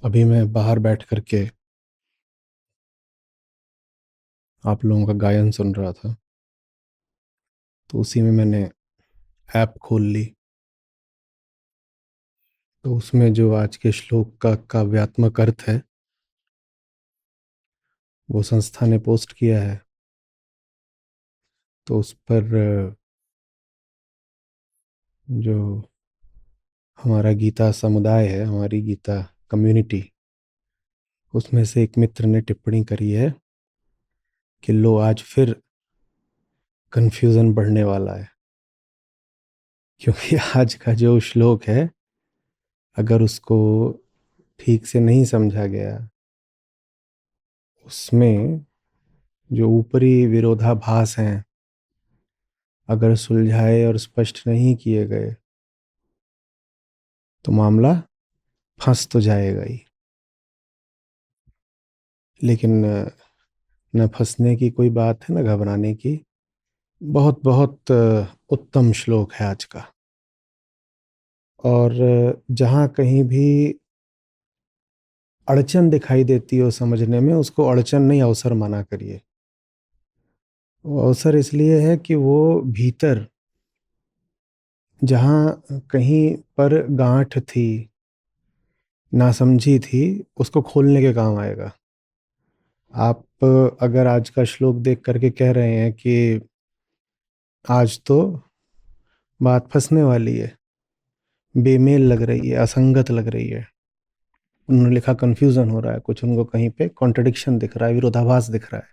अभी मैं बाहर बैठ करके आप लोगों का गायन सुन रहा था। तो उसी में मैंने ऐप खोल ली। तो उसमें जो आज के श्लोक का काव्यात्मक अर्थ है वो संस्था ने पोस्ट किया है। तो उस पर जो हमारा गीता समुदाय है, हमारी गीता कम्युनिटी, उसमें से एक मित्र ने टिप्पणी करी है कि लो आज फिर कंफ्यूजन बढ़ने वाला है। क्योंकि आज का जो श्लोक है, अगर उसको ठीक से नहीं समझा गया, उसमें जो ऊपरी विरोधाभास हैं अगर सुलझाए और स्पष्ट नहीं किए गए तो मामला फंस तो जाएगा ही। लेकिन न फंसने की कोई बात है, न घबराने की। बहुत बहुत उत्तम श्लोक है आज का। और जहाँ कहीं भी अड़चन दिखाई देती हो समझने में, उसको अड़चन नहीं अवसर माना करिए। वो अवसर इसलिए है कि वो भीतर जहाँ कहीं पर गांठ थी, नासमझी थी, उसको खोलने के काम आएगा। आप अगर आज का श्लोक देख करके कह रहे हैं कि आज तो बात फंसने वाली है, बेमेल लग रही है, असंगत लग रही है, उन्होंने लिखा कंफ्यूजन हो रहा है, कुछ उनको कहीं पे कॉन्ट्रडिक्शन दिख रहा है, विरोधाभास दिख रहा है,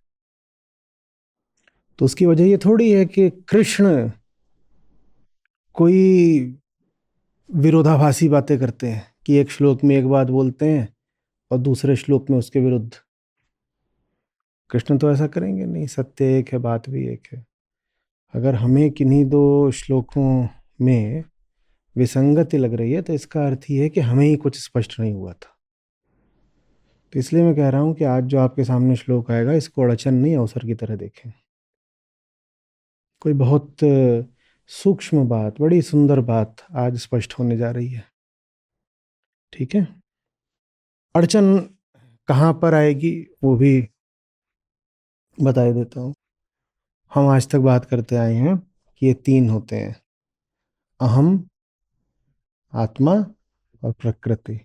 तो उसकी वजह ये थोड़ी है कि कृष्ण कोई विरोधाभासी बातें करते हैं कि एक श्लोक में एक बात बोलते हैं और दूसरे श्लोक में उसके विरुद्ध। कृष्ण तो ऐसा करेंगे नहीं, सत्य एक है, बात भी एक है। अगर हमें किन्हीं दो श्लोकों में विसंगति लग रही है तो इसका अर्थ ही है कि हमें ही कुछ स्पष्ट नहीं हुआ था। तो इसलिए मैं कह रहा हूं कि आज जो आपके सामने श्लोक आएगा, इसको अड़चन नहीं अवसर की तरह देखें। कोई बहुत सूक्ष्म बात, बड़ी सुंदर बात आज स्पष्ट होने जा रही है। ठीक है। अड़चन कहाँ पर आएगी वो भी बता देता हूँ। हम आज तक बात करते आए हैं कि ये तीन होते हैं: अहम, आत्मा और प्रकृति।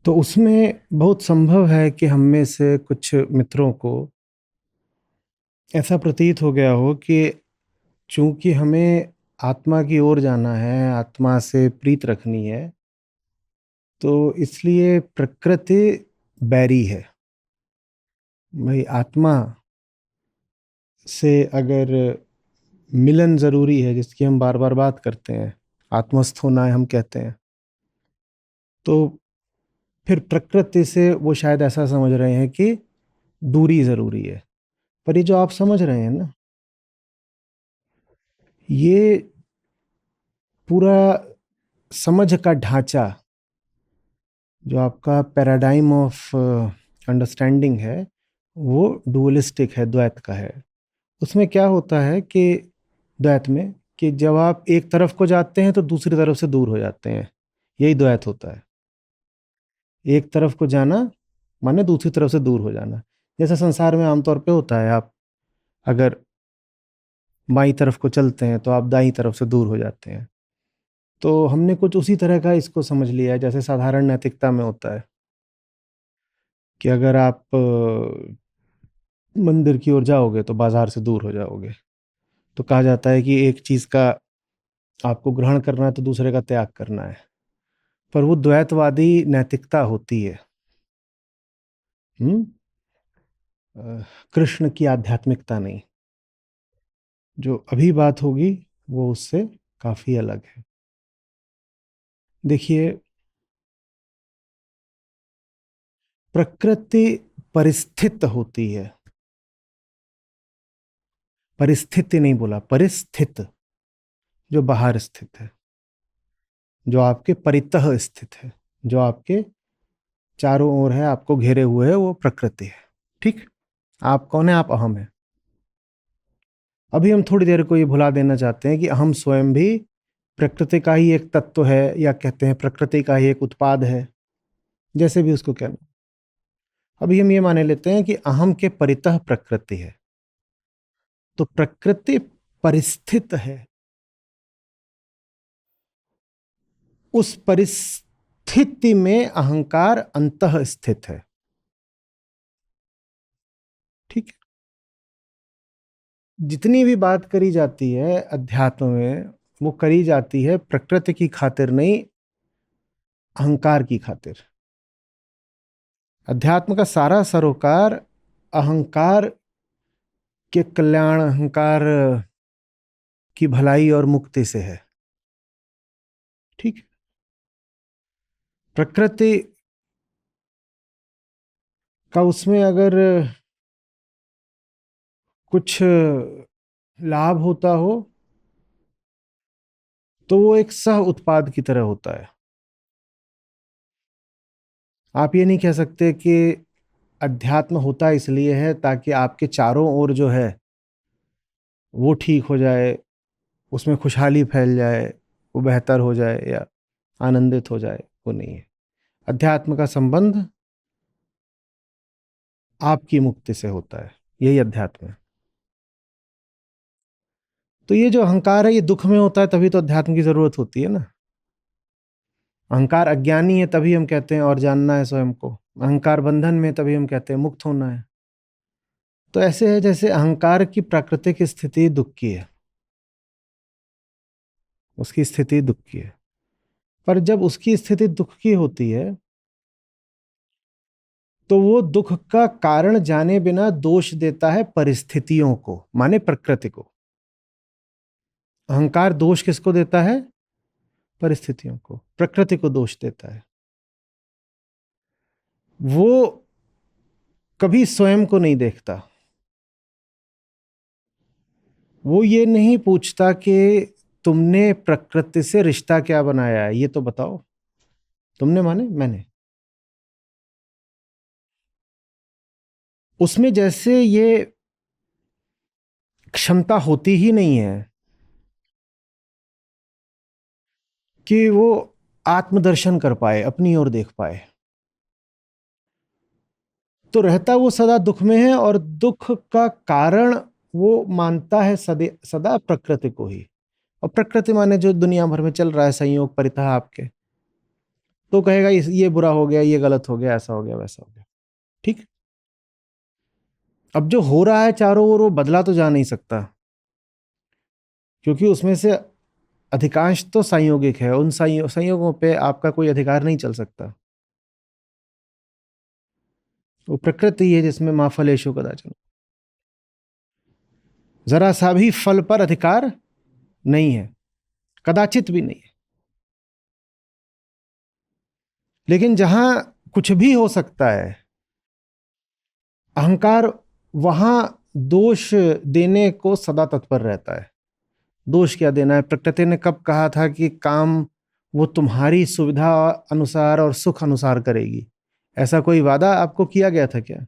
तो उसमें बहुत संभव है कि हम में से कुछ मित्रों को ऐसा प्रतीत हो गया हो कि चूंकि हमें आत्मा की ओर जाना है, आत्मा से प्रीत रखनी है, तो इसलिए प्रकृति बैरी है। भाई आत्मा से अगर मिलन जरूरी है, जिसकी हम बार बार बात करते हैं, आत्मस्थ होना है हम कहते हैं, तो फिर प्रकृति से वो शायद ऐसा समझ रहे हैं कि दूरी जरूरी है। पर ये जो आप समझ रहे हैं ना, ये पूरा समझ का ढांचा, जो आपका पैराडाइम ऑफ अंडरस्टैंडिंग है, वो डुअलिस्टिक है, द्वैत का है। उसमें क्या होता है कि द्वैत में कि जब आप एक तरफ को जाते हैं तो दूसरी तरफ से दूर हो जाते हैं, यही द्वैत होता है। एक तरफ को जाना माने दूसरी तरफ से दूर हो जाना। जैसा संसार में आमतौर पे होता है, आप अगर बाईं तरफ को चलते हैं तो आप दाईं तरफ से दूर हो जाते हैं। तो हमने कुछ उसी तरह का इसको समझ लिया है, जैसे साधारण नैतिकता में होता है कि अगर आप मंदिर की ओर जाओगे तो बाजार से दूर हो जाओगे। तो कहा जाता है कि एक चीज का आपको ग्रहण करना है तो दूसरे का त्याग करना है। पर वो द्वैतवादी नैतिकता होती है। हम्म कृष्ण की आध्यात्मिकता नहीं। जो अभी बात होगी वो उससे काफी अलग है। देखिए, प्रकृति परिस्थित होती है। परिस्थिति नहीं बोला, परिस्थित, जो बाहर स्थित है, जो आपके परितः स्थित है, जो आपके चारों ओर है, आपको घेरे हुए है, वो प्रकृति है। ठीक। आप कौन है? आप अहम है। अभी हम थोड़ी देर को ये भुला देना चाहते हैं कि अहम स्वयं भी प्रकृति का ही एक तत्व है, या कहते हैं प्रकृति का ही एक उत्पाद है, जैसे भी उसको कहना। अभी हम ये माने लेते हैं कि अहम के परितः प्रकृति है, तो प्रकृति परिस्थित है, उस परिस्थिति में अहंकार अंतः स्थित है। ठीक है। जितनी भी बात करी जाती है अध्यात्म में, वो करी जाती है प्रकृति की खातिर नहीं, अहंकार की खातिर। अध्यात्म का सारा सरोकार अहंकार के कल्याण, अहंकार की भलाई और मुक्ति से है। ठीक है। प्रकृति का उसमें अगर कुछ लाभ होता हो तो वो एक सह उत्पाद की तरह होता है। आप ये नहीं कह सकते कि अध्यात्म होता इसलिए है ताकि आपके चारों ओर जो है वो ठीक हो जाए, उसमें खुशहाली फैल जाए, वो बेहतर हो जाए या आनंदित हो जाए। वो नहीं है। अध्यात्म का संबंध आपकी मुक्ति से होता है, यही अध्यात्म है। तो ये जो अहंकार है ये दुख में होता है, तभी तो अध्यात्म की जरूरत होती है ना। अहंकार अज्ञानी है तभी हम कहते हैं और जानना है स्वयं को। अहंकार बंधन में, तभी हम कहते हैं मुक्त होना है। तो ऐसे है जैसे अहंकार की प्राकृतिक स्थिति दुख की है, उसकी स्थिति दुख की है। पर जब उसकी स्थिति दुख की होती है तो वो दुख का कारण जाने बिना दोष देता है परिस्थितियों को, माने प्रकृति को। अहंकार दोष किसको देता है? परिस्थितियों को, प्रकृति को दोष देता है। वो कभी स्वयं को नहीं देखता। वो ये नहीं पूछता कि तुमने प्रकृति से रिश्ता क्या बनाया है, ये तो बताओ। तुमने माने मैंने। उसमें जैसे ये क्षमता होती ही नहीं है कि वो आत्मदर्शन कर पाए, अपनी ओर देख पाए। तो रहता वो सदा दुख में है, और दुख का कारण वो मानता है सदा प्रकृति को ही। और प्रकृति माने जो दुनिया भर में चल रहा है संयोग परितः आपके, तो कहेगा ये बुरा हो गया, ये गलत हो गया, ऐसा हो गया, वैसा हो गया। ठीक। अब जो हो रहा है चारों ओर वो बदला तो जा नहीं सकता, क्योंकि उसमें से अधिकांश तो संयोगिक है। उन संयोगों पे आपका कोई अधिकार नहीं चल सकता। वो प्रकृति है जिसमें मा फलेषु कदाचन, जरा सा भी फल पर अधिकार नहीं है, कदाचित भी नहीं है। लेकिन जहां कुछ भी हो सकता है, अहंकार वहां दोष देने को सदा तत्पर रहता है। दोष क्या देना है? प्रकृति ने कब कहा था कि काम वो तुम्हारी सुविधा अनुसार और सुख अनुसार करेगी? ऐसा कोई वादा आपको किया गया था क्या?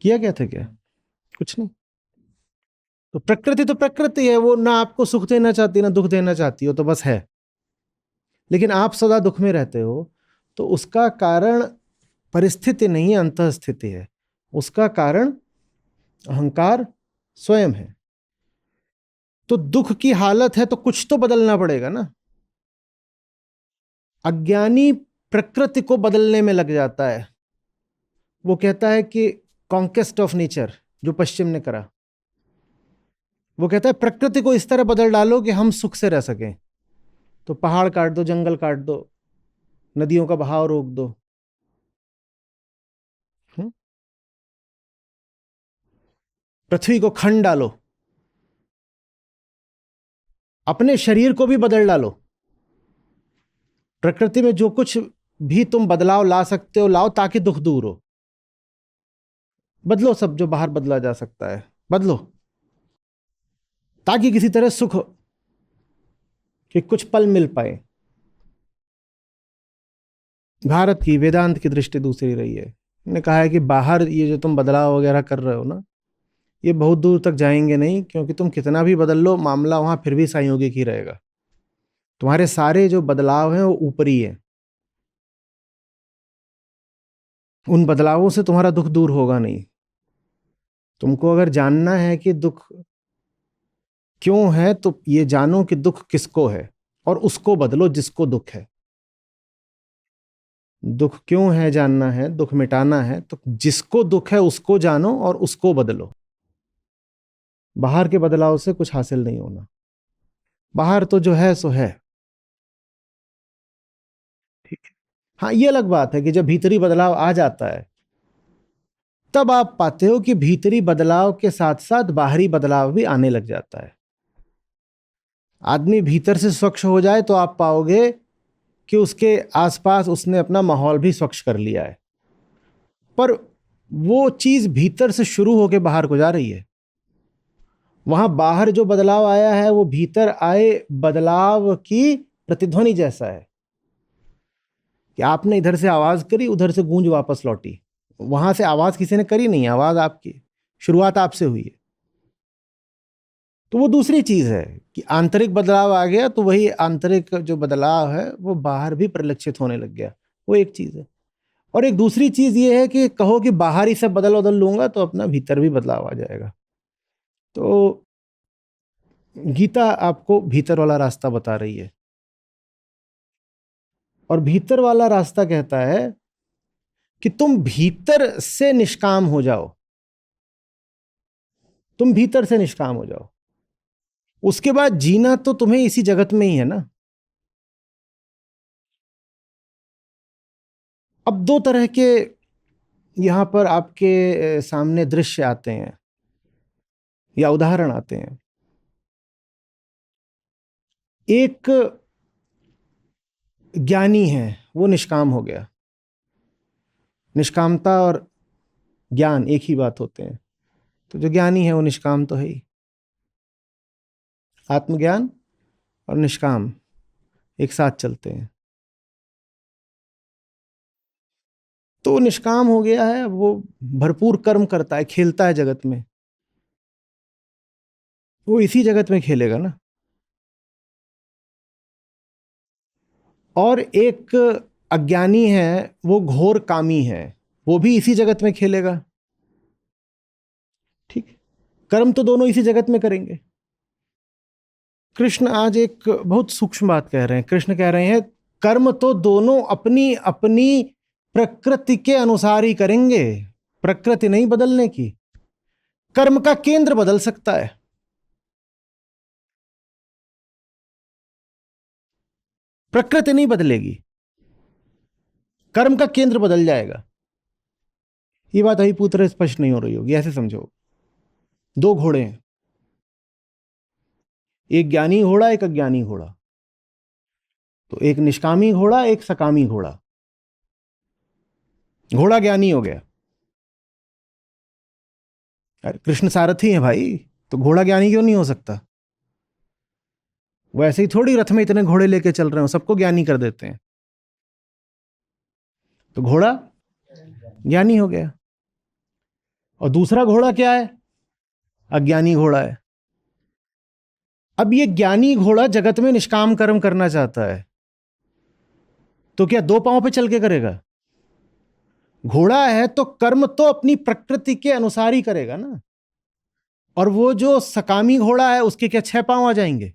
किया गया था क्या? कुछ नहीं। तो प्रकृति है, वो ना आपको सुख देना चाहती ना दुख देना चाहती हो, तो बस है। लेकिन आप सदा दुख में रहते हो, तो उसका कारण परिस्थिति नहीं है, अंतःस्थिति है। उसका कारण अहंकार स्वयं है। तो दुख की हालत है तो कुछ तो बदलना पड़ेगा ना। अज्ञानी प्रकृति को बदलने में लग जाता है। वो कहता है कि कॉन्क्वेस्ट ऑफ नेचर, जो पश्चिम ने करा, वो कहता है प्रकृति को इस तरह बदल डालो कि हम सुख से रह सकें। तो पहाड़ काट दो, जंगल काट दो, नदियों का बहाव रोक दो, पृथ्वी को खंड डालो, अपने शरीर को भी बदल डालो। प्रकृति में जो कुछ भी तुम बदलाव ला सकते हो लाओ, ताकि दुख दूर हो। बदलो सब जो बाहर बदला जा सकता है, बदलो, ताकि किसी तरह सुख कि कुछ पल मिल पाए। भारत की वेदांत की दृष्टि दूसरी रही है। ने कहा है कि बाहर ये जो तुम बदलाव वगैरह कर रहे हो ना, ये बहुत दूर तक जाएंगे नहीं, क्योंकि तुम कितना भी बदल लो, मामला वहां फिर भी संयोगिक ही रहेगा। तुम्हारे सारे जो बदलाव हैं वो ऊपरी है, उन बदलावों से तुम्हारा दुख दूर होगा नहीं। तुमको अगर जानना है कि दुख क्यों है, तो ये जानो कि दुख किसको है और उसको बदलो जिसको दुख है। दुख क्यों है जानना है, दुख मिटाना है, तो जिसको दुख है उसको जानो और उसको बदलो। बाहर के बदलाव से कुछ हासिल नहीं होना। बाहर तो जो है सो है, ठीक है। हाँ, ये अलग बात है कि जब भीतरी बदलाव आ जाता है तब आप पाते हो कि भीतरी बदलाव के साथ साथ बाहरी बदलाव भी आने लग जाता है। आदमी भीतर से स्वच्छ हो जाए तो आप पाओगे कि उसके आसपास उसने अपना माहौल भी स्वच्छ कर लिया है, पर वो चीज भीतर से शुरू होकर बाहर को जा रही है। वहां बाहर जो बदलाव आया है वो भीतर आए बदलाव की प्रतिध्वनि जैसा है कि आपने इधर से आवाज करी, उधर से गूंज वापस लौटी। वहां से आवाज किसी ने करी नहीं, आवाज आपकी, शुरुआत आपसे हुई है। तो वो दूसरी चीज है कि आंतरिक बदलाव आ गया तो वही आंतरिक जो बदलाव है वो बाहर भी परिलक्षित होने लग गया, वो एक चीज है। और एक दूसरी चीज ये है कि कहो कि बाहर ही सब बदल बदल लूंगा तो अपना भीतर भी बदलाव आ जाएगा। तो गीता आपको भीतर वाला रास्ता बता रही है, और भीतर वाला रास्ता कहता है कि तुम भीतर से निष्काम हो जाओ, तुम भीतर से निष्काम हो जाओ। उसके बाद जीना तो तुम्हें इसी जगत में ही है ना। अब दो तरह के यहां पर आपके सामने दृश्य आते हैं या उदाहरण आते हैं। एक ज्ञानी है, वो निष्काम हो गया। निष्कामता और ज्ञान एक ही बात होते हैं। तो जो ज्ञानी है वो निष्काम तो है ही। आत्मज्ञान और निष्काम एक साथ चलते हैं। तो निष्काम हो गया है, वो भरपूर कर्म करता है, खेलता है जगत में। वो इसी जगत में खेलेगा ना। और एक अज्ञानी है, वो घोर कामी है, वो भी इसी जगत में खेलेगा। ठीक, कर्म तो दोनों इसी जगत में करेंगे। कृष्ण आज एक बहुत सूक्ष्म बात कह रहे हैं। कृष्ण कह रहे हैं कर्म तो दोनों अपनी अपनी प्रकृति के अनुसार ही करेंगे, प्रकृति नहीं बदलने की। कर्म का केंद्र बदल सकता है, प्रकृति नहीं बदलेगी, कर्म का केंद्र बदल जाएगा। ये बात अभी पूरी तरह स्पष्ट नहीं हो रही होगी, ऐसे समझो। दो घोड़े हैं, एक ज्ञानी घोड़ा एक अज्ञानी घोड़ा। तो एक निष्कामी घोड़ा एक सकामी घोड़ा। घोड़ा ज्ञानी हो गया, अरे कृष्ण सारथी है भाई, तो घोड़ा ज्ञानी क्यों नहीं हो सकता? वैसे ही थोड़ी रथ में इतने घोड़े लेके चल रहे हो, सबको ज्ञानी कर देते हैं। तो घोड़ा ज्ञानी हो गया। और दूसरा घोड़ा क्या है? अज्ञानी घोड़ा है। अब ये ज्ञानी घोड़ा जगत में निष्काम कर्म करना चाहता है, तो क्या दो पांव पे चल के करेगा? घोड़ा है तो कर्म तो अपनी प्रकृति के अनुसार ही करेगा ना। और वो जो सकामी घोड़ा है उसके क्या 6 पांव आ जाएंगे?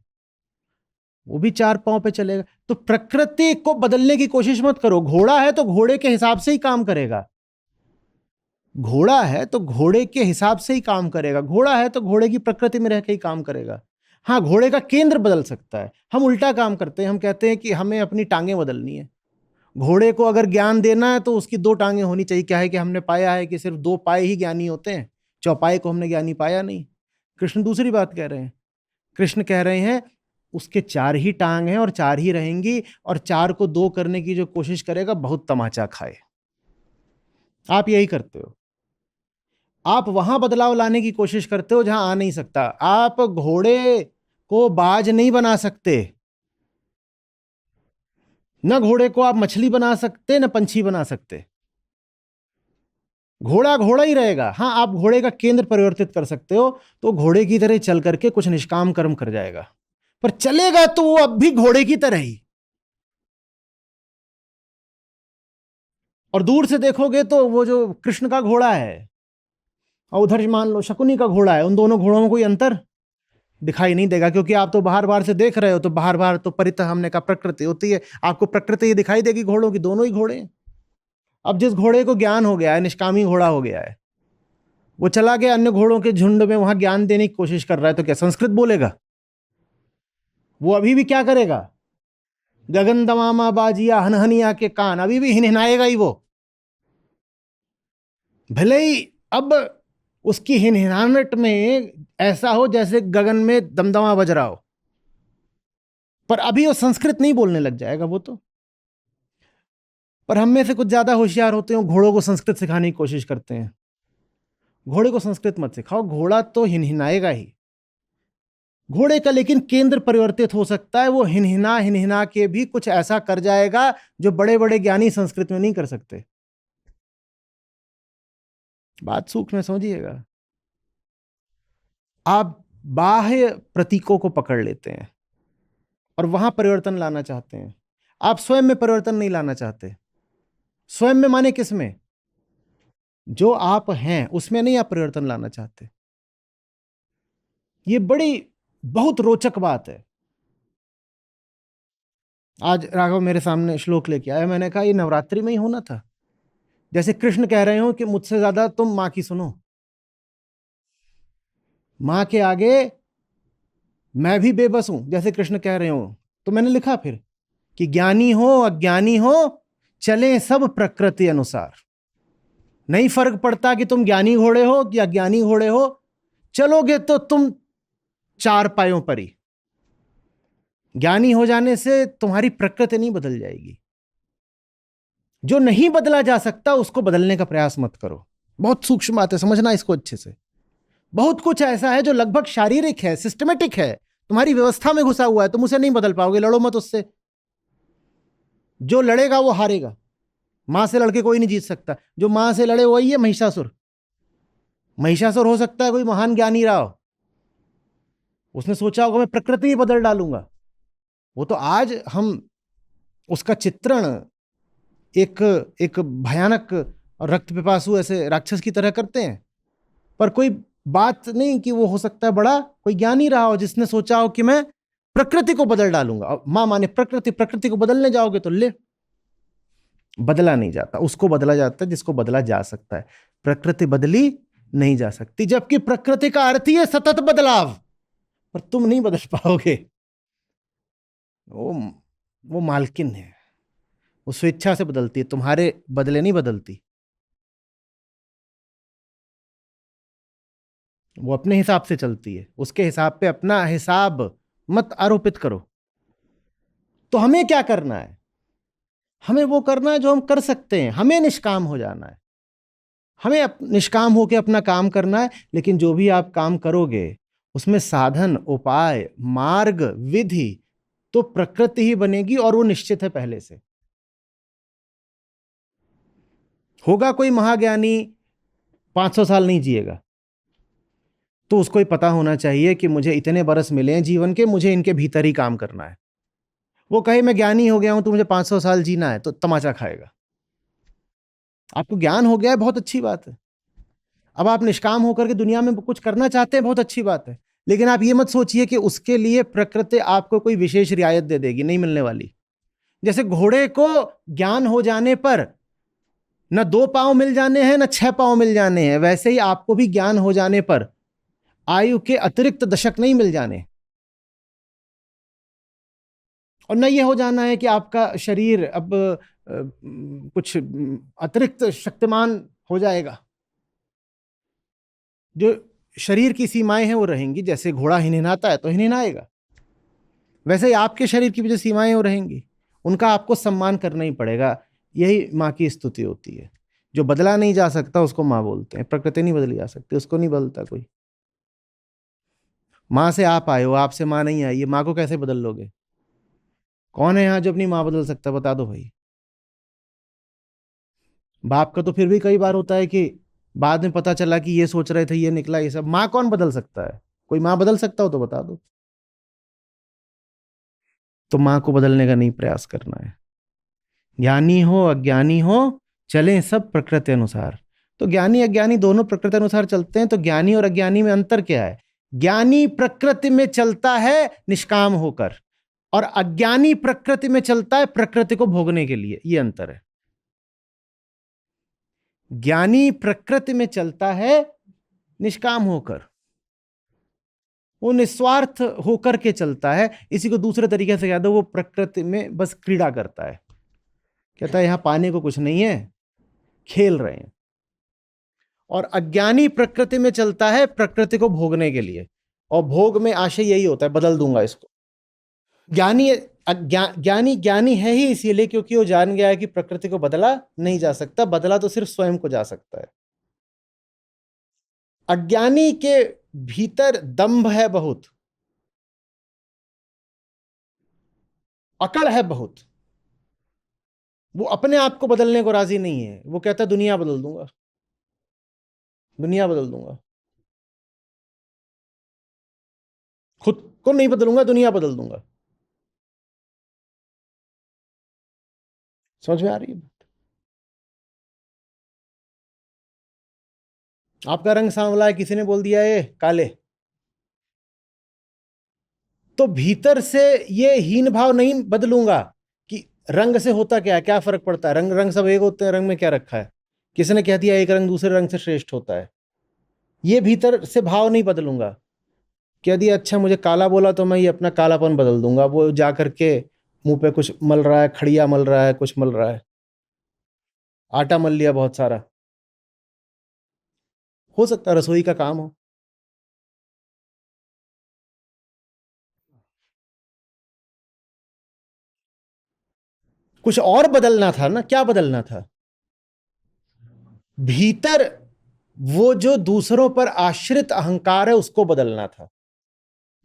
वो भी 4 पांव पे चलेगा। तो प्रकृति को बदलने की कोशिश मत करो। घोड़ा है तो घोड़े के हिसाब से ही काम करेगा। घोड़ा है तो घोड़े के हिसाब से ही काम करेगा। घोड़ा है तो घोड़े की प्रकृति में रह के ही काम करेगा। हाँ, घोड़े का केंद्र बदल सकता है। हम उल्टा काम करते हैं, हम कहते हैं कि हमें अपनी टांगें बदलनी है। घोड़े को अगर ज्ञान देना है तो उसकी 2 टांगें होनी चाहिए। क्या है कि हमने पाया है कि सिर्फ 2 पाए ही ज्ञानी होते हैं, चौपाए को हमने ज्ञानी पाया नहीं। कृष्ण दूसरी बात कह रहे हैं। कृष्ण कह रहे हैं उसके 4 ही टांग हैं और 4 ही रहेंगी, और 4 को 2 करने की जो कोशिश करेगा बहुत तमाचा खाए। आप यही करते हो। आप वहां बदलाव लाने की कोशिश करते हो जहां आ नहीं सकता। आप घोड़े को बाज नहीं बना सकते, न घोड़े को आप मछली बना सकते, न पंछी बना सकते। घोड़ा घोड़ा ही रहेगा। हाँ, आप घोड़े का केंद्र परिवर्तित कर सकते हो, तो घोड़े की तरह चल करके कुछ निष्काम कर्म कर जाएगा। पर चलेगा तो वो अब भी घोड़े की तरह ही। और दूर से देखोगे तो वो जो कृष्ण का घोड़ा है और उधर मान लो शकुनी का घोड़ा है, उन दोनों घोड़ों में कोई अंतर दिखाई नहीं देगा, क्योंकि आप तो बाहर बाहर से देख रहे हो, तो बाहर बाहर तो परितः हमने कहा प्रकृति होती है, आपको प्रकृति ही दिखाई देगी घोड़ों की, दोनों ही घोड़े हैं। अब जिस घोड़े को ज्ञान हो गया है, निष्कामी घोड़ा हो गया है, वो चला गया अन्य घोड़ों के झुंड में, वहां ज्ञान देने की कोशिश कर रहा है, तो क्या संस्कृत बोलेगा? वो अभी भी क्या करेगा? गगन दमामा बाजिया हनहनिया के कान, अभी भी हिनहिनाएगा ही वो। भले ही अब उसकी हिनहिनाहट में ऐसा हो जैसे गगन में दमदमा बज रहा हो, पर अभी वो संस्कृत नहीं बोलने लग जाएगा वो तो। पर हम में से कुछ ज्यादा होशियार होते हैं, घोड़ों को संस्कृत सिखाने की कोशिश करते हैं। घोड़े को संस्कृत मत सिखाओ, घोड़ा तो हिनहिनाएगा ही। घोड़े का लेकिन केंद्र परिवर्तित हो सकता है, वो हिनहिना हिनहिना के भी कुछ ऐसा कर जाएगा जो बड़े बड़े ज्ञानी संस्कृत में नहीं कर सकते। बात सूक्ष्म में समझिएगा। आप बाह्य प्रतीकों को पकड़ लेते हैं और वहां परिवर्तन लाना चाहते हैं, आप स्वयं में परिवर्तन नहीं लाना चाहते। स्वयं में माने किस में? जो आप हैं उसमें नहीं आप परिवर्तन लाना चाहते। ये बड़ी बहुत रोचक बात है। आज राघव मेरे सामने श्लोक लेके आया, मैंने कहा ये नवरात्रि में ही होना था। जैसे कृष्ण कह रहे हो कि मुझसे ज्यादा तुम मां की सुनो, मां के आगे मैं भी बेबस हूं, जैसे कृष्ण कह रहे हो। तो मैंने लिखा फिर कि ज्ञानी हो अज्ञानी हो चले सब प्रकृति अनुसार, नहीं फर्क पड़ता कि तुम ज्ञानी घोड़े हो या अज्ञानी घोड़े हो, चलोगे तो तुम चार पायों पर ही। ज्ञानी हो जाने से तुम्हारी प्रकृति नहीं बदल जाएगी। जो नहीं बदला जा सकता उसको बदलने का प्रयास मत करो। बहुत सूक्ष्म बात है, समझना इसको अच्छे से। बहुत कुछ ऐसा है जो लगभग शारीरिक है, सिस्टमेटिक है, तुम्हारी व्यवस्था में घुसा हुआ है, तुम उसे नहीं बदल पाओगे, लड़ो मत उससे। जो लड़ेगा वो हारेगा। मां से लड़के कोई नहीं जीत सकता, जो मां से लड़े वही है महिषासुर। महिषासुर हो सकता है कोई महान ज्ञानी रहा हो, उसने सोचा होगा मैं प्रकृति ही बदल डालूंगा। वो तो आज हम उसका चित्रण एक एक भयानक और रक्त पिपासु ऐसे राक्षस की तरह करते हैं, पर कोई बात नहीं कि वो हो सकता है बड़ा कोई ज्ञानी रहा हो जिसने सोचा हो कि मैं प्रकृति को बदल डालूंगा। मां माने प्रकृति, प्रकृति को बदलने जाओगे तो ले, बदला नहीं जाता, उसको बदला जाता है जिसको बदला जा सकता है। प्रकृति बदली नहीं जा सकती, जबकि प्रकृति का अर्थ ही है सतत बदलाव, पर तुम नहीं बदल पाओगे। वो मालकिन है, वो स्वेच्छा से बदलती है, तुम्हारे बदले नहीं बदलती। वो अपने हिसाब से चलती है, उसके हिसाब पे अपना हिसाब मत आरोपित करो। तो हमें क्या करना है? हमें वो करना है जो हम कर सकते हैं, हमें निष्काम हो जाना है, हमें निष्काम होकर अपना काम करना है। लेकिन जो भी आप काम करोगे उसमें साधन, उपाय, मार्ग, विधि तो प्रकृति ही बनेगी, और वो निश्चित है पहले से। होगा कोई महाज्ञानी 500 साल नहीं जिएगा, तो उसको ही पता होना चाहिए कि मुझे इतने बरस मिले हैं जीवन के, मुझे इनके भीतर ही काम करना है। वो कहे मैं ज्ञानी हो गया हूं तो मुझे 500 साल जीना है, तो तमाचा खाएगा। आपको ज्ञान हो गया है, बहुत अच्छी बात है। अब आप निष्काम होकर के दुनिया में कुछ करना चाहते हैं, बहुत अच्छी बात है। लेकिन आप ये मत सोचिए कि उसके लिए प्रकृति आपको कोई विशेष रियायत दे देगी, नहीं मिलने वाली। जैसे घोड़े को ज्ञान हो जाने पर न 2 पांव मिल जाने हैं न 6 पांव मिल जाने हैं, वैसे ही आपको भी ज्ञान हो जाने पर आयु के अतिरिक्त दशक नहीं मिल जाने, और न ये हो जाना है कि आपका शरीर अब कुछ अतिरिक्त शक्तिमान हो जाएगा। जो शरीर की सीमाएं हैं वो रहेंगी, जैसे घोड़ा हिनहिनाता है तो हिनहिनाएगा, वैसे ही आपके शरीर की भी जो सीमाएं वो रहेंगी, उनका आपको सम्मान करना ही पड़ेगा। यही माँ की स्तुति होती है। जो बदला नहीं जा सकता उसको माँ बोलते हैं, प्रकृति नहीं बदली जा सकती, उसको नहीं बदलता कोई। माँ से आप आए हो, आपसे माँ नहीं आई है, माँ को कैसे बदल लोगे? कौन है यहाँ जो अपनी माँ बदल सकता, बता दो भाई। बाप का तो फिर भी कई बार होता है कि बाद में पता चला कि ये सोच रहे थे ये निकला, ये सब। माँ कौन बदल सकता है? कोई माँ बदल सकता हो तो बता दो। तो माँ को बदलने का नहीं प्रयास करना है। ज्ञानी हो अज्ञानी हो, चलें सब प्रकृति अनुसार। तो ज्ञानी अज्ञानी दोनों प्रकृति अनुसार चलते हैं, तो ज्ञानी और अज्ञानी में अंतर क्या है? ज्ञानी प्रकृति में चलता है निष्काम होकर, और अज्ञानी प्रकृति में चलता है प्रकृति को भोगने के लिए। ये अंतर है। ज्ञानी प्रकृति में चलता है निष्काम होकर, वो निस्वार्थ होकर के चलता है। इसी को दूसरे तरीके से कह दो, वो प्रकृति में बस क्रीड़ा करता है, कहता है यहां पाने को कुछ नहीं है, खेल रहे हैं। और अज्ञानी प्रकृति में चलता है प्रकृति को भोगने के लिए, और भोग में आशय यही होता है, बदल दूंगा इसको। ज्ञानी ज्ञानी ज्ञानी है ही इसीलिए क्योंकि वो जान गया है कि प्रकृति को बदला नहीं जा सकता, बदला तो सिर्फ स्वयं को जा सकता है। अज्ञानी के भीतर दंभ है बहुत, अकड़ है बहुत, वो अपने आप को बदलने को राजी नहीं है। वो कहता है दुनिया बदल दूंगा, दुनिया बदल दूंगा, खुद को नहीं बदलूंगा, दुनिया बदल दूंगा। समझ में आ रही है? आपका रंग सांवला है, किसी ने बोल दिया ये काले, तो भीतर से ये हीन भाव नहीं बदलूंगा कि रंग से होता क्या है, क्या फर्क पड़ता है, रंग रंग सब एक होते हैं, रंग में क्या रखा है। किसी ने कह दिया एक रंग दूसरे रंग से श्रेष्ठ होता है, ये भीतर से भाव नहीं बदलूंगा। कह दिया अच्छा मुझे काला बोला तो मैं ये अपना कालापन बदल दूंगा। वो जा करके मुंह पे कुछ मल रहा है, खड़िया मल रहा है, कुछ मल रहा है, आटा मल लिया बहुत सारा, हो सकता है रसोई का काम हो। कुछ और बदलना था ना, क्या बदलना था? भीतर वो जो दूसरों पर आश्रित अहंकार है उसको बदलना था।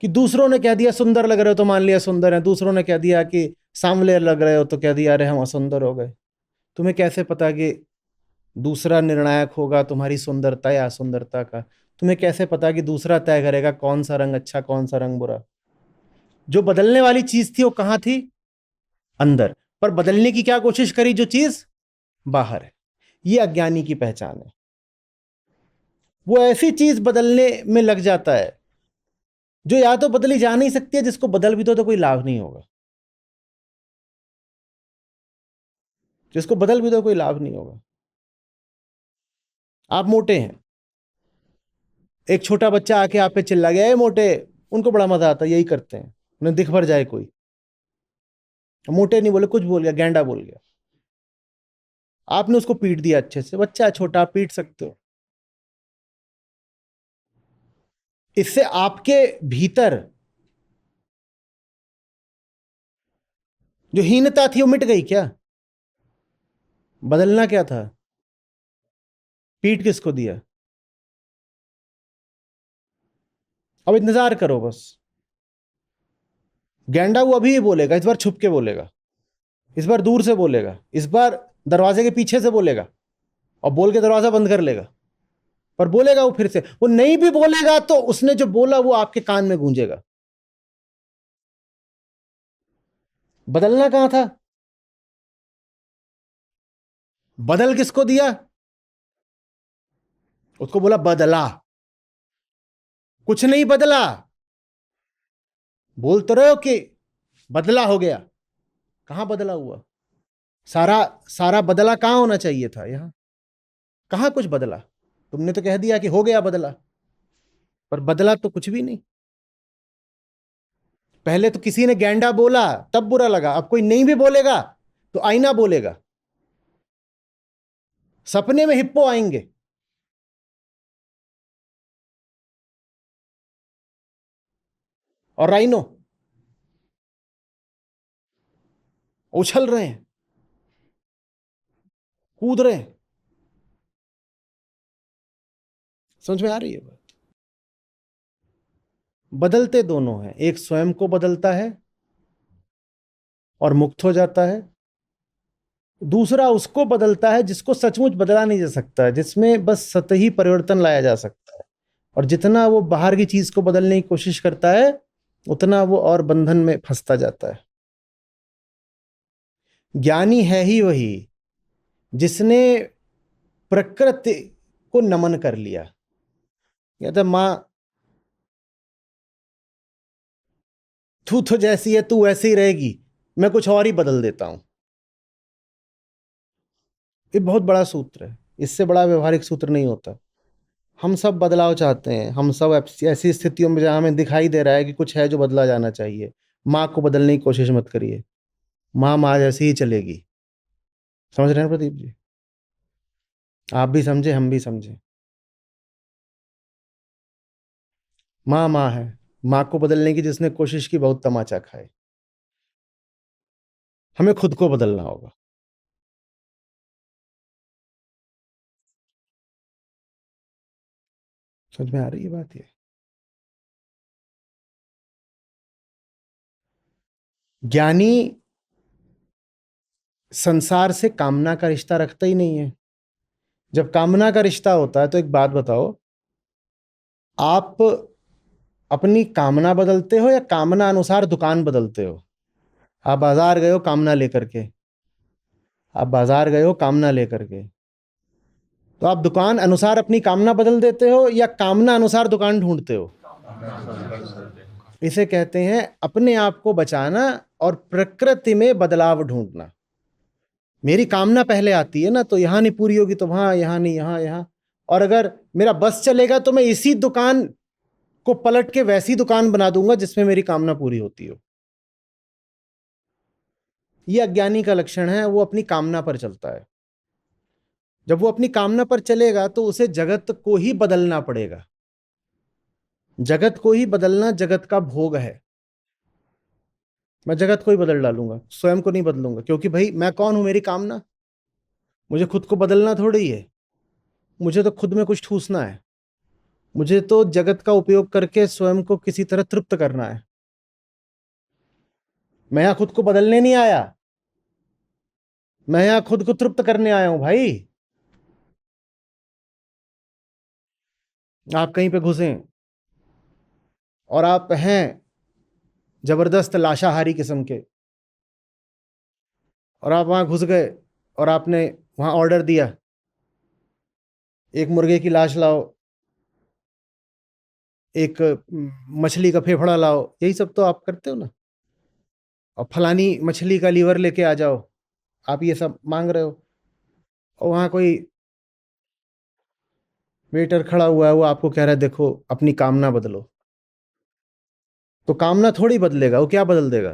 कि दूसरों ने कह दिया सुंदर लग रहे हो तो मान लिया सुंदर है, दूसरों ने कह दिया कि सांवले लग रहे हो तो कह दिया अरे हम असुंदर हो गए। तुम्हें कैसे पता कि दूसरा निर्णायक होगा तुम्हारी सुंदरता या असुंदरता का? तुम्हें कैसे पता कि दूसरा तय करेगा कौन सा रंग अच्छा, कौन सा रंग बुरा? जो बदलने वाली चीज थी वो कहां थी? अंदर। पर बदलने की क्या कोशिश करी जो चीज बाहर है? ये अज्ञानी की पहचान है। वो ऐसी चीज बदलने में लग जाता है जो या तो बदली जा नहीं सकती है, जिसको बदल भी तो कोई लाभ नहीं होगा, जिसको बदल भी तो कोई लाभ नहीं होगा। आप मोटे हैं, एक छोटा बच्चा आके आप पे चिल्ला गया है मोटे, उनको बड़ा मजा आता है, यही करते हैं, उन्हें दिख भर जाए कोई। मोटे नहीं बोले, कुछ बोल गया, गैंडा बोल गया, आपने उसको पीट दिया अच्छे से। बच्चा है छोटा, आप पीट सकते हो। इससे आपके भीतर जो हीनता थी वो मिट गई क्या? बदलना क्या था? पीट किसको दिया? अब इंतजार करो बस। गैंडा वो अभी ही बोलेगा, इस बार छुप के बोलेगा, इस बार दूर से बोलेगा, इस बार दरवाजे के पीछे से बोलेगा, और बोल के दरवाजा बंद कर लेगा। पर बोलेगा वो फिर से। वो नहीं भी बोलेगा तो उसने जो बोला वो आपके कान में गूंजेगा। बदलना कहां था? बदल किसको दिया? उसको बोला बदला, कुछ नहीं बदला। बोल तो रहे हो कि बदला हो गया, कहां बदला हुआ? सारा सारा बदला कहां होना चाहिए था? यहां कहां कुछ बदला? तुमने तो कह दिया कि हो गया बदला, पर बदला तो कुछ भी नहीं। पहले तो किसी ने गैंडा बोला तब बुरा लगा, अब कोई नहीं भी बोलेगा तो आईना बोलेगा। सपने में हिप्पो आएंगे, और राइनो उछल रहे हैं, कूद रहे हैं। समझ में आ रही है बात? बदलते दोनों हैं, एक स्वयं को बदलता है और मुक्त हो जाता है, दूसरा उसको बदलता है जिसको सचमुच बदला नहीं जा सकता है, जिसमें बस सतही परिवर्तन लाया जा सकता है। और जितना वो बाहर की चीज को बदलने की कोशिश करता है उतना वो और बंधन में फंसता जाता है। ज्ञानी है ही वही जिसने प्रकृति को नमन कर लिया। कहता माँ तू तो जैसी है तू वैसे ही रहेगी, मैं कुछ और ही बदल देता हूं। ये बहुत बड़ा सूत्र है, इससे बड़ा व्यवहारिक सूत्र नहीं होता। हम सब बदलाव चाहते हैं, हम सब ऐसी स्थितियों में जहां हमें दिखाई दे रहा है कि कुछ है जो बदला जाना चाहिए। माँ को बदलने की कोशिश मत करिए, माँ जैसी ही चलेगी। समझ रहे हैं प्रदीप जी? आप भी समझे, हम भी समझे। माँ है, माँ को बदलने की जिसने कोशिश की बहुत तमाचा खाए। हमें खुद को बदलना होगा। समझ में आ रही है बात? ये ज्ञानी संसार से कामना का रिश्ता रखता ही नहीं है। जब कामना का रिश्ता होता है तो एक बात बताओ, आप अपनी कामना बदलते हो या कामना अनुसार दुकान बदलते हो? आप बाजार गए हो कामना लेकर के, आप बाजार गए हो कामना लेकर के, तो आप दुकान अनुसार अपनी कामना बदल देते हो या कामना अनुसार दुकान ढूंढते हो? इसे कहते हैं अपने आप को बचाना और प्रकृति में बदलाव ढूंढना। मेरी कामना पहले आती है ना, तो यहां नहीं पूरी होगी तो वहां, यहां नहीं यहां, यहां। और अगर मेरा बस चलेगा तो मैं इसी दुकान को पलट के वैसी दुकान बना दूंगा जिसमें मेरी कामना पूरी होती हो। यह अज्ञानी का लक्षण है, वो अपनी कामना पर चलता है। जब वो अपनी कामना पर चलेगा तो उसे जगत को ही बदलना पड़ेगा। जगत को ही बदलना जगत का भोग है। मैं जगत को ही बदल डालूंगा, स्वयं को नहीं बदलूंगा, क्योंकि भाई मैं कौन हूं? मेरी कामना। मुझे खुद को बदलना थोड़ी है, मुझे तो खुद में कुछ ठूसना है। मुझे तो जगत का उपयोग करके स्वयं को किसी तरह तृप्त करना है। मैं यहां खुद को बदलने नहीं आया, मैं यहां खुद को तृप्त करने आया हूं भाई। आप कहीं पे घुसे और आप हैं जबरदस्त लाशाहारी किस्म के, और आप वहां घुस गए और आपने वहां ऑर्डर दिया, एक मुर्गे की लाश लाओ, एक मछली का फेफड़ा लाओ, यही सब तो आप करते हो ना। और फलानी मछली का लीवर लेके आ जाओ, आप ये सब मांग रहे हो। और वहां कोई वेटर खड़ा हुआ है, वो आपको कह रहा है देखो अपनी कामना बदलो। तो कामना थोड़ी बदलेगा, वो क्या बदल देगा?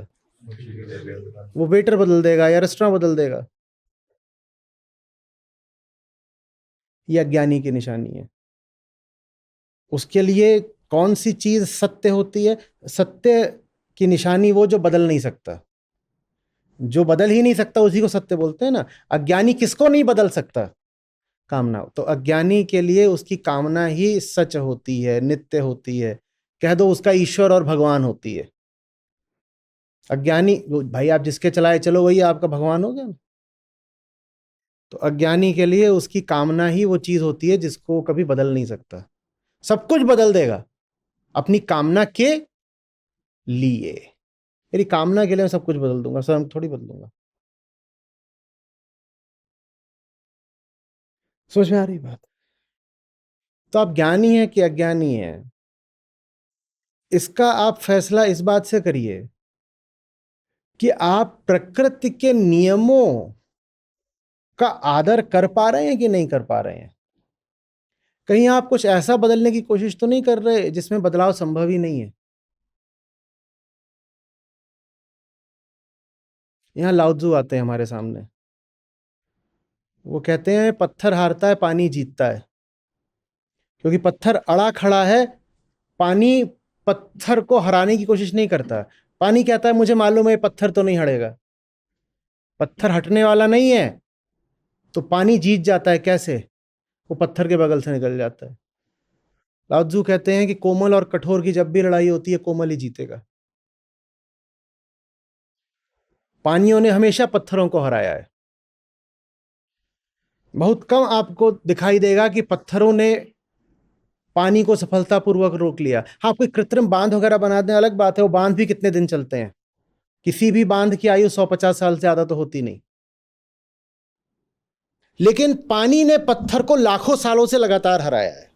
वो वेटर बदल देगा या रेस्टोरेंट बदल देगा। ये अज्ञानी की निशानी है। उसके लिए कौन सी चीज सत्य होती है? सत्य की निशानी वो जो बदल नहीं सकता। जो बदल ही नहीं सकता उसी को सत्य बोलते हैं ना। अज्ञानी किसको नहीं बदल सकता? कामना। तो अज्ञानी के लिए उसकी कामना ही सच होती है, नित्य होती है, कह दो उसका ईश्वर और भगवान होती है। अज्ञानी भाई, आप जिसके चलाए चलो वही आपका भगवान हो गया ना। तो अज्ञानी के लिए उसकी कामना ही वो चीज होती है जिसको वो कभी बदल नहीं सकता। सब कुछ बदल देगा अपनी कामना के लिए। मेरी कामना के लिए मैं सब कुछ बदल दूंगा, स्वयं थोड़ी बदलूंगा। समझ में आ रही बात? तो आप ज्ञानी है कि अज्ञानी है, इसका आप फैसला इस बात से करिए कि आप प्रकृति के नियमों का आदर कर पा रहे हैं कि नहीं कर पा रहे हैं। कहीं आप कुछ ऐसा बदलने की कोशिश तो नहीं कर रहे जिसमें बदलाव संभव ही नहीं है। यहां लाओ त्जू आते हैं हमारे सामने, वो कहते हैं पत्थर हारता है पानी जीतता है। क्योंकि पत्थर अड़ा खड़ा है, पानी पत्थर को हराने की कोशिश नहीं करता। पानी कहता है मुझे मालूम है पत्थर तो नहीं हटेगा, पत्थर हटने वाला नहीं है, तो पानी जीत जाता है। कैसे? वो पत्थर के बगल से निकल जाता है। लाओ त्जू कहते हैं कि कोमल और कठोर की जब भी लड़ाई होती है कोमल ही जीतेगा। पानियों ने हमेशा पत्थरों को हराया है। बहुत कम आपको दिखाई देगा कि पत्थरों ने पानी को सफलतापूर्वक रोक लिया। हाँ, कोई कृत्रिम बांध वगैरह बना दें अलग बात है, वो बांध भी कितने दिन चलते हैं। किसी भी बांध की आयु 150 साल से ज्यादा तो होती नहीं। लेकिन पानी ने पत्थर को लाखों सालों से लगातार हराया है।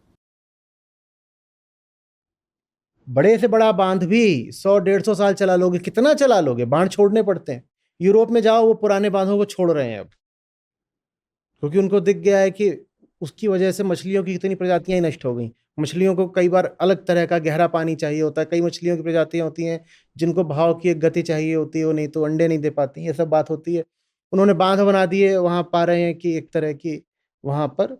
बड़े से बड़ा बांध भी 100-150 साल चला लोगे, कितना चला लोगे? बांध छोड़ने पड़ते हैं। यूरोप में जाओ, वो पुराने बांधों को छोड़ रहे हैं अब, क्योंकि उनको दिख गया है कि उसकी वजह से मछलियों की कितनी प्रजातियां ही नष्ट हो गई। मछलियों को कई बार अलग तरह का गहरा पानी चाहिए होता है। कई मछलियों की प्रजातियां होती हैं जिनको भाव की एक गति चाहिए होती है, वो नहीं तो अंडे नहीं दे पाती, ये सब बात होती है। उन्होंने बांध बना दिए, वहां पा रहे हैं कि एक तरह की वहां पर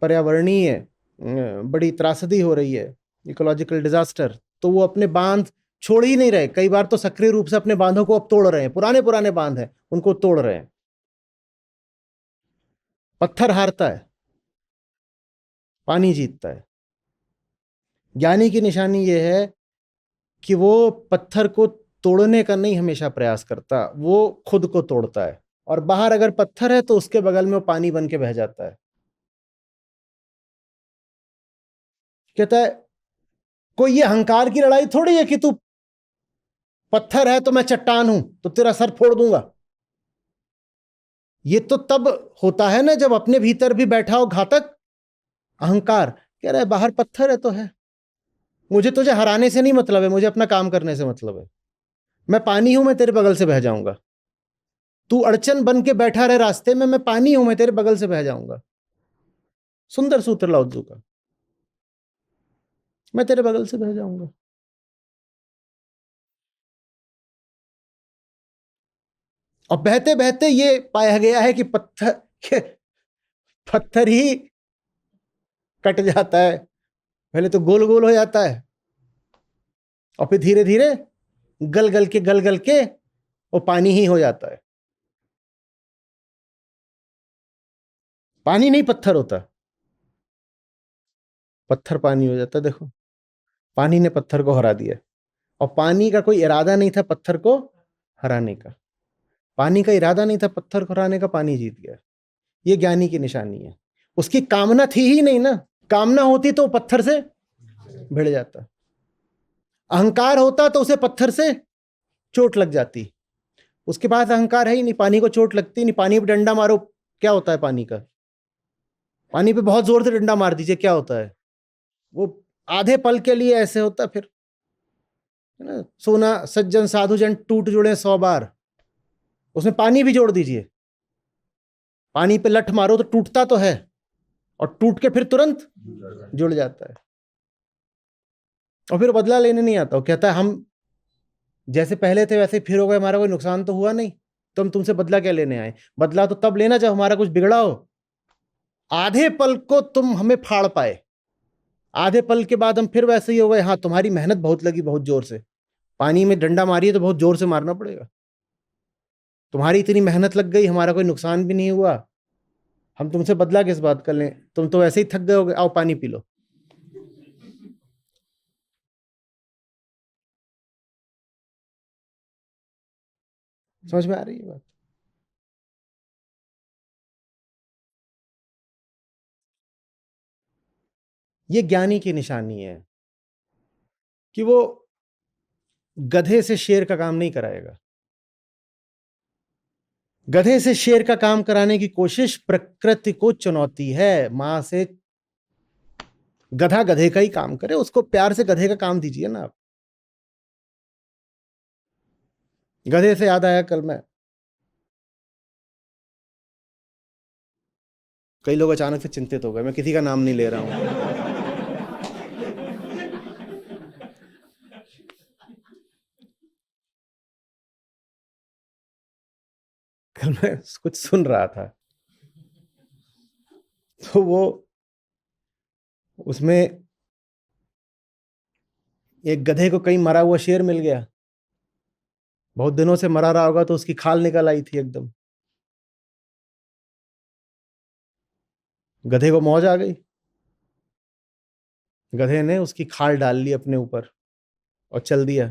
पर्यावरणीय बड़ी त्रासदी हो रही है, इकोलॉजिकल डिजास्टर। तो वो अपने बांध छोड़ ही नहीं रहे, कई बार तो सक्रिय रूप से अपने बांधों को अब तोड़ रहे हैं। पुराने पुराने बांध हैं, उनको तोड़ रहे हैं। पत्थर हारता है, पानी जीतता है। ज्ञानी की निशानी यह है कि वो पत्थर को तोड़ने का नहीं हमेशा प्रयास करता, वो खुद को तोड़ता है। और बाहर अगर पत्थर है तो उसके बगल में वो पानी बन के बह जाता है। कहता है कोई ये अहंकार की लड़ाई थोड़ी है कि तू पत्थर है तो मैं चट्टान हूं तो तेरा सर फोड़ दूंगा। ये तो तब होता है ना जब अपने भीतर भी बैठा हो घातक अहंकार। कह रहा है बाहर पत्थर है तो है, मुझे तुझे हराने से नहीं मतलब है, मुझे अपना काम करने से मतलब है। मैं पानी हूं, मैं तेरे बगल से बह जाऊंगा। तू अड़चन बन के बैठा रहे रास्ते में, मैं पानी हूं, मैं तेरे बगल से बह जाऊंगा। सुंदर सूत्र लाओ तू का, मैं तेरे बगल से बह जाऊंगा। और बहते बहते ये पाया गया है कि पत्थर ही कट जाता है। पहले तो गोल गोल हो जाता है और फिर धीरे धीरे गल गल के वो पानी ही हो जाता है। पानी नहीं पत्थर होता, पत्थर पानी हो जाता है। देखो, पानी ने पत्थर को हरा दिया, और पानी का कोई इरादा नहीं था पत्थर को हराने का। पानी का इरादा नहीं था पत्थर को हराने का, पानी जीत गया। ये ज्ञानी की निशानी है। उसकी कामना थी ही नहीं ना, कामना होती तो पत्थर से भिड़ जाता। अहंकार होता तो उसे पत्थर से चोट लग जाती। उसके पास अहंकार है ही नहीं, पानी को चोट लगती नहीं। पानी पे डंडा मारो, क्या होता है पानी का? पानी पे बहुत जोर से डंडा मार दीजिए, क्या होता है? वो आधे पल के लिए ऐसे होता, फिर है ना। सोना सज्जन साधु जन टूट जुड़े 100 बार, उसमें पानी भी जोड़ दीजिए, पानी पे लठ मारो तो टूटता तो है, और टूट के फिर तुरंत जुड़ जाता है। और फिर बदला लेने नहीं आता। वो कहता है हम जैसे पहले थे वैसे फिर हो गए, हमारा कोई नुकसान तो हुआ नहीं, तो हम तुमसे बदला क्या लेने आए? बदला तो तब लेना जब हमारा कुछ बिगड़ा हो। आधे पल को तुम हमें फाड़ पाए, आधे पल के बाद हम फिर वैसे ही हो गए। हाँ, तुम्हारी मेहनत बहुत लगी, बहुत जोर से पानी में डंडा मारिए तो बहुत जोर से मारना पड़ेगा। तुम्हारी इतनी मेहनत लग गई, हमारा कोई नुकसान भी नहीं हुआ, हम तुमसे बदला किस बात कर लें? तुम तो वैसे ही थक गए होगे, आओ पानी पी लो। समझ में आ रही है बात? ये ज्ञानी की निशानी है कि वो गधे से शेर का काम नहीं कराएगा। गधे से शेर का काम कराने की कोशिश प्रकृति को चुनौती है। मां से गधा गधे का ही काम करे, उसको प्यार से गधे का काम दीजिए ना आप। गधे से याद आया, कल मैं, कई लोग अचानक से चिंतित हो गए, मैं किसी का नाम नहीं ले रहा हूं। कल मैं कुछ सुन रहा था, तो वो उसमें एक गधे को कहीं मरा हुआ शेर मिल गया। बहुत दिनों से मरा रहा होगा तो उसकी खाल निकल आई थी एकदम। गधे को मौज आ गई, गधे ने उसकी खाल डाल ली अपने ऊपर और चल दिया।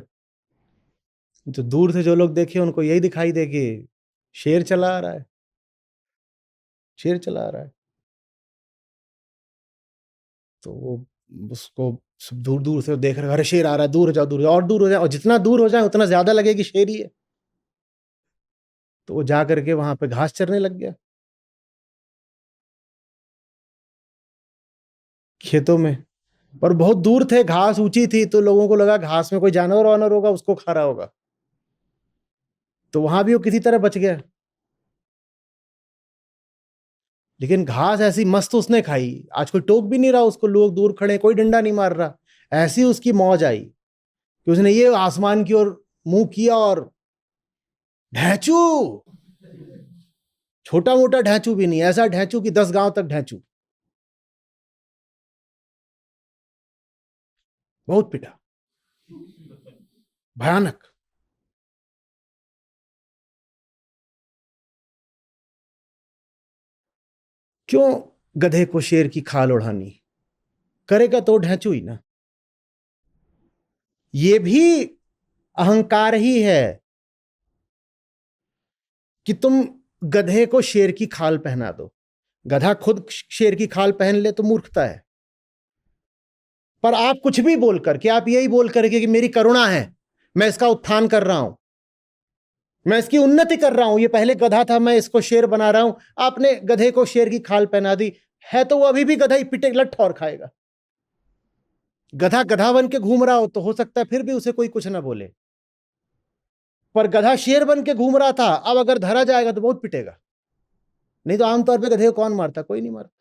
तो दूर से जो लोग देखे उनको यही दिखाई दे कि शेर चला आ रहा है, शेर चला आ रहा है। तो वो उसको दूर दूर से देख रहे, अरे शेर आ रहा है, दूर हो जाओ, दूर हो जाओ, और दूर हो जाए, और जितना दूर हो जाए उतना ज्यादा लगे कि शेर ही है। तो वो जा करके वहां पे घास चरने लग गया। खेतों में। और बहुत दूर थे, घास ऊंची थी, तो लोगों को लगा घास में कोई जानवर वानवर होगा, उसको खा रहा होगा, तो वहां भी वो किसी तरह बच गया। लेकिन घास ऐसी मस्त उसने खाई, आज कोई टोक भी नहीं रहा उसको, लोग दूर खड़े, कोई डंडा नहीं मार रहा। ऐसी उसकी मौज आई कि उसने ये आसमान की ओर मुंह किया और ढैचू, छोटा मोटा ढैचू भी नहीं, ऐसा ढैचू कि 10 गांव तक ढैचू, बहुत पिटा, भयानक। क्यों गधे को शेर की खाल उड़ानी, करेगा तो ढैचू ही ना। ये भी अहंकार ही है कि तुम गधे को शेर की खाल पहना दो। गधा खुद शेर की खाल पहन ले तो मूर्खता है। पर आप कुछ भी बोल करके, आप यही बोल करके कि मेरी करुणा है, मैं इसका उत्थान कर रहा हूं, मैं इसकी उन्नति कर रहा हूं, ये पहले गधा था, मैं इसको शेर बना रहा हूं, आपने गधे को शेर की खाल पहना दी है, तो वो अभी भी गधा ही पिटे लठ और खाएगा। गधा गधा बन के घूम रहा हो तो हो सकता है फिर भी उसे कोई कुछ ना बोले, पर गधा शेर बन के घूम रहा था, अब अगर धरा जाएगा तो बहुत पिटेगा। नहीं तो आमतौर पे गधे को कौन मारता, कोई नहीं मारता,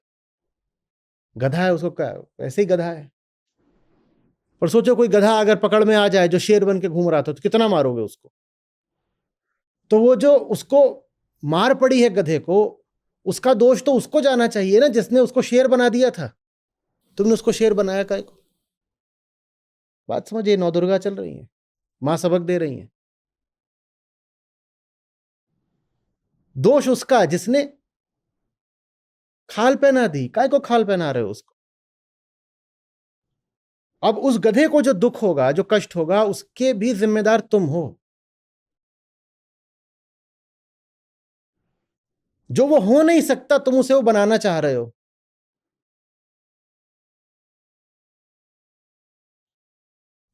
गधा है उसको क्या, वैसे ही गधा है। पर सोचो कोई गधा अगर पकड़ में आ जाए जो शेर बन के घूम रहा था, तो कितना मारोगे उसको। तो वो जो उसको मार पड़ी है गधे को, उसका दोष तो उसको जाना चाहिए ना, जिसने उसको शेर बना दिया था। तुमने उसको शेर बनाया काय को। बात समझिए, नवदुर्गा चल रही है, मां सबक दे रही है। दोष उसका जिसने खाल पहना दी, काय को खाल पहना रहे हो उसको। अब उस गधे को जो दुख होगा, जो कष्ट होगा, उसके भी जिम्मेदार तुम हो। जो वो हो नहीं सकता, तुम उसे वो बनाना चाह रहे हो।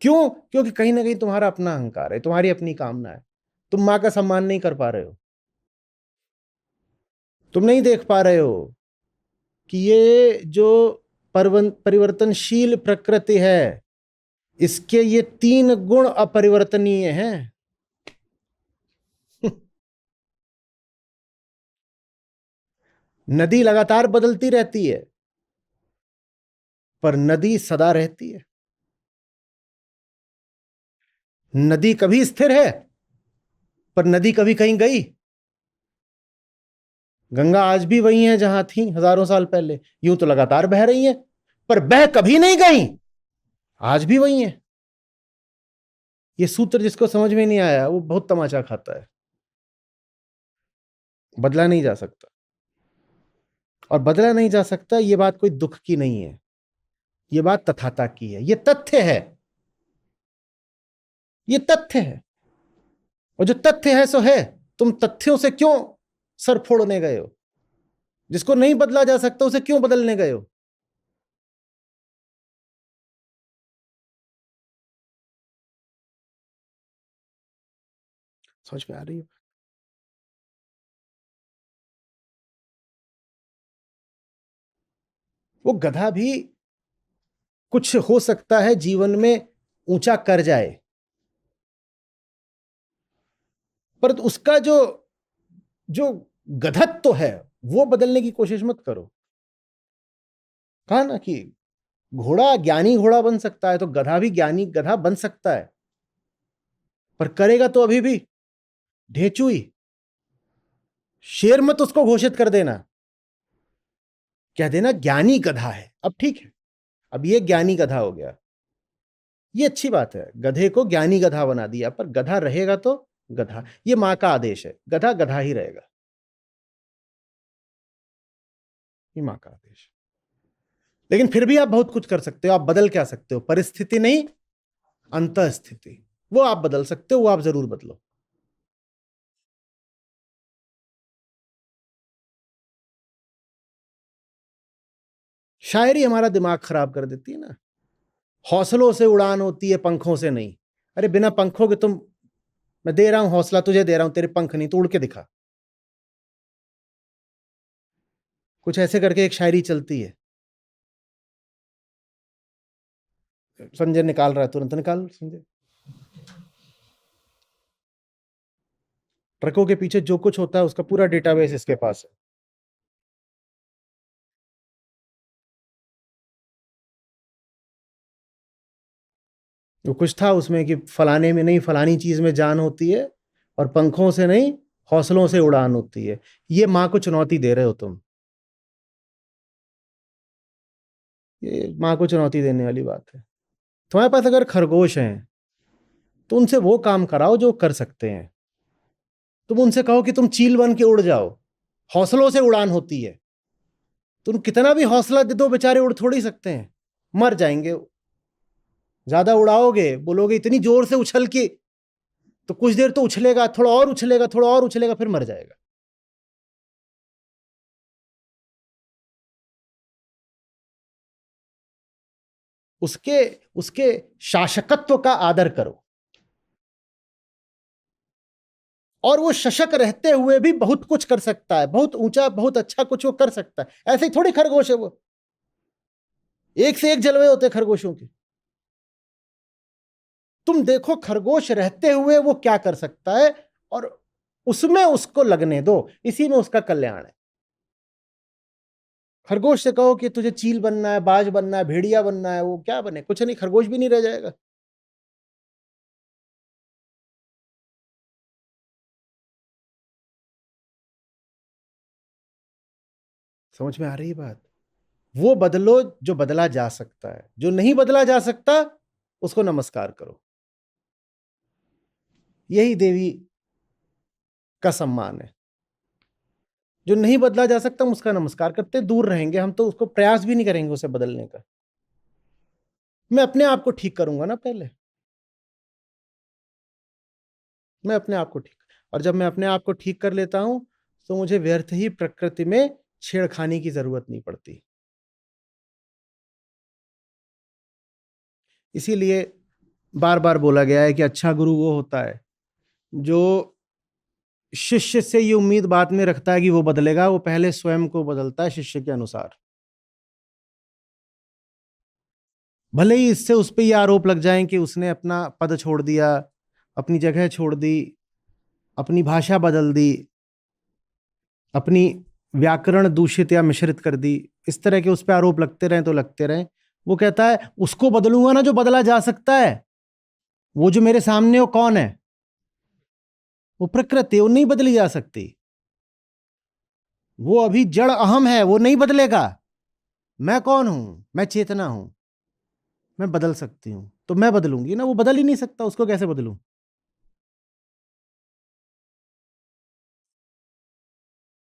क्यों? क्योंकि कहीं ना कहीं तुम्हारा अपना अहंकार है, तुम्हारी अपनी कामना है, तुम मां का सम्मान नहीं कर पा रहे हो। तुम नहीं देख पा रहे हो कि ये जो परिवर्तनशील प्रकृति है, इसके ये 3 गुण अपरिवर्तनीय हैं। नदी लगातार बदलती रहती है, पर नदी सदा रहती है। नदी कभी स्थिर है, पर नदी कभी कहीं गई। गंगा आज भी वही है जहां थी हजारों साल पहले, यूं तो लगातार बह रही है, पर बह कभी नहीं गई, आज भी वही है। ये सूत्र जिसको समझ में नहीं आया वो बहुत तमाचा खाता है। बदला नहीं जा सकता, और बदला नहीं जा सकता, ये बात कोई दुख की नहीं है, ये बात तथाता की है, ये तथ्य है, ये तथ्य है। और जो तथ्य है सो है, तुम तथ्यों से क्यों सर फोड़ने गए हो? जिसको नहीं बदला जा सकता उसे क्यों बदलने गए हो? समझ में आ रही है? वो गधा भी कुछ हो सकता है जीवन में ऊंचा कर जाए, पर उसका जो जो गधत्व है वो बदलने की कोशिश मत करो। कहा ना कि घोड़ा ज्ञानी घोड़ा बन सकता है, तो गधा भी ज्ञानी गधा बन सकता है, पर करेगा तो अभी भी ढेचू ही। शेर मत उसको घोषित कर देना, कह देना ज्ञानी गधा है, अब ठीक है, अब ये ज्ञानी गधा हो गया, ये अच्छी बात है। गधे को ज्ञानी गधा बना दिया, पर गधा रहेगा तो गधा, ये मां का आदेश है, गधा गधा ही रहेगा, ये मां का आदेश है। लेकिन फिर भी आप बहुत कुछ कर सकते हो, आप बदल क्या सकते हो? परिस्थिति नहीं, अंतः स्थिति, वो आप बदल सकते हो, वो आप जरूर बदलो। शायरी हमारा दिमाग खराब कर देती है ना। हौसलों से उड़ान होती है, पंखों से नहीं। अरे बिना पंखों के तुम, मैं दे रहा हूं हौसला तुझे, दे रहा हूं, तेरे पंख नहीं, तो उड़ के दिखा। कुछ ऐसे करके एक शायरी चलती है। संजय निकाल रहा है, तुरंत निकाल संजय। ट्रकों के पीछे जो कुछ होता है उसका पूरा डेटाबेस इसके पास है। वो कुछ था उसमें कि फलाने में नहीं, फलानी चीज में जान होती है, और पंखों से नहीं, हौसलों से उड़ान होती है। ये माँ को चुनौती दे रहे हो तुम। ये माँ को चुनौती देने वाली बात है। तुम्हारे पास अगर खरगोश हैं तो उनसे वो काम कराओ जो कर सकते हैं। तुम उनसे कहो कि तुम चील बन के उड़ जाओ, हौसलों से उड़ान होती है। तुम कितना भी हौसला दे दो, बेचारे उड़ थोड़ी सकते हैं, मर जाएंगे। ज्यादा उड़ाओगे, बोलोगे इतनी जोर से उछल के, तो कुछ देर तो उछलेगा, थोड़ा और उछलेगा, थोड़ा और उछलेगा, फिर मर जाएगा। उसके उसके शासकत्व का आदर करो। और वो शशक रहते हुए भी बहुत कुछ कर सकता है, बहुत ऊंचा, बहुत अच्छा कुछ वो कर सकता है। ऐसे ही थोड़ी खरगोश है वो, एक से एक जलवे होते खरगोशों के। तुम देखो खरगोश रहते हुए वो क्या कर सकता है, और उसमें उसको लगने दो, इसी में उसका कल्याण है। खरगोश से कहो कि तुझे चील बनना है, बाज बनना है, भेड़िया बनना है, वो क्या बने? कुछ नहीं, खरगोश भी नहीं रह जाएगा। समझ में आ रही है बात? वो बदलो जो बदला जा सकता है, जो नहीं बदला जा सकता उसको नमस्कार करो। यही देवी का सम्मान है। जो नहीं बदला जा सकता हम उसका नमस्कार करते दूर रहेंगे, हम तो उसको प्रयास भी नहीं करेंगे उसे बदलने का। मैं अपने आप को ठीक करूंगा ना पहले। मैं अपने आप को ठीक, और जब मैं अपने आप को ठीक कर लेता हूं तो मुझे व्यर्थ ही प्रकृति में छेड़खानी की जरूरत नहीं पड़ती। इसीलिए बार बार बोला गया है कि अच्छा गुरु वो होता है जो शिष्य से ये उम्मीद बाद में रखता है कि वो बदलेगा, वो पहले स्वयं को बदलता है शिष्य के अनुसार। भले ही इससे उस पर ये आरोप लग जाए कि उसने अपना पद छोड़ दिया, अपनी जगह छोड़ दी, अपनी भाषा बदल दी, अपनी व्याकरण दूषित या मिश्रित कर दी, इस तरह के उस पर आरोप लगते रहे तो लगते रहे। वो कहता है उसको बदलूंगा ना जो बदला जा सकता है। वो जो मेरे सामने वो कौन है? वो प्रकृति, वो नहीं बदली जा सकती। वो अभी जड़ अहम है, वो नहीं बदलेगा। मैं कौन हूं? मैं चेतना हूं, मैं बदल सकती हूं, तो मैं बदलूंगी ना। वो बदल ही नहीं सकता, उसको कैसे बदलूं?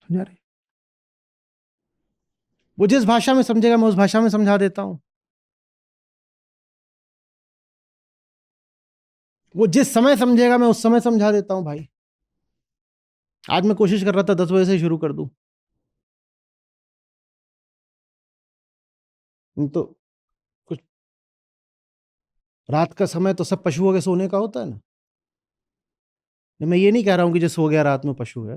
समझा रहे? वो जिस भाषा में समझेगा मैं उस भाषा में समझा देता हूं। वो जिस समय समझेगा मैं उस समय समझा देता हूं भाई। आज मैं कोशिश कर रहा था 10 बजे से शुरू कर दूं, तो कुछ, रात का समय तो सब पशुओं के सोने का होता है ना। मैं ये नहीं कह रहा हूं कि जो सो गया रात में पशु है।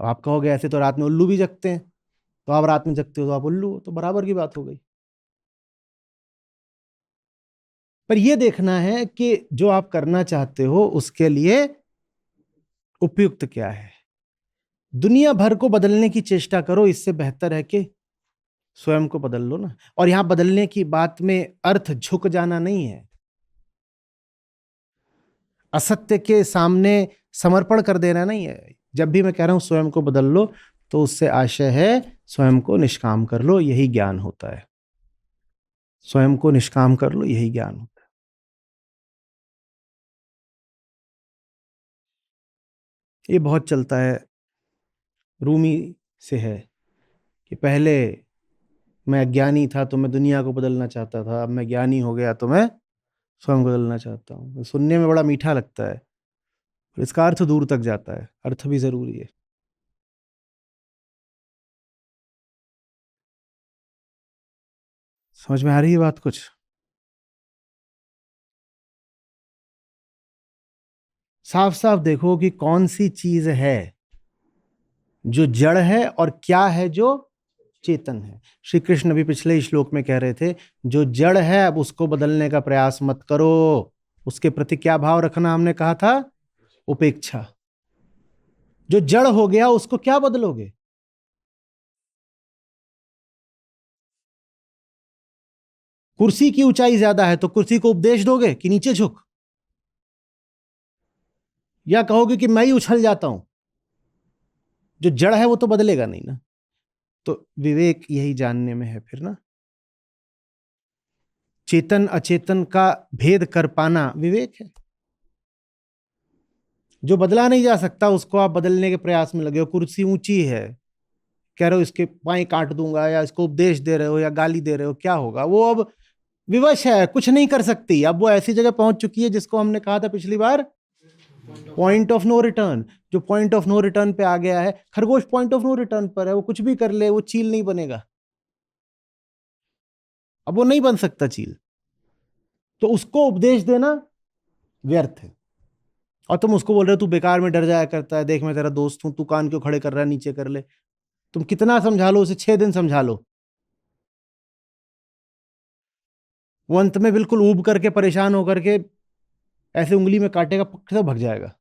अब आप कहोगे ऐसे तो रात में उल्लू भी जगते हैं, तो आप रात में जगते हो तो आप उल्लू हो, तो बराबर की बात हो गई। पर यह देखना है कि जो आप करना चाहते हो उसके लिए उपयुक्त क्या है। दुनिया भर को बदलने की चेष्टा करो, इससे बेहतर है कि स्वयं को बदल लो ना। और यहां बदलने की बात में अर्थ झुक जाना नहीं है, असत्य के सामने समर्पण कर देना नहीं है। जब भी मैं कह रहा हूं स्वयं को बदल लो, तो उससे आशय है स्वयं को निष्काम कर लो, यही ज्ञान होता है। स्वयं को निष्काम कर लो, यही ज्ञान होता है। ये बहुत चलता है, रूमी से है कि पहले मैं अज्ञानी था तो मैं दुनिया को बदलना चाहता था, अब मैं ज्ञानी हो गया तो मैं स्वयं को बदलना चाहता हूँ। सुनने में बड़ा मीठा लगता है, पर इसका अर्थ दूर तक जाता है, अर्थ भी जरूरी है। समझ में आ रही है बात कुछ? साफ साफ देखो कि कौन सी चीज है जो जड़ है और क्या है जो चेतन है। श्री कृष्ण अभी पिछले श्लोक में कह रहे थे जो जड़ है अब उसको बदलने का प्रयास मत करो। उसके प्रति क्या भाव रखना हमने कहा था? उपेक्षा। जो जड़ हो गया उसको क्या बदलोगे? कुर्सी की ऊंचाई ज्यादा है तो कुर्सी को उपदेश दोगे कि नीचे झुक, या कहोगे कि मैं ही उछल जाता हूं? जो जड़ है वो तो बदलेगा नहीं ना। तो विवेक यही जानने में है फिर ना। चेतन अचेतन का भेद कर पाना विवेक है। जो बदला नहीं जा सकता उसको आप बदलने के प्रयास में लगे हो। कुर्सी ऊंची है, कह रहे हो इसके पाए काट दूंगा, या इसको उपदेश दे रहे हो या गाली दे रहे हो, क्या होगा? वो अब विवश है, कुछ नहीं कर सकती। अब वो ऐसी जगह पहुंच चुकी है जिसको हमने कहा था पिछली बार, पॉइंट ऑफ नो रिटर्न। जो पॉइंट ऑफ नो रिटर्न पे आ गया है, खरगोश पॉइंट ऑफ नो रिटर्न पर है, वो कुछ भी कर ले वो चील नहीं बनेगा। अब वो नहीं बन सकता चील, तो उसको उपदेश देना व्यर्थ है। और तुम उसको बोल रहे हो तू बेकार में डर जाया करता है, देख मैं तेरा दोस्त हूं, तू कान क्यों खड़े कर रहा है, नीचे कर ले। तुम कितना समझा लो उसे, 6 दिन समझा लो, वो अंत में बिल्कुल ऊब करके परेशान होकर के ऐसे उंगली में काटेगा, पक्का भाग जाएगा।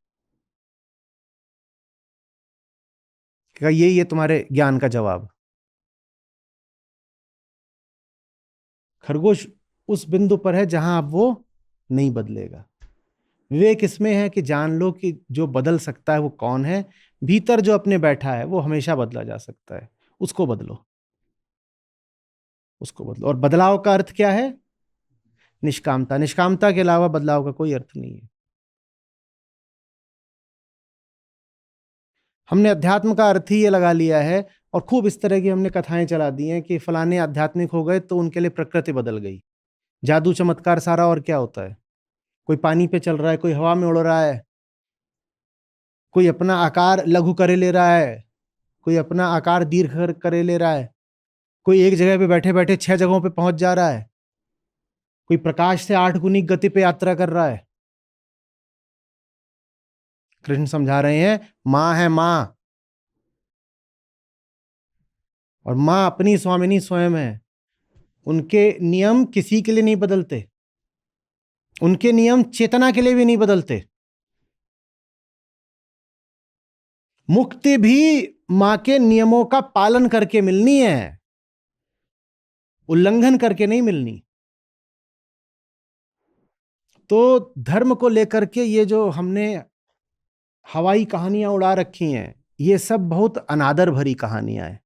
क्या यही है तुम्हारे ज्ञान का जवाब? खरगोश उस बिंदु पर है जहां अब वो नहीं बदलेगा। विवेक इसमें है कि जान लो कि जो बदल सकता है वो कौन है। भीतर जो अपने बैठा है वो हमेशा बदला जा सकता है, उसको बदलो, उसको बदलो। और बदलाव का अर्थ क्या है? निष्कामता। निष्कामता के अलावा बदलाव का कोई अर्थ नहीं है। हमने अध्यात्म का अर्थ ही ये लगा लिया है, और खूब इस तरह की हमने कथाएं चला दी हैं कि फलाने आध्यात्मिक हो गए तो उनके लिए प्रकृति बदल गई। जादू चमत्कार सारा, और क्या होता है? कोई पानी पे चल रहा है, कोई हवा में उड़ रहा है, कोई अपना आकार लघु करे ले रहा है, कोई अपना आकार दीर्घ करे ले रहा है, कोई एक जगह पे बैठे बैठे 6 जगहों पे पहुंच जा रहा है, कोई प्रकाश से 8 गुनी गति पे यात्रा कर रहा है। कृष्ण समझा रहे हैं मां है मां, और मां अपनी स्वामिनी स्वयं है। उनके नियम किसी के लिए नहीं बदलते, उनके नियम चेतना के लिए भी नहीं बदलते। मुक्ति भी मां के नियमों का पालन करके मिलनी है, उल्लंघन करके नहीं मिलनी। तो धर्म को लेकर के ये जो हमने हवाई कहानियां उड़ा रखी हैं, ये सब बहुत अनादर भरी कहानियां हैं।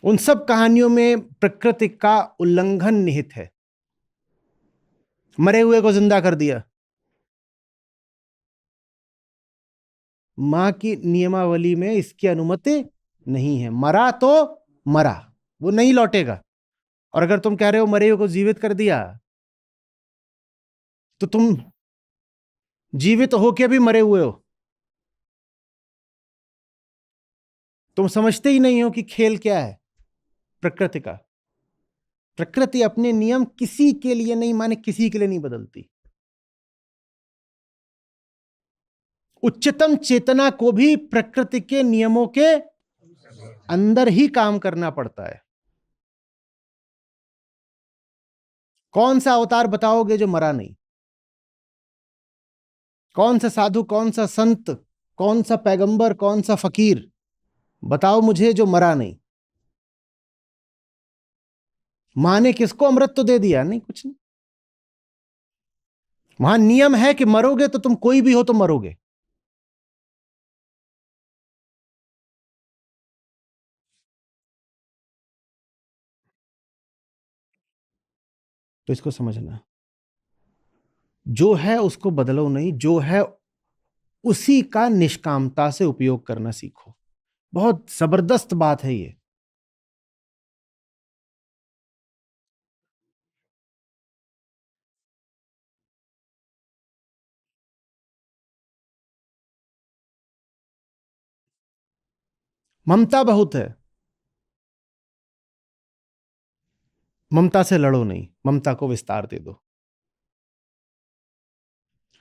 उन सब कहानियों में प्रकृति का उल्लंघन निहित है। मरे हुए को जिंदा कर दिया, मां की नियमावली में इसकी अनुमति नहीं है। मरा तो मरा, वो नहीं लौटेगा। और अगर तुम कह रहे हो मरे हुए को जीवित कर दिया, तो तुम जीवित होके भी मरे हुए हो। तुम समझते ही नहीं हो कि खेल क्या है प्रकृति का। प्रकृति अपने नियम किसी के लिए नहीं, माने किसी के लिए नहीं बदलती। उच्चतम चेतना को भी प्रकृति के नियमों के अंदर ही काम करना पड़ता है। कौन सा अवतार बताओगे जो मरा नहीं? कौन सा साधु, कौन सा संत, कौन सा पैगंबर, कौन सा फकीर बताओ मुझे जो मरा नहीं? मां ने किसको अमृत तो दे दिया? नहीं, कुछ नहीं। वहां नियम है कि मरोगे तो तुम कोई भी हो तो मरोगे। तो इसको समझना, जो है उसको बदलो नहीं, जो है उसी का निष्कामता से उपयोग करना सीखो। बहुत जबरदस्त बात है ये। ममता बहुत है, ममता से लड़ो नहीं, ममता को विस्तार दे दो।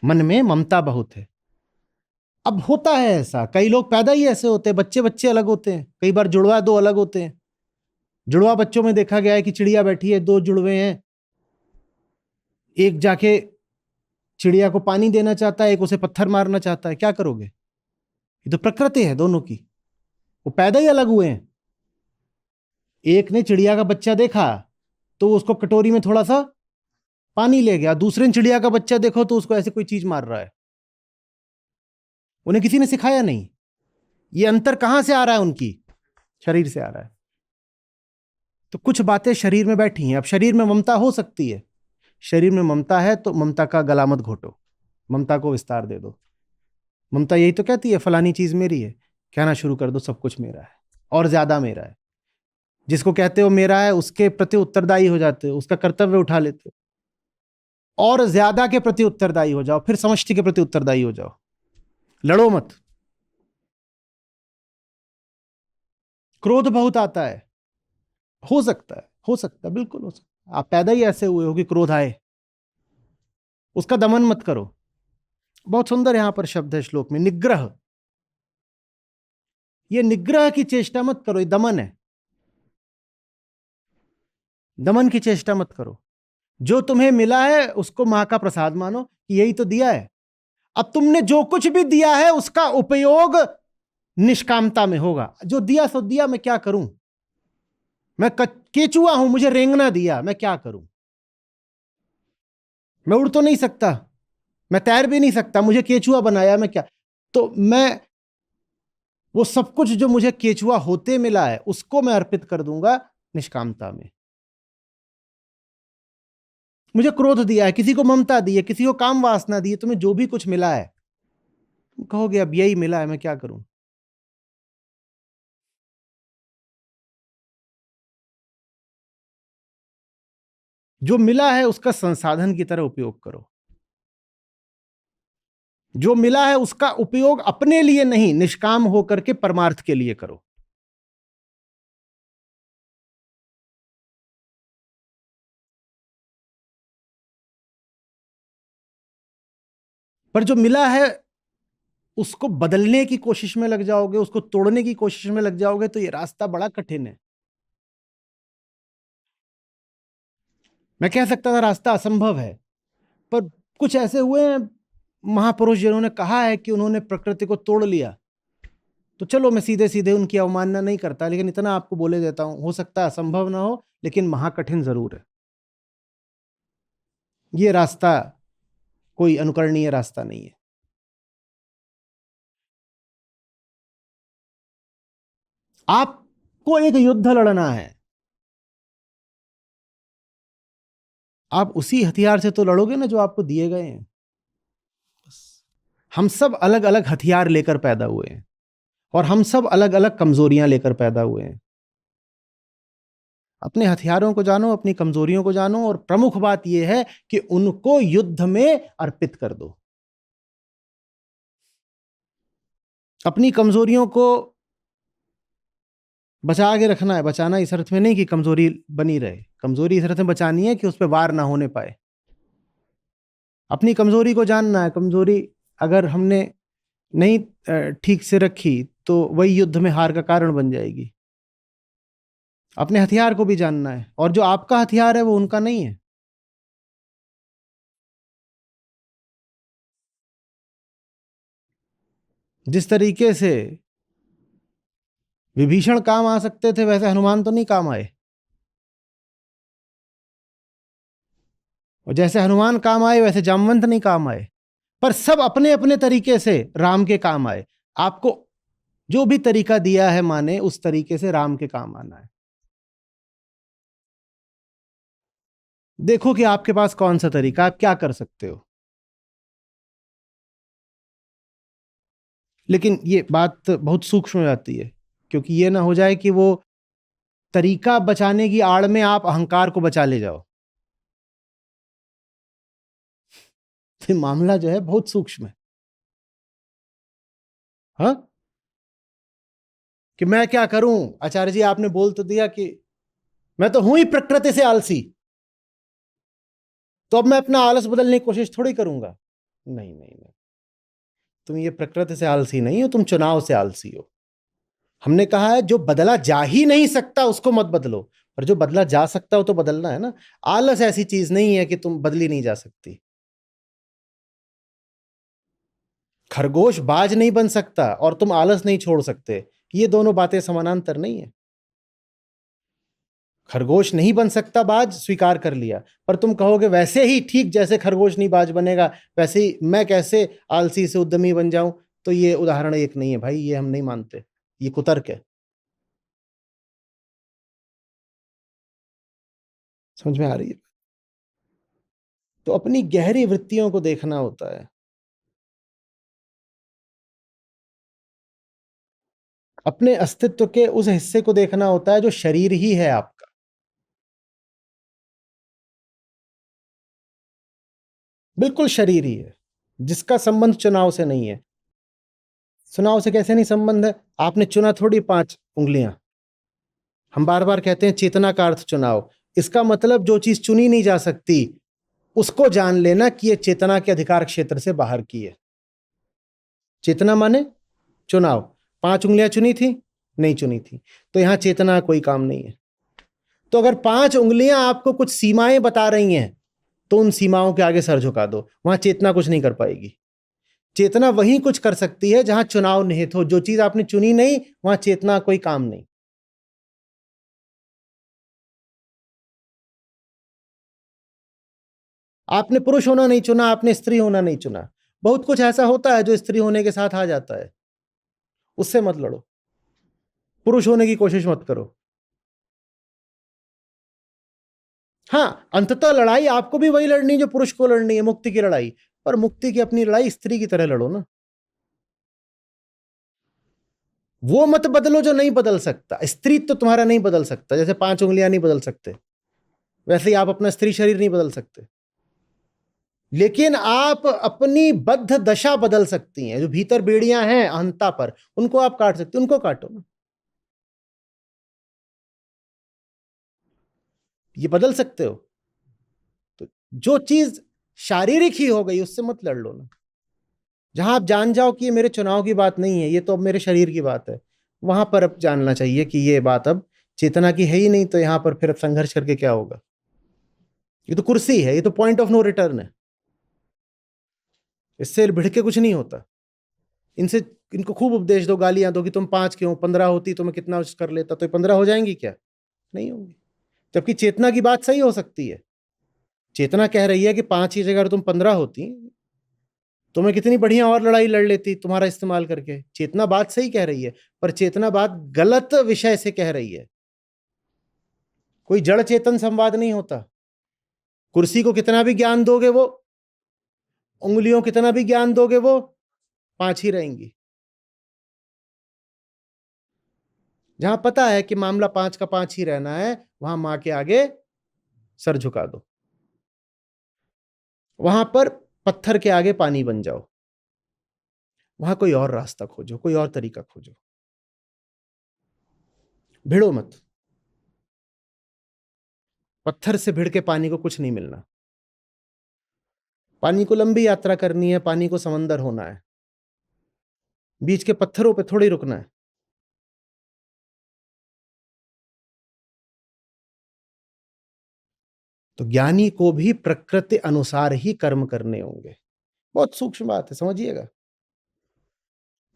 मन में ममता बहुत है। अब होता है ऐसा, कई लोग पैदा ही ऐसे होते हैं, बच्चे बच्चे अलग होते हैं, कई बार जुड़वा दो अलग होते हैं। जुड़वा बच्चों में देखा गया है कि चिड़िया बैठी है, दो जुड़वे हैं, एक जाके चिड़िया को पानी देना चाहता है, एक उसे पत्थर मारना चाहता है। क्या करोगे? ये तो प्रकृति है दोनों की, वो पैदा ही अलग हुए हैं। एक ने चिड़िया का बच्चा देखा तो उसको कटोरी में थोड़ा सा पानी ले गया, दूसरे ने चिड़िया का बच्चा देखो तो उसको ऐसे कोई चीज मार रहा है। उन्हें किसी ने सिखाया नहीं। ये अंतर कहां से आ रहा है? उनकी शरीर से आ रहा है। तो कुछ बातें शरीर में बैठी हैं। अब शरीर में ममता हो सकती है, शरीर में ममता है तो ममता का गला मत घोटो, ममता को विस्तार दे दो। ममता यही तो कहती है फलानी चीज मेरी है, कहना शुरू कर दो सब कुछ मेरा है और ज्यादा मेरा है। जिसको कहते हो मेरा है उसके प्रति उत्तरदायी हो जाते हो, उसका कर्तव्य उठा लेते हो और ज्यादा के प्रति उत्तरदायी हो जाओ, फिर समष्टि के प्रति उत्तरदायी हो जाओ। लड़ो मत। क्रोध बहुत आता है, हो सकता है, हो सकता है, बिल्कुल हो सकता है। आप पैदा ही ऐसे हुए हो कि क्रोध आए, उसका दमन मत करो। बहुत सुंदर यहां पर शब्द है श्लोक में, निग्रह। ये निग्रह की चेष्टा मत करो, ये दमन है। दमन की चेष्टा मत करो। जो तुम्हें मिला है उसको मां का प्रसाद मानो कि यही तो दिया है। अब तुमने जो कुछ भी दिया है उसका उपयोग निष्कामता में होगा। जो दिया सो दिया, मैं क्या करूं? मैं केचुआ हूं, मुझे रेंगना दिया, मैं क्या करूं? मैं उड़ तो नहीं सकता, मैं तैर भी नहीं सकता, मुझे केचुआ बनाया, मैं क्या? तो मैं वो सब कुछ जो मुझे केचुआ होते मिला है उसको मैं अर्पित कर दूंगा निष्कामता में। मुझे क्रोध दिया है, किसी को ममता दी है, किसी को काम वासना दी है, तुम्हें जो भी कुछ मिला है तुम कहोगे अब यही मिला है, मैं क्या करूं? जो मिला है उसका संसाधन की तरह उपयोग करो। जो मिला है उसका उपयोग अपने लिए नहीं, निष्काम होकर के परमार्थ के लिए करो। पर जो मिला है उसको बदलने की कोशिश में लग जाओगे, उसको तोड़ने की कोशिश में लग जाओगे, तो ये रास्ता बड़ा कठिन है। मैं कह सकता था रास्ता असंभव है, पर कुछ ऐसे हुए हैं महापुरुष जिन्होंने कहा है कि उन्होंने प्रकृति को तोड़ लिया। तो चलो मैं सीधे सीधे उनकी अवमानना नहीं करता, लेकिन इतना आपको बोले देता हूं, हो सकता है असंभव ना हो लेकिन महाकठिन जरूर है। ये रास्ता कोई अनुकरणीय रास्ता नहीं है। आपको एक युद्ध लड़ना है, आप उसी हथियार से तो लड़ोगे ना जो आपको दिए गए हैं। हम सब अलग अलग हथियार लेकर पैदा हुए हैं और हम सब अलग अलग कमजोरियां लेकर पैदा हुए हैं। अपने हथियारों को जानो, अपनी कमजोरियों को जानो, और प्रमुख बात यह है कि उनको युद्ध में अर्पित कर दो। अपनी कमजोरियों को बचा के रखना है। बचाना इस अर्थ में नहीं कि कमजोरी बनी रहे, कमजोरी इस अर्थ में बचानी है कि उस पर वार ना होने पाए। अपनी कमजोरी को जानना है। कमजोरी अगर हमने नहीं ठीक से रखी तो वही युद्ध में हार का कारण बन जाएगी। अपने हथियार को भी जानना है, और जो आपका हथियार है वो उनका नहीं है। जिस तरीके से विभीषण काम आ सकते थे वैसे हनुमान तो नहीं काम आए, और जैसे हनुमान काम आए वैसे जामवंत नहीं काम आए, पर सब अपने अपने तरीके से राम के काम आए। आपको जो भी तरीका दिया है माने उस तरीके से राम के काम आना है। देखो कि आपके पास कौन सा तरीका, आप क्या कर सकते हो। लेकिन ये बात बहुत सूक्ष्म हो जाती है, क्योंकि ये ना हो जाए कि वो तरीका बचाने की आड़ में आप अहंकार को बचा ले जाओ। तो मामला जो है बहुत सूक्ष्म है। हाँ, कि मैं क्या करूं? आचार्य जी आपने बोल तो दिया कि मैं तो हूं ही प्रकृति से आलसी, तो अब मैं अपना आलस बदलने की कोशिश थोड़ी करूंगा। नहीं नहीं नहीं, तुम ये प्रकृति से आलसी नहीं हो, तुम चुनाव से आलसी हो। हमने कहा है जो बदला जा ही नहीं सकता उसको मत बदलो, पर जो बदला जा सकता हो तो बदलना है ना। आलस ऐसी चीज नहीं है कि तुम बदली नहीं जा सकती। खरगोश बाज नहीं बन सकता और तुम आलस नहीं छोड़ सकते, ये दोनों बातें समानांतर नहीं है। खरगोश नहीं बन सकता बाज, स्वीकार कर लिया, पर तुम कहोगे वैसे ही ठीक जैसे खरगोश नहीं बाज बनेगा वैसे ही मैं कैसे आलसी से उद्यमी बन जाऊं, तो ये उदाहरण एक नहीं है भाई, ये हम नहीं मानते, ये कुतर्क है। समझ में आ रही है? तो अपनी गहरी वृत्तियों को देखना होता है, अपने अस्तित्व के उस हिस्से को देखना होता है जो शरीर ही है आपका। बिल्कुल शरीर ही है, जिसका संबंध चुनाव से नहीं है। चुनाव से कैसे नहीं संबंध है? आपने चुना थोड़ी 5 उंगलियां। हम बार बार कहते हैं चेतना का अर्थ चुनाव, इसका मतलब जो चीज चुनी नहीं जा सकती उसको जान लेना कि ये चेतना के अधिकार क्षेत्र से बाहर की है। चेतना माने चुनाव। 5 उंगलियां चुनी थी? नहीं चुनी थी, तो यहां चेतना कोई काम नहीं है। तो अगर 5 उंगलियां आपको कुछ सीमाएं बता रही हैं तो उन सीमाओं के आगे सर झुका दो, वहां चेतना कुछ नहीं कर पाएगी। चेतना वही कुछ कर सकती है जहां चुनाव निहित हो, जो चीज आपने चुनी नहीं वहां चेतना कोई काम नहीं। आपने पुरुष होना नहीं चुना, आपने स्त्री होना नहीं चुना, बहुत कुछ ऐसा होता है जो स्त्री होने के साथ आ जाता है, उससे मत लड़ो, पुरुष होने की कोशिश मत करो। हाँ, अंततः लड़ाई आपको भी वही लड़नी है जो पुरुष को लड़नी है, मुक्ति की लड़ाई, पर मुक्ति की अपनी लड़ाई स्त्री की तरह लड़ो ना। वो मत बदलो जो नहीं बदल सकता। स्त्री तो तुम्हारा नहीं बदल सकता, जैसे 5 उंगलियां नहीं बदल सकते वैसे ही आप अपना स्त्री शरीर नहीं बदल सकते, लेकिन आप अपनी बद्ध दशा बदल सकती हैं। जो भीतर बेड़ियां हैं अहंता पर, उनको आप काट सकते, उनको काटो ना, ये बदल सकते हो। तो जो चीज शारीरिक ही हो गई उससे मत लड़ लो ना। जहां आप जान जाओ कि ये मेरे चुनाव की बात नहीं है, ये तो अब मेरे शरीर की बात है, वहां पर अब जानना चाहिए कि ये बात अब चेतना की है ही नहीं, तो यहां पर फिर अब संघर्ष करके क्या होगा? ये तो कुर्सी है, ये तो पॉइंट ऑफ नो रिटर्न है, इससे भिड़ के कुछ नहीं होता। इनसे इनको खूब उपदेश दो, गालियां दो कि तुम 5 क्यों, 15 होती तो मैं कितना कर लेता, तो 15 हो जाएंगी क्या? नहीं होंगी। जबकि चेतना की बात सही हो सकती है, चेतना कह रही है कि 5 की जगह अगर तुम 15 होती तो मैं कितनी बढ़िया और लड़ाई लड़ लेती तुम्हारा इस्तेमाल करके। चेतना बात सही कह रही है, पर चेतना बात गलत विषय से कह रही है। कोई जड़ चेतन संवाद नहीं होता। कुर्सी को कितना भी ज्ञान दोगे, वो उंगलियों कितना भी ज्ञान दोगे, वो 5 ही रहेंगी। जहां पता है कि मामला 5 का 5 ही रहना है, वहां मां के आगे सर झुका दो, वहां पर पत्थर के आगे पानी बन जाओ, वहां कोई और रास्ता खोजो, कोई और तरीका खोजो, भिड़ो मत। पत्थर से भिड़ के पानी को कुछ नहीं मिलना। पानी को लंबी यात्रा करनी है, पानी को समंदर होना है, बीच के पत्थरों पे थोड़ी रुकना है। तो ज्ञानी को भी प्रकृति अनुसार ही कर्म करने होंगे। बहुत सूक्ष्म बात है, समझिएगा।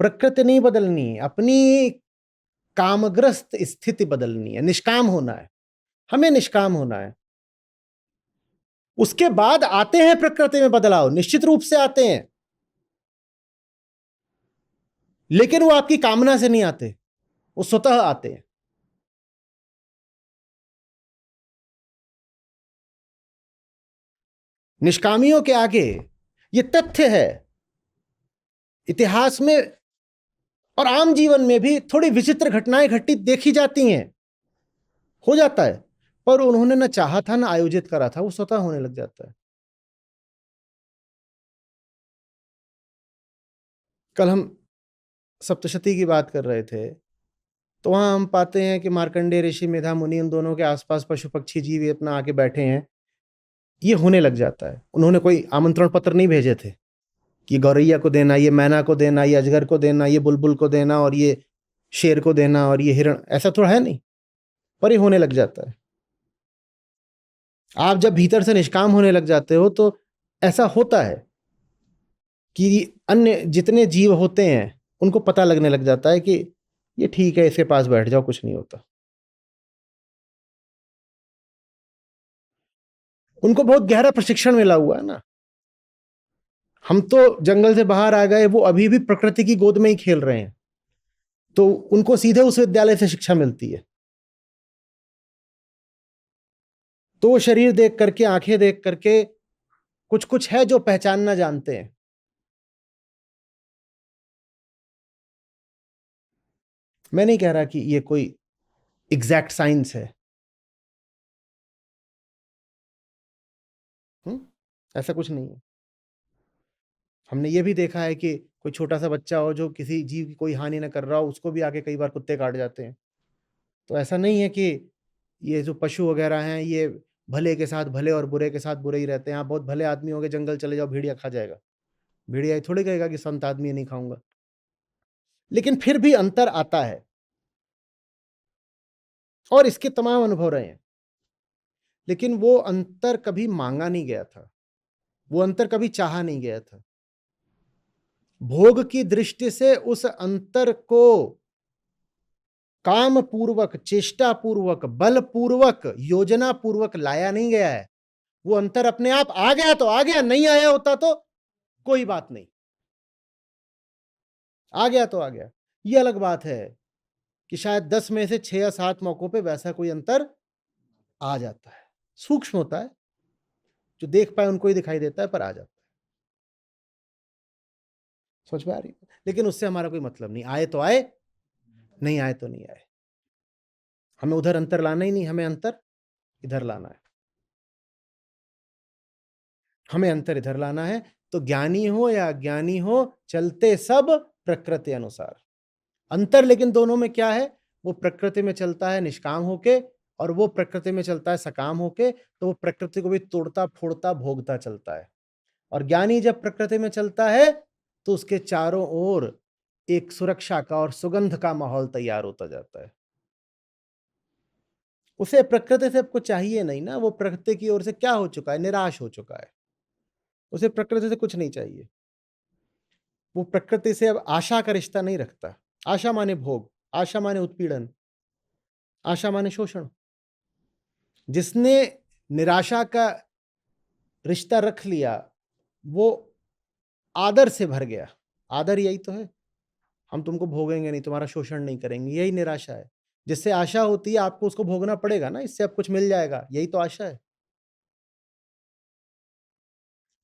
प्रकृति नहीं बदलनी है, अपनी कामग्रस्त स्थिति बदलनी है, निष्काम होना है, हमें निष्काम होना है। उसके बाद आते हैं प्रकृति में बदलाव, निश्चित रूप से आते हैं, लेकिन वो आपकी कामना से नहीं आते, वो स्वतः आते हैं। निष्कामियों के आगे ये तथ्य है, इतिहास में और आम जीवन में भी थोड़ी विचित्र घटनाएं घटित देखी जाती हैं, हो जाता है, पर उन्होंने ना चाहा था ना आयोजित करा था, वो स्वतः होने लग जाता है। कल हम सप्तशती की बात कर रहे थे, तो वहां हम पाते हैं कि मार्कंडेय ऋषि, मेधा मुनि, उन दोनों के आसपास पशु पक्षी जीव अपना आके बैठे हैं। ये होने लग जाता है। उन्होंने कोई आमंत्रण पत्र नहीं भेजे थे कि गौरैया को देना, ये मैना को देना, ये अजगर को देना, ये बुलबुल को देना और ये शेर को देना और ये हिरण, ऐसा थोड़ा है नहीं, पर ये होने लग जाता है। आप जब भीतर से निष्काम होने लग जाते हो तो ऐसा होता है कि अन्य जितने जीव होते हैं उनको पता लगने लग जाता है कि ये ठीक है, इसके पास बैठ जाओ, कुछ नहीं होता। उनको बहुत गहरा प्रशिक्षण मिला हुआ है ना। हम तो जंगल से बाहर आ गए, वो अभी भी प्रकृति की गोद में ही खेल रहे हैं, तो उनको सीधे उस विद्यालय से शिक्षा मिलती है। तो वो शरीर देख करके, आंखें देख करके कुछ कुछ है जो पहचानना जानते हैं। मैं नहीं कह रहा कि ये कोई एग्जैक्ट साइंस है। ऐसा कुछ नहीं है। हमने ये भी देखा है कि कोई छोटा सा बच्चा हो जो किसी जीव की कोई हानि ना कर रहा हो, उसको भी आके कई बार कुत्ते काट जाते हैं। तो ऐसा नहीं है कि ये जो पशु वगैरह हैं ये भले के साथ भले और बुरे के साथ बुरे ही रहते हैं। आप बहुत भले आदमी होगे, जंगल चले जाओ, भेड़िया खा जाएगा। भेड़िया ये थोड़ी कहेगा कि संत आदमी है, नहीं खाऊंगा। लेकिन फिर भी अंतर आता है, और इसके तमाम अनुभव रहे हैं। लेकिन वो अंतर कभी मांगा नहीं गया था, वो अंतर कभी चाहा नहीं गया था। भोग की दृष्टि से उस अंतर को काम पूर्वक, चेष्टा पूर्वक, बल पूर्वक, योजना पूर्वक लाया नहीं गया है। वो अंतर अपने आप आ गया तो आ गया, नहीं आया होता तो कोई बात नहीं, आ गया तो आ गया। ये अलग बात है कि शायद 10 में से 6 या 7 मौकों पे वैसा कोई अंतर आ जाता है। सूक्ष्म होता है, जो देख पाए उनको ही दिखाई देता है, पर आ जाता है। समझ में आ रही है? लेकिन उससे हमारा कोई मतलब नहीं, आए तो आए, नहीं आए तो नहीं आए। हमें उधर अंतर लाना ही नहीं, हमें अंतर इधर लाना है। हमें अंतर इधर लाना है। तो ज्ञानी हो या अज्ञानी हो, चलते सब प्रकृति अनुसार। अंतर लेकिन दोनों में क्या है? वो प्रकृति में चलता है निष्काम होके, और वो प्रकृति में चलता है सकाम होके। तो वो प्रकृति को भी तोड़ता फोड़ता भोगता चलता है। और ज्ञानी जब प्रकृति में चलता है तो उसके चारों ओर एक सुरक्षा का और सुगंध का माहौल तैयार होता जाता है। उसे प्रकृति से कुछ चाहिए नहीं ना, वो प्रकृति की ओर से क्या हो चुका है? निराश हो चुका है। उसे प्रकृति से कुछ नहीं चाहिए। वो प्रकृति से अब आशा का रिश्ता नहीं रखता। आशा माने भोग, आशा माने उत्पीड़न, आशा माने शोषण। जिसने निराशा का रिश्ता रख लिया, वो आदर से भर गया। आदर यही तो है, हम तुमको भोगेंगे नहीं, तुम्हारा शोषण नहीं करेंगे, यही निराशा है। जिससे आशा होती है आपको उसको भोगना पड़ेगा ना, इससे अब कुछ मिल जाएगा, यही तो आशा है।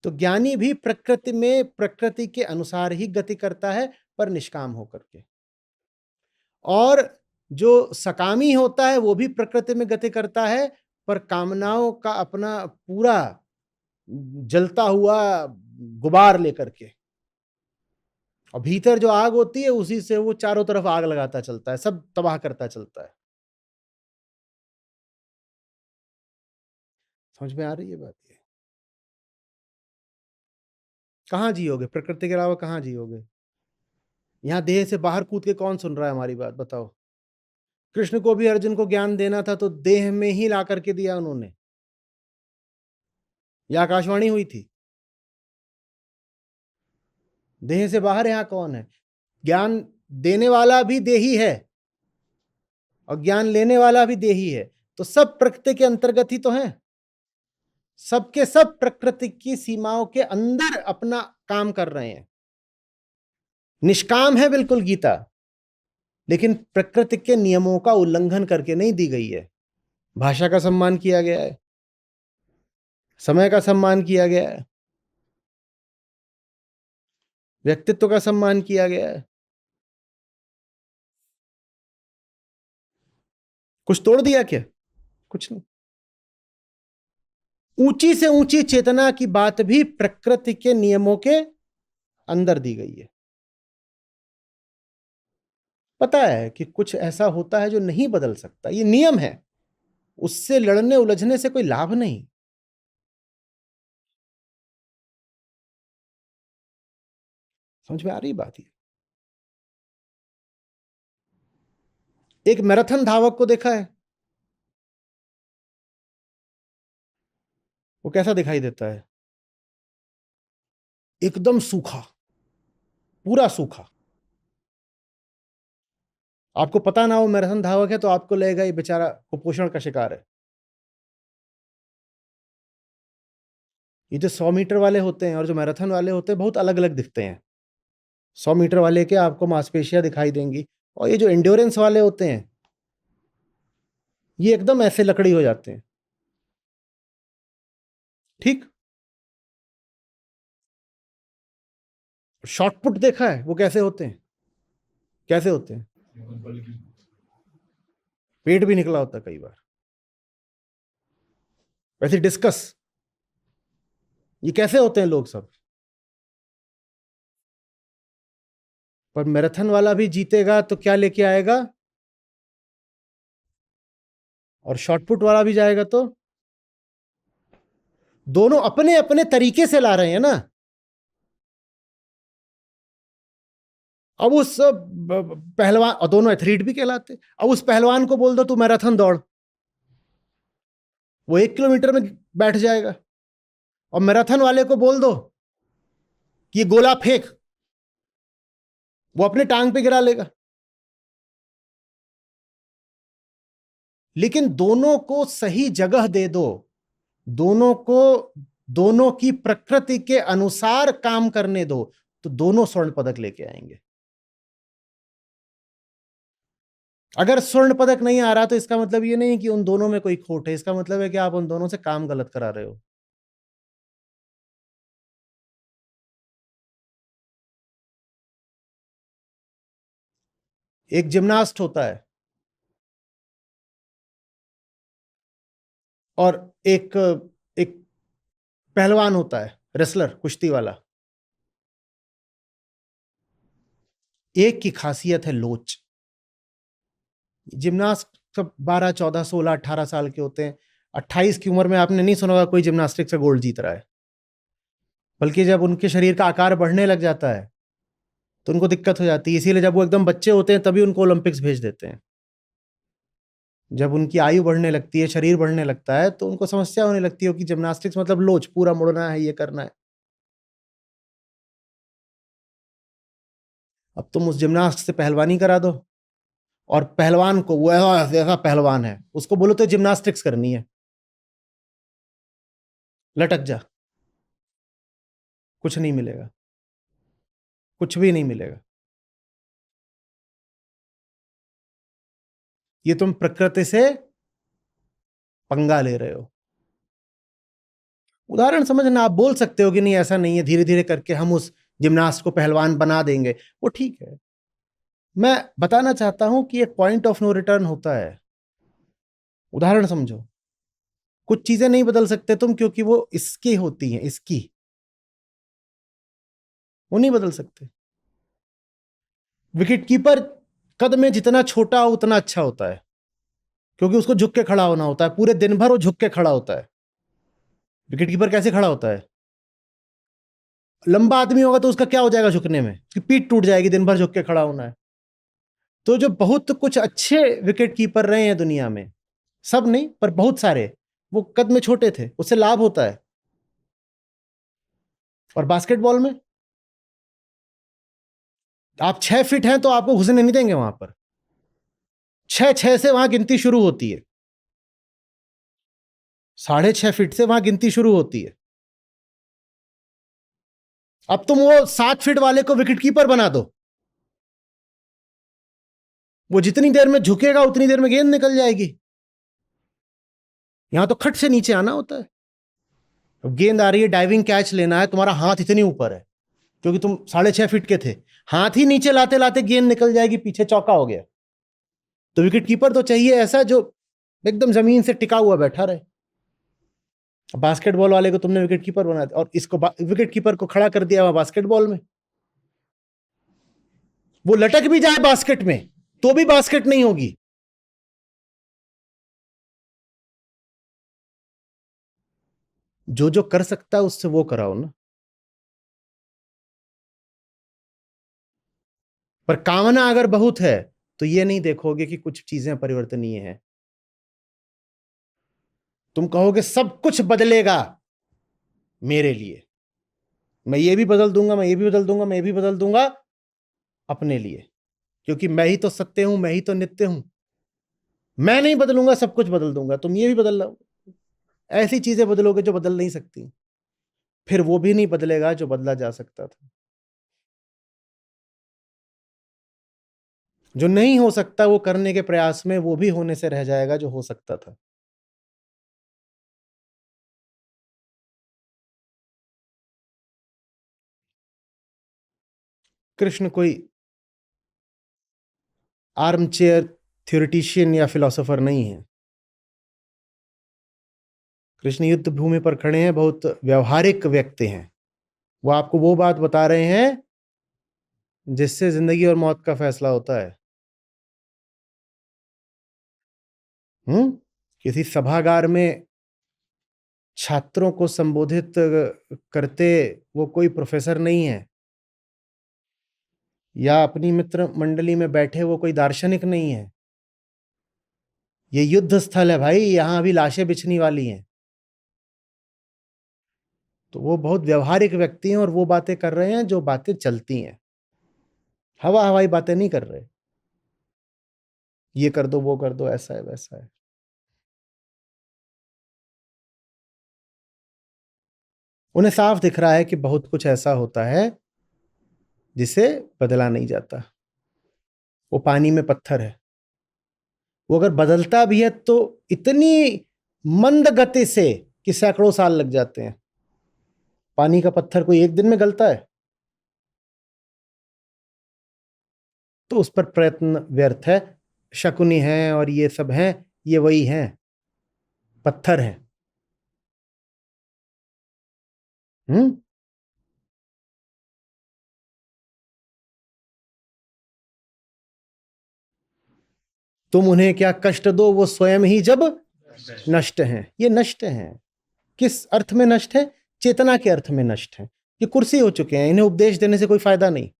तो ज्ञानी भी प्रकृति में प्रकृति के अनुसार ही गति करता है, पर निष्काम होकर के। और जो सकामी होता है वो भी प्रकृति में गति करता है, पर कामनाओं का अपना पूरा जलता हुआ गुबार लेकर के। और भीतर जो आग होती है उसी से वो चारों तरफ आग लगाता चलता है, सब तबाह करता चलता है। समझ में आ रही है बात? ये कहाँ जियोगे? प्रकृति के अलावा कहाँ जियोगे? यहाँ देह से बाहर कूद के कौन सुन रहा है हमारी बात, बताओ? कृष्ण को भी अर्जुन को ज्ञान देना था तो देह में ही ला करके दिया उन्होंने। यह आकाशवाणी हुई थी। देह से बाहर यहाँ कौन है? ज्ञान देने वाला भी देही है और ज्ञान लेने वाला भी देही है। तो सब प्रकृति के अंतर्गत ही तो हैं। सबके सब प्रकृति की सीमाओं के अंदर अपना काम कर रहे हैं। निष्काम है बिल्कुल गीता, लेकिन प्रकृति के नियमों का उल्लंघन करके नहीं दी गई है। भाषा का सम्मान किया गया है, समय का सम्मान किया गया है, व्यक्तित्व का सम्मान किया गया है। कुछ तोड़ दिया क्या? कुछ नहीं। ऊंची से ऊंची चेतना की बात भी प्रकृति के नियमों के अंदर दी गई है। पता है कि कुछ ऐसा होता है जो नहीं बदल सकता, ये नियम है, उससे लड़ने उलझने से कोई लाभ नहीं। समझ में आ रही बात? ये एक मैराथन धावक को देखा है? वो कैसा दिखाई देता है? एकदम सूखा, पूरा सूखा। आपको पता ना वो मैराथन धावक है तो आपको लगेगा ये बेचारा कुपोषण का शिकार है। ये जो 100 मीटर वाले होते हैं और जो मैराथन वाले होते हैं बहुत अलग अलग दिखते हैं। 100 मीटर वाले के आपको मांसपेशियां दिखाई देंगी, और ये जो एंड्योरेंस वाले होते हैं ये एकदम ऐसे लकड़ी हो जाते हैं। ठीक। शॉटपुट देखा है वो कैसे होते हैं? कैसे होते हैं? पेट भी निकला होता है कई बार। वैसे डिस्कस, ये कैसे होते हैं लोग सब? पर मैराथन वाला भी जीतेगा तो क्या लेके आएगा, और शॉटपुट वाला भी जाएगा तो? दोनों अपने अपने तरीके से ला रहे हैं ना। अब उस पहलवान, और दोनों एथलीट भी कहलाते, अब उस पहलवान को बोल दो तू मैराथन दौड़, वो 1 किलोमीटर में बैठ जाएगा। और मैराथन वाले को बोल दो कि ये गोला फेंक, वो अपने टांग पे गिरा लेगा। लेकिन दोनों को सही जगह दे दो, दोनों को दोनों की प्रकृति के अनुसार काम करने दो, तो दोनों स्वर्ण पदक लेके आएंगे। अगर स्वर्ण पदक नहीं आ रहा तो इसका मतलब ये नहीं कि उन दोनों में कोई खोट है, इसका मतलब है कि आप उन दोनों से काम गलत करा रहे हो। एक जिम्नास्ट होता है और एक एक पहलवान होता है, रेसलर, कुश्ती वाला। एक की खासियत है लोच। जिम्नास्ट सब 12, 14, 16, 18 साल के होते हैं। 28 की उम्र में आपने नहीं सुना होगा कोई जिम्नास्टिक से गोल्ड जीत रहा है। बल्कि जब उनके शरीर का आकार बढ़ने लग जाता है तो उनको दिक्कत हो जाती है, इसीलिए जब वो एकदम बच्चे होते हैं तभी उनको ओलंपिक्स भेज देते हैं। जब उनकी आयु बढ़ने लगती है, शरीर बढ़ने लगता है, तो उनको समस्या होने लगती है कि जिम्नास्टिक्स मतलब लोच, पूरा मुड़ना है, ये करना है। अब तुम उस जिम्नास्ट से पहलवानी करा दो, और पहलवान को, वो ऐसा पहलवान है, उसको बोलो तो जिम्नास्टिक्स करनी है, लटक जा, कुछ नहीं मिलेगा, कुछ भी नहीं मिलेगा। ये तुम प्रकृति से पंगा ले रहे हो। उदाहरण समझना, आप बोल सकते हो कि नहीं ऐसा नहीं है, धीरे धीरे करके हम उस जिम्नास्ट को पहलवान बना देंगे, वो ठीक है। मैं बताना चाहता हूं कि एक पॉइंट ऑफ नो रिटर्न होता है। उदाहरण समझो, कुछ चीजें नहीं बदल सकते तुम, क्योंकि वो इसकी होती हैं, इसकी, वो नहीं बदल सकते। विकेट कीपर कद में जितना छोटा हो उतना अच्छा होता है, क्योंकि उसको झुक के खड़ा होना होता है, पूरे दिन भर वो झुक के खड़ा होता है। विकेट कीपर कैसे खड़ा होता है? लंबा आदमी होगा तो उसका क्या हो जाएगा झुकने में, उसकी पीठ टूट जाएगी, दिन भर झुक के खड़ा होना है। तो जो बहुत कुछ अच्छे विकेट कीपर रहे हैं दुनिया में, सब नहीं पर बहुत सारे, वो कद में छोटे थे, उससे लाभ होता है। और बास्केटबॉल में आप 6 फीट हैं तो आपको घुसने नहीं देंगे वहां पर। 6 से वहां गिनती शुरू होती है, 6.5 फीट से वहां गिनती शुरू होती है। अब तुम वो 7 फीट वाले को विकेट कीपर बना दो, वो जितनी देर में झुकेगा उतनी देर में गेंद निकल जाएगी। यहां तो खट से नीचे आना होता है। अब गेंद आ रही है, डाइविंग कैच लेना है, तुम्हारा हाथ इतनी ऊपर है, क्योंकि तुम 6.5 फीट के थे, हाथ ही नीचे लाते लाते गेंद निकल जाएगी, पीछे चौका हो गया। तो विकेट कीपर तो चाहिए ऐसा जो एकदम जमीन से टिका हुआ बैठा रहे। बास्केटबॉल वाले को तुमने विकेट कीपर बना दिया, और इसको विकेट कीपर को खड़ा कर दिया बास्केटबॉल में, वो लटक भी जाए बास्केट में तो भी बास्केट नहीं होगी। जो जो कर सकता है उससे वो कराओ ना। पर कामना अगर बहुत है तो ये नहीं देखोगे कि कुछ चीजें परिवर्तनीय हैं। तुम कहोगे सब कुछ बदलेगा मेरे लिए, मैं ये भी बदल दूंगा, मैं ये भी बदल दूंगा, मैं ये भी बदल दूंगा अपने लिए, क्योंकि मैं ही तो सत्य हूं, मैं ही तो नित्य हूं। मैं नहीं बदलूंगा, सब कुछ बदल दूंगा, तुम ये भी बदल लो। ऐसी चीजें बदलोगे जो बदल नहीं सकती, फिर वो भी नहीं बदलेगा जो बदला जा सकता था। जो नहीं हो सकता वो करने के प्रयास में वो भी होने से रह जाएगा जो हो सकता था। कृष्ण कोई आर्म चेयर थ्योरिटिशियन या फिलोसोफर नहीं है। कृष्ण युद्ध भूमि पर खड़े हैं, बहुत व्यवहारिक व्यक्ति हैं। वो आपको वो बात बता रहे हैं जिससे जिंदगी और मौत का फैसला होता है। किसी सभागार में छात्रों को संबोधित करते वो कोई प्रोफेसर नहीं है, या अपनी मित्र मंडली में बैठे वो कोई दार्शनिक नहीं है। ये युद्ध स्थल है भाई, यहां अभी लाशें बिछने वाली हैं। तो वो बहुत व्यवहारिक व्यक्ति हैं और वो बातें कर रहे हैं जो बातें चलती हैं। हवा हवाई बातें नहीं कर रहे, ये कर दो वो कर दो, ऐसा है वैसा है। उन्हें साफ दिख रहा है कि बहुत कुछ ऐसा होता है जिसे बदला नहीं जाता। वो पानी में पत्थर है, वो अगर बदलता भी है तो इतनी मंद गति से कि सैकड़ों साल लग जाते हैं। पानी का पत्थर कोई एक दिन में गलता है? तो उस पर प्रयत्न व्यर्थ है। शकुनी है और ये सब हैं, ये वही हैं, पत्थर हैं। हम्म तुम उन्हें क्या कष्ट दो, वो स्वयं ही जब नष्ट हैं। ये नष्ट हैं। किस अर्थ में नष्ट है? चेतना के अर्थ में नष्ट है। ये कुर्सी हो चुके हैं, इन्हें उपदेश देने से कोई फायदा नहीं।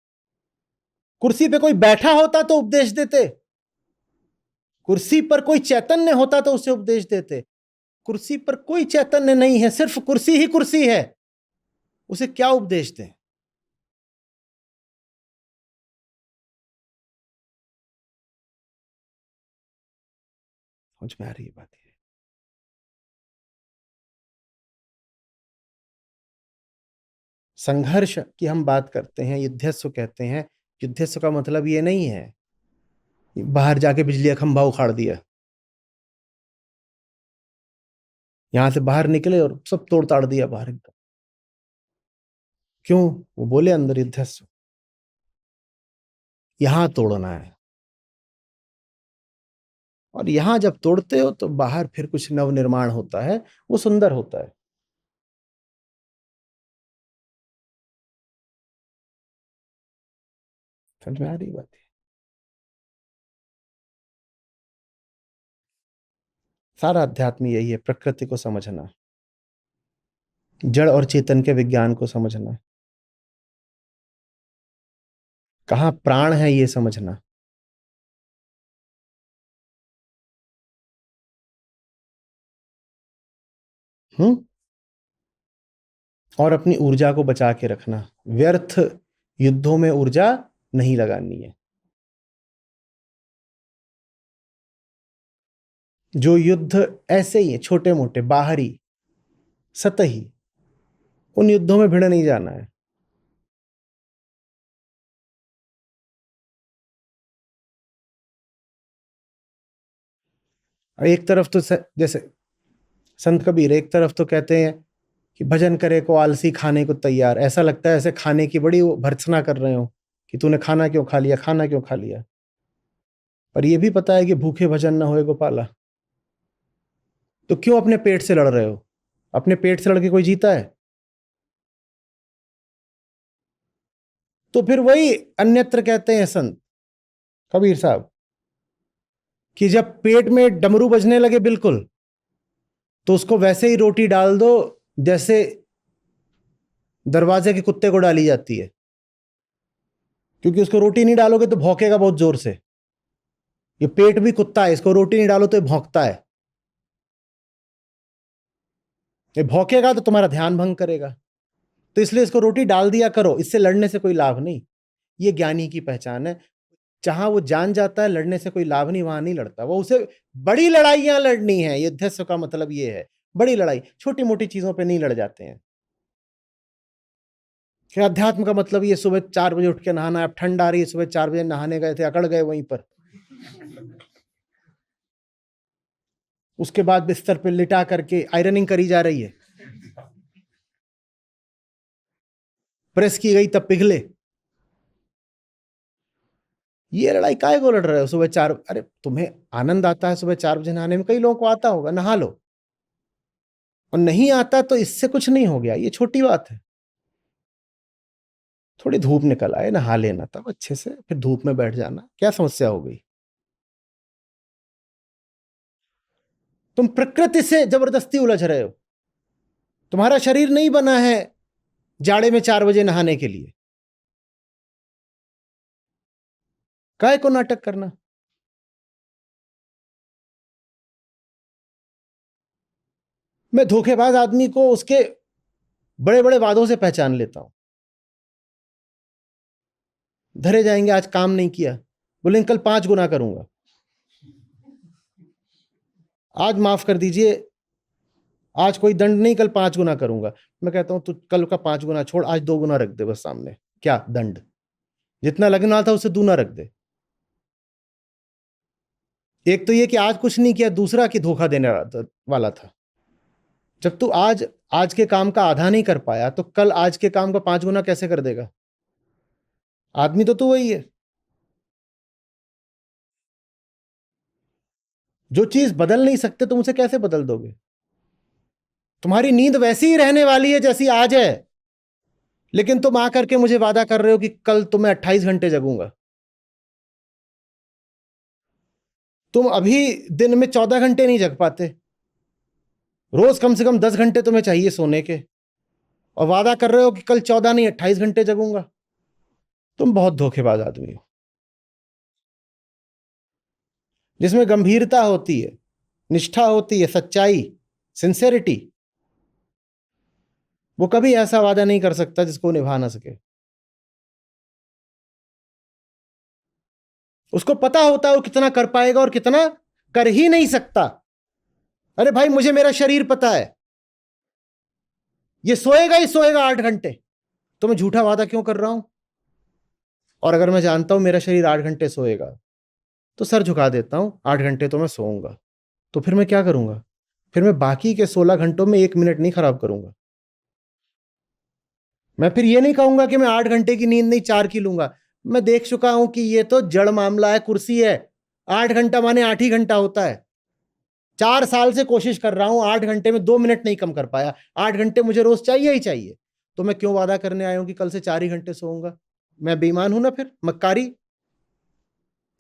कुर्सी पे कोई बैठा होता तो उपदेश देते, कुर्सी पर कोई चैतन्य होता तो उसे उपदेश देते। कुर्सी पर कोई चैतन्य नहीं है, सिर्फ कुर्सी ही कुर्सी है, उसे क्या उपदेश दें? समझ में आ रही है बात? ये संघर्ष की हम बात करते हैं, युद्धस्व कहते हैं। युद्धस्व का मतलब ये नहीं है बाहर जाके बिजली का खंभा उखाड़ दिया, यहां से बाहर निकले और सब तोड़ ताड़ दिया बाहर एकदम। क्यों? वो बोले अंदर युद्धस्व, यहां तोड़ना है। और यहां जब तोड़ते हो तो बाहर फिर कुछ नव निर्माण होता है, वो सुंदर होता है। समझ में आ रही बात है? सारा अध्यात्म यही है, प्रकृति को समझना, जड़ और चेतन के विज्ञान को समझना, कहाँ प्राण है ये समझना। हम्म और अपनी ऊर्जा को बचा के रखना। व्यर्थ युद्धों में ऊर्जा नहीं लगानी है। जो युद्ध ऐसे ही है, छोटे मोटे बाहरी सतही, उन युद्धों में भिड़ नहीं जाना है। और एक तरफ तो जैसे संत कबीर एक तरफ तो कहते हैं कि भजन करे को आलसी खाने को तैयार। ऐसा लगता है ऐसे खाने की बड़ी वो भर्त्सना कर रहे हो कि तूने खाना क्यों खा लिया, खाना क्यों खा लिया। पर यह भी पता है कि भूखे भजन न होए गोपाला। तो क्यों अपने पेट से लड़ रहे हो? अपने पेट से लड़के कोई जीता है? तो फिर वही अन्यत्र कहते हैं संत कबीर साहब कि जब पेट में डमरू बजने लगे बिल्कुल, तो उसको वैसे ही रोटी डाल दो जैसे दरवाजे के कुत्ते को डाली जाती है, क्योंकि उसको रोटी नहीं डालोगे तो भौंकेगा बहुत जोर से। ये पेट भी कुत्ता है, इसको रोटी नहीं डालो तो ये भौंकता है। ये भौंकेगा तो तुम्हारा ध्यान भंग करेगा, तो इसलिए इसको रोटी डाल दिया करो, इससे लड़ने से कोई लाभ नहीं। ये ज्ञानी की पहचान है। जहां वो जान जाता है लड़ने से कोई लाभ नहीं, वहां नहीं लड़ता वो। उसे बड़ी लड़ाइयां लड़नी है, युद्धस्व का मतलब ये है, बड़ी लड़ाई। छोटी मोटी चीजों पे नहीं लड़ जाते हैं। फिर अध्यात्म का मतलब ये सुबह 4 बजे उठ के नहाना है। अब ठंड आ रही है, सुबह 4 बजे नहाने गए थे, अकड़ गए वहीं पर। उसके बाद बिस्तर पे लिटा करके आयरनिंग करी जा रही है, प्रेस की गई तब पिघले। ये लड़ाई काहे को लड़ रहे हो सुबह 4? अरे तुम्हें आनंद आता है सुबह 4 बजे नहाने में, कई लोगों को आता होगा, नहा लो। और नहीं आता तो इससे कुछ नहीं हो गया, ये छोटी बात है। थोड़ी धूप निकल आए, नहा लेना तब अच्छे से, फिर धूप में बैठ जाना, क्या समस्या हो गई? तुम प्रकृति से जबरदस्ती उलझ रहे हो। तुम्हारा शरीर नहीं बना है जाड़े में 4 बजे नहाने के लिए। काहे को नाटक करना? मैं धोखेबाज आदमी को उसके बड़े बड़े वादों से पहचान लेता हूं। धरे जाएंगे, आज काम नहीं किया, बोलेंगे कल 5 गुना करूंगा। आज माफ कर दीजिए, आज कोई दंड नहीं, कल 5 गुना करूंगा। मैं कहता हूं तू कल का 5 गुना छोड़, आज 2 गुना रख दे बस सामने। क्या दंड? जितना लगना था उससे दूना रख दे। एक तो ये कि आज कुछ नहीं किया, दूसरा कि धोखा देने वाला था। जब तू आज आज के काम का आधा नहीं कर पाया, तो कल आज के काम का 5 गुना कैसे कर देगा? आदमी तो तू वही है। जो चीज बदल नहीं सकते तुम उसे कैसे बदल दोगे? तुम्हारी नींद वैसी ही रहने वाली है जैसी आज है, लेकिन तुम आकर के मुझे वादा कर रहे हो कि कल तो मैं 28 घंटे जगूंगा। तुम अभी दिन में 14 घंटे नहीं जग पाते, रोज कम से कम 10 घंटे तुम्हें चाहिए सोने के, और वादा कर रहे हो कि कल 14 नहीं 28 घंटे जगूंगा। तुम बहुत धोखेबाज आदमी हो। जिसमें गंभीरता होती है, निष्ठा होती है, सच्चाई, सिंसेरिटी, वो कभी ऐसा वादा नहीं कर सकता जिसको निभा ना सके। उसको पता होता है वो कितना कर पाएगा और कितना कर ही नहीं सकता। अरे भाई, मुझे मेरा शरीर पता है, ये सोएगा ही सोएगा 8 घंटे। तो मैं झूठा वादा क्यों कर रहा हूं? और अगर मैं जानता हूं मेरा शरीर 8 घंटे सोएगा, तो सर झुका देता हूं, 8 घंटे तो मैं सोऊंगा। तो फिर मैं क्या करूंगा? फिर मैं बाकी के 16 घंटों में 1 मिनट नहीं खराब करूंगा। मैं फिर ये नहीं कहूंगा कि मैं 8 घंटे की नींद नहीं 4 की लूंगा। मैं देख चुका हूं कि ये तो जड़ मामला है, कुर्सी है। 8 घंटा माने 8 ही घंटा होता है। 4 साल से कोशिश कर रहा हूं, 8 घंटे में 2 मिनट नहीं कम कर पाया। 8 घंटे मुझे रोज चाहिए ही चाहिए। तो मैं क्यों वादा करने आया हूं कि कल से 4 ही घंटे सोऊंगा? मैं बेईमान हूं ना, फिर मक्कारी।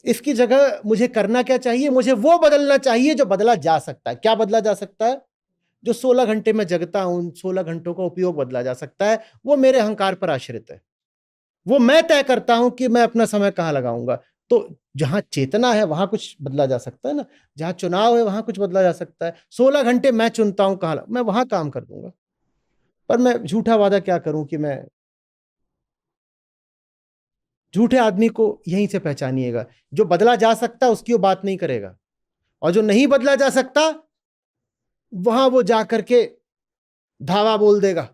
इसकी जगह मुझे करना क्या चाहिए? मुझे वो बदलना चाहिए जो बदला जा सकता है। क्या बदला जा सकता है? जो 16 घंटे में जगता हूं, 16 घंटों का उपयोग बदला जा सकता है। वो मेरे अहंकार पर आश्रित है। वो मैं तय करता हूं कि मैं अपना समय कहां लगाऊंगा। तो जहां चेतना है वहां कुछ बदला जा सकता है ना। जहां चुनाव है वहां कुछ बदला जा सकता है। 16 घंटे मैं चुनता हूं कहां, मैं वहां काम कर दूंगा। पर मैं झूठा वादा क्या करूं कि मैं। झूठे आदमी को यहीं से पहचानिएगा। जो बदला जा सकता है उसकी वो बात नहीं करेगा, और जो नहीं बदला जा सकता वहां वो जाकर के धावा बोल देगा।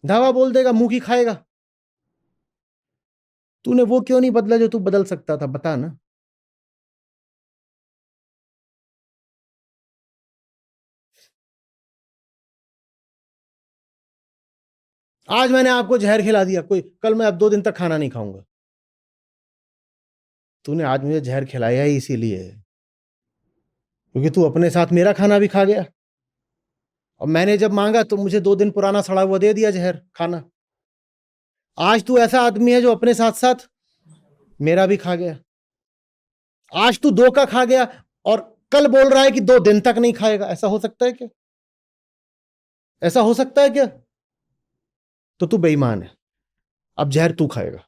धावा बोल देगा, मुंह की खाएगा। तूने वो क्यों नहीं बदला जो तू बदल सकता था, बता ना। आज मैंने आपको जहर खिला दिया, कोई कल मैं अब 2 दिन तक खाना नहीं खाऊंगा। तूने आज मुझे जहर खिलाया ही इसीलिए है, क्योंकि तू अपने साथ मेरा खाना भी खा गया। और मैंने जब मांगा तो मुझे 2 दिन पुराना सड़ा हुआ दे दिया जहर खाना। आज तू ऐसा आदमी है जो अपने साथ साथ मेरा भी खा गया। आज तू 2 का खा गया और कल बोल रहा है कि 2 दिन तक नहीं खाएगा। ऐसा हो सकता है क्या? ऐसा हो सकता है क्या? तो तू बेईमान है। अब जहर तू खाएगा।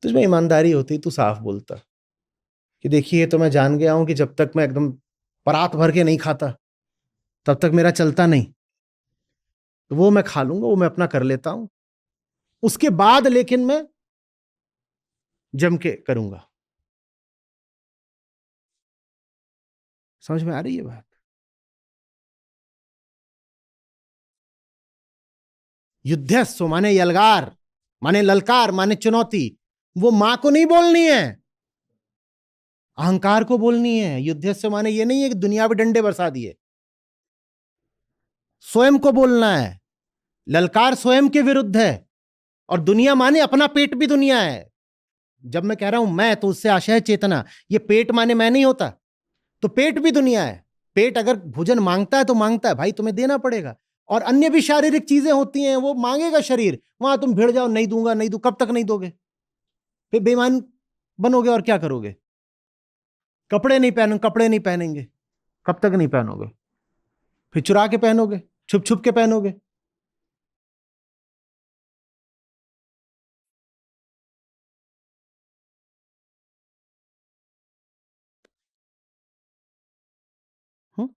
तुझमें ईमानदारी होती तू साफ बोलता कि देखिए तो मैं जान गया हूं कि जब तक मैं एकदम परात भर के नहीं खाता तब तक मेरा चलता नहीं, तो वो मैं खा लूंगा, वो मैं अपना कर लेता हूं, उसके बाद लेकिन मैं जम के करूंगा। समझ में आ रही है बात? युद्धस्व माने यलगार, माने ललकार, माने चुनौती, वो मां को नहीं बोलनी है, अहंकार को बोलनी है। युद्धस्व माने ये नहीं है कि दुनिया पे डंडे बरसा दिए, स्वयं को बोलना है। ललकार स्वयं के विरुद्ध है, और दुनिया माने अपना पेट भी दुनिया है। जब मैं कह रहा हूं मैं, तो उससे आशय चेतना, ये पेट माने मैं नहीं होता, तो पेट भी दुनिया है। पेट अगर भोजन मांगता है तो मांगता है, भाई तुम्हें देना पड़ेगा। और अन्य भी शारीरिक चीजें होती हैं, वो मांगेगा शरीर, वहां तुम भिड़ जाओ, नहीं दूंगा नहीं दूं, कब तक नहीं दोगे? फिर बेईमान बनोगे और क्या करोगे? कपड़े नहीं पहनो, कपड़े नहीं पहनेंगे, कब तक नहीं पहनोगे? फिर चुरा के पहनोगे, छुप छुप के पहनोगे। हुँ?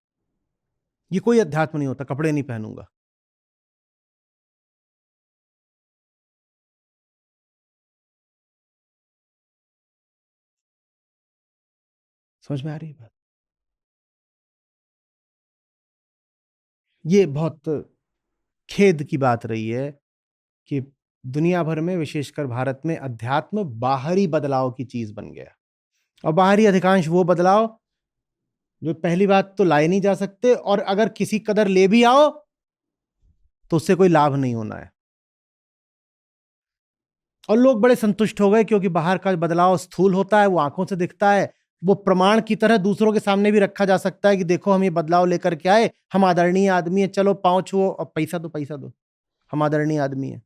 ये कोई अध्यात्म नहीं होता कपड़े नहीं पहनूंगा। समझ में आ रही है बात? ये बहुत खेद की बात रही है कि दुनिया भर में, विशेषकर भारत में, अध्यात्म बाहरी बदलाव की चीज बन गया। और बाहरी अधिकांश वो बदलाव जो पहली बात तो लाए नहीं जा सकते, और अगर किसी कदर ले भी आओ तो उससे कोई लाभ नहीं होना है। और लोग बड़े संतुष्ट हो गए क्योंकि बाहर का बदलाव स्थूल होता है, वो आंखों से दिखता है, वो प्रमाण की तरह दूसरों के सामने भी रखा जा सकता है कि देखो हम ये बदलाव लेकर के आए, हम आदरणीय आदमी है, चलो पांव छुओ और पैसा दो, पैसा दो, हम आदरणीय आदमी है।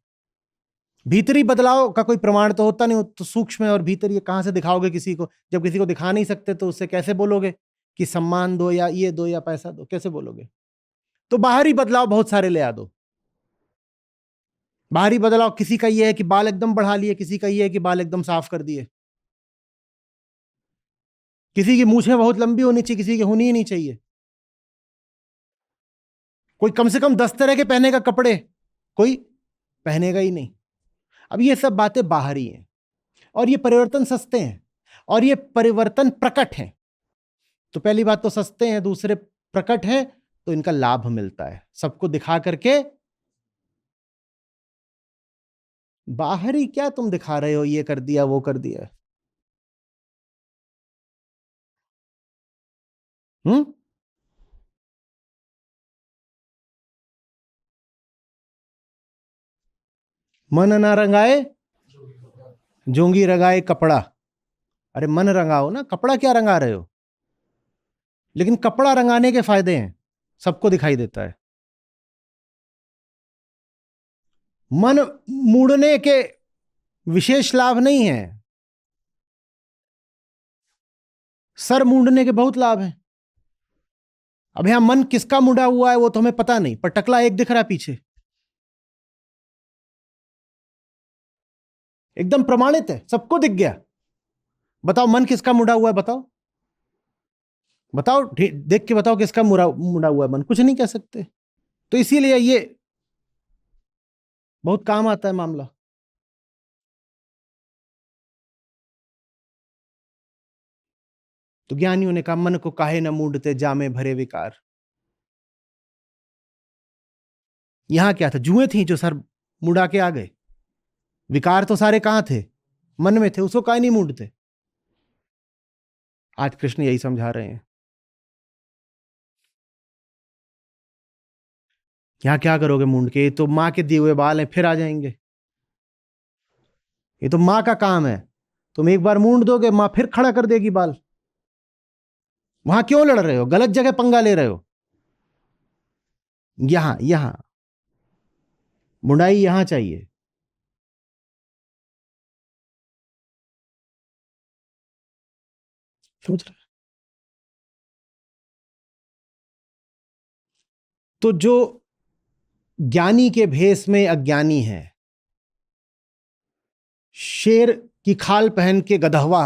भीतरी बदलाव का कोई प्रमाण तो होता नहीं, तो सूक्ष्म है, और भीतर ये कहां से दिखाओगे किसी को? जब किसी को दिखा नहीं सकते तो उससे कैसे बोलोगे कि सम्मान दो या ये दो या पैसा दो? कैसे बोलोगे? तो बाहरी बदलाव बहुत सारे ले आ दो। बाहरी बदलाव किसी का ये है कि बाल एकदम बढ़ा लिए, किसी का ये है कि बाल एकदम साफ कर दिए, किसी की मूछें बहुत लंबी होनी चाहिए, किसी की होनी ही नहीं चाहिए, कोई कम से कम 10 तरह के पहनेगा कपड़े, कोई पहनेगा ही नहीं। अब ये सब बातें बाहरी हैं, और ये परिवर्तन सस्ते हैं, और ये परिवर्तन प्रकट हैं। तो पहली बात तो सस्ते हैं, दूसरे प्रकट हैं, तो इनका लाभ मिलता है सबको दिखा करके। बाहरी क्या तुम दिखा रहे हो, ये कर दिया वो कर दिया? हम्म? मन ना रंगाए जोंगी रंगाए कपड़ा। अरे मन रंगाओ ना, कपड़ा क्या रंगा रहे हो? लेकिन कपड़ा रंगाने के फायदे हैं, सबको दिखाई देता है। मन मूड़ने के विशेष लाभ नहीं है, सर मूंडने के बहुत लाभ हैं। अब यहां मन किसका मुड़ा हुआ है वो तो हमें पता नहीं, पर टकला एक दिख रहा है पीछे, एकदम प्रमाणित है, सबको दिख गया। बताओ मन किसका मुड़ा हुआ है? बताओ, बताओ, देख के बताओ किसका मुड़ा मुड़ा हुआ है मन? कुछ नहीं कह सकते। तो इसीलिए ये बहुत काम आता है मामला। तो ज्ञानियों ने कहा मन को काहे न मूंढते जामे भरे विकार। यहां क्या था? जुएं थी जो सर मुड़ा के आ गए। विकार तो सारे कहां थे? मन में थे, उसको काहे नहीं मूंढते? आज कृष्ण यही समझा रहे हैं। यहां क्या करोगे मूंढ के? ये तो मां के दिए हुए बाल हैं, फिर आ जाएंगे। ये तो मां का काम है, तुम एक बार मूंढ दोगे, मां फिर खड़ा कर देगी बाल। वहां क्यों लड़ रहे हो? गलत जगह पंगा ले रहे हो। यहां यहां मुंडाई यहां चाहिए। समझ रहे? तो जो ज्ञानी के भेष में अज्ञानी है, शेर कि खाल पहन के गधवा,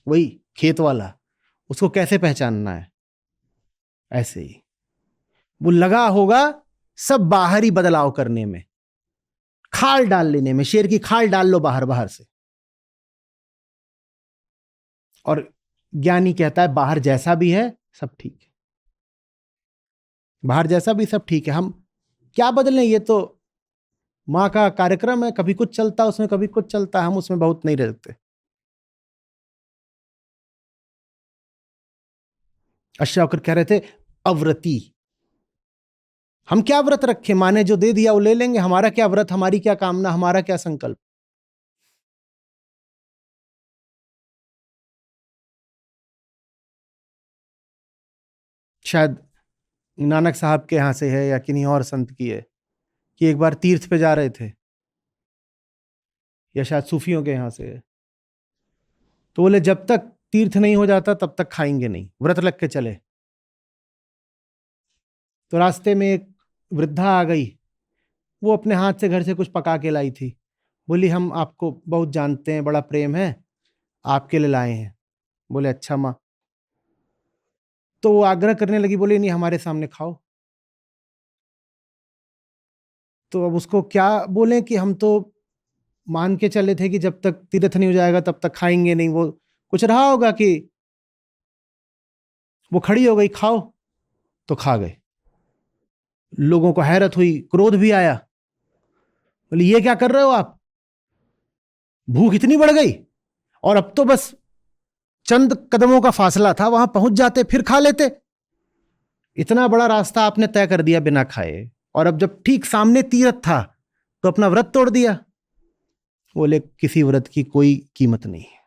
वही खेत वाला, उसको कैसे पहचानना है? ऐसे ही वो लगा होगा सब बाहरी बदलाव करने में, खाल डाल लेने में, शेर की खाल डाल लो बाहर बाहर से। और ज्ञानी कहता है बाहर जैसा भी है सब ठीक है, बाहर जैसा भी सब ठीक है, हम क्या बदलें? ये तो माँ का कार्यक्रम है, कभी कुछ चलता उसमें, कभी कुछ चलता, हम उसमें बहुत नहीं रहते। अशावकर कह रहे थे अव्रती, हम क्या व्रत रखे? माँ ने जो दे दिया वो ले लेंगे, हमारा क्या व्रत, हमारी क्या कामना, हमारा क्या संकल्प? शायद नानक साहब के यहां से है या किन्हीं और संत की है कि एक बार तीर्थ पे जा रहे थे, या शायद सूफियों के यहां से है, तो बोले जब तक तीर्थ नहीं हो जाता तब तक खाएंगे नहीं, व्रत रख के चले। तो रास्ते में एक वृद्धा आ गई, वो अपने हाथ से घर से कुछ पका के लाई थी, बोली हम आपको बहुत जानते हैं, बड़ा प्रेम है, आपके लिए लाए हैं। बोले अच्छा माँ। तो वो आग्रह करने लगी, बोले नहीं हमारे सामने खाओ। तो अब उसको क्या बोले कि हम तो मान के चले थे कि जब तक तीर्थ नहीं हो जाएगा तब तक खाएंगे नहीं, वो कुछ रहा होगा कि वो खड़ी हो गई, खाओ, तो खा गए। लोगों को हैरत हुई, क्रोध भी आया, बोले ये क्या कर रहे हो आप, भूख इतनी बढ़ गई? और अब तो बस चंद कदमों का फासला था, वहां पहुंच जाते फिर खा लेते, इतना बड़ा रास्ता आपने तय कर दिया बिना खाए, और अब जब ठीक सामने तीर्थ था तो अपना व्रत तोड़ दिया। बोले किसी व्रत की कोई कीमत नहीं है,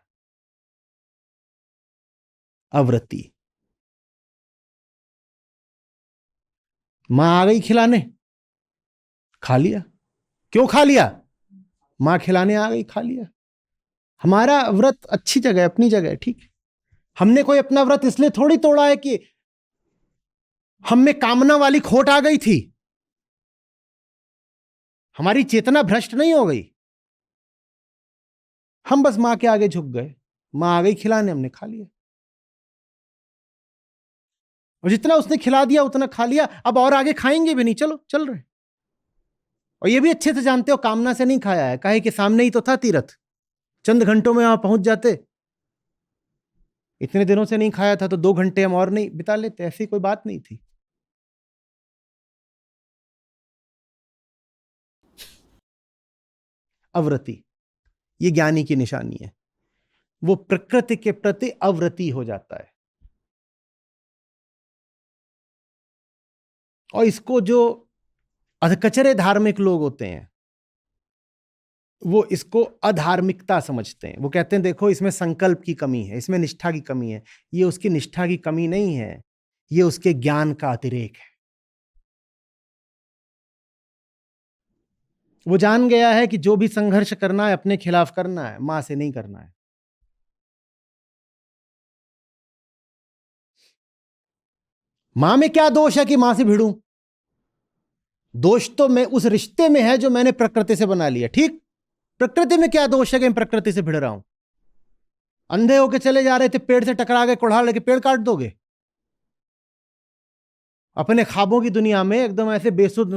अव्रती। मां आ गई खिलाने, खा लिया। क्यों खा लिया? मां खिलाने आ गई, खा लिया। हमारा व्रत अच्छी जगह है, अपनी जगह है, ठीक है। हमने कोई अपना व्रत इसलिए थोड़ी तोड़ा है कि हम में कामना वाली खोट आ गई थी, हमारी चेतना भ्रष्ट नहीं हो गई, हम बस मां के आगे झुक गए, मां आ गई खिलाने, हमने खा लिया, और जितना उसने खिला दिया उतना खा लिया, अब और आगे खाएंगे भी नहीं, चलो चल रहे। और ये भी अच्छे से जानते हो कामना से नहीं खाया है, काहे कि सामने ही तो था तीर्थ, चंद घंटों में वहां पहुंच जाते। इतने दिनों से नहीं खाया था तो 2 घंटे हम और नहीं बिता लेते, ऐसी कोई बात नहीं थी। अव्रति ये ज्ञानी की निशानी है, वो प्रकृति के प्रति अव्रति हो जाता है। और इसको जो अधकचरे धार्मिक लोग होते हैं वो इसको अधार्मिकता समझते हैं, वो कहते हैं देखो इसमें संकल्प की कमी है, इसमें निष्ठा की कमी है। ये उसकी निष्ठा की कमी नहीं है, ये उसके ज्ञान का अतिरेक है। वो जान गया है कि जो भी संघर्ष करना है अपने खिलाफ करना है, मां से नहीं करना है। मां में क्या दोष है कि मां से भिड़ूं? दोष तो मैं उस रिश्ते में है जो मैंने प्रकृति से बना लिया, ठीक। प्रकृति में क्या दोष है कि मैं प्रकृति से भिड़ रहा हूं? अंधे होके चले जा रहे थे, पेड़ से टकरा गए, कुल्हाड़ लेके पेड़ काट दोगे? अपने ख्वाबों की दुनिया में एकदम ऐसे बेसुध,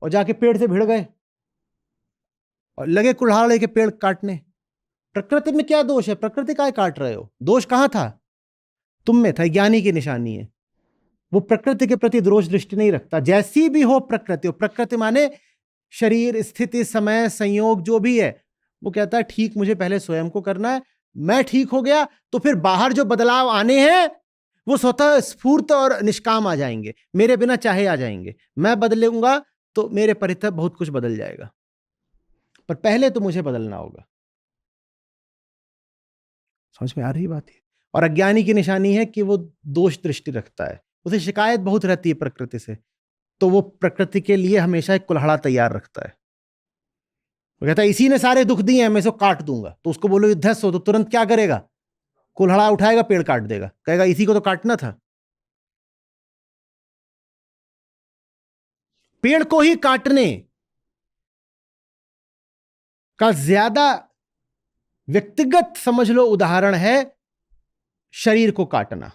और जाके पेड़ से भिड़ गए और लगे कुल्हाड़ लेके पेड़ काटने। प्रकृति में क्या दोष है? प्रकृति काय काट रहे हो? दोष कहां था? तुम में था। ज्ञानी की निशानी है, वो प्रकृति के प्रति दोष दृष्टि नहीं रखता, जैसी भी हो प्रकृति। प्रकृति माने शरीर, स्थिति, समय, संयोग जो भी है, वो कहता है ठीक मुझे पहले स्वयं को करना है, मैं ठीक हो गया तो फिर बाहर जो बदलाव आने हैं वो स्वतः स्फूर्त और निष्काम आ जाएंगे, मेरे बिना चाहे आ जाएंगे। मैं बदलूंगा तो मेरे परितः बहुत कुछ बदल जाएगा, पर पहले तो मुझे बदलना होगा। समझ में आ रही बात है? और अज्ञानी की निशानी है कि वो दोष दृष्टि रखता है, उसे शिकायत बहुत रहती है प्रकृति से, तो वो प्रकृति के लिए हमेशा एक कुल्हाड़ा तैयार रखता है। वो कहता है इसी ने सारे दुख दिए हैं, मैं इसको काट दूंगा। तो उसको बोलो युद्धस्व हो, तो तुरंत क्या करेगा? कुल्हाड़ा उठाएगा, पेड़ काट देगा, कहेगा इसी को तो काटना था। पेड़ को ही काटने का ज्यादा व्यक्तिगत समझ लो उदाहरण है शरीर को काटना।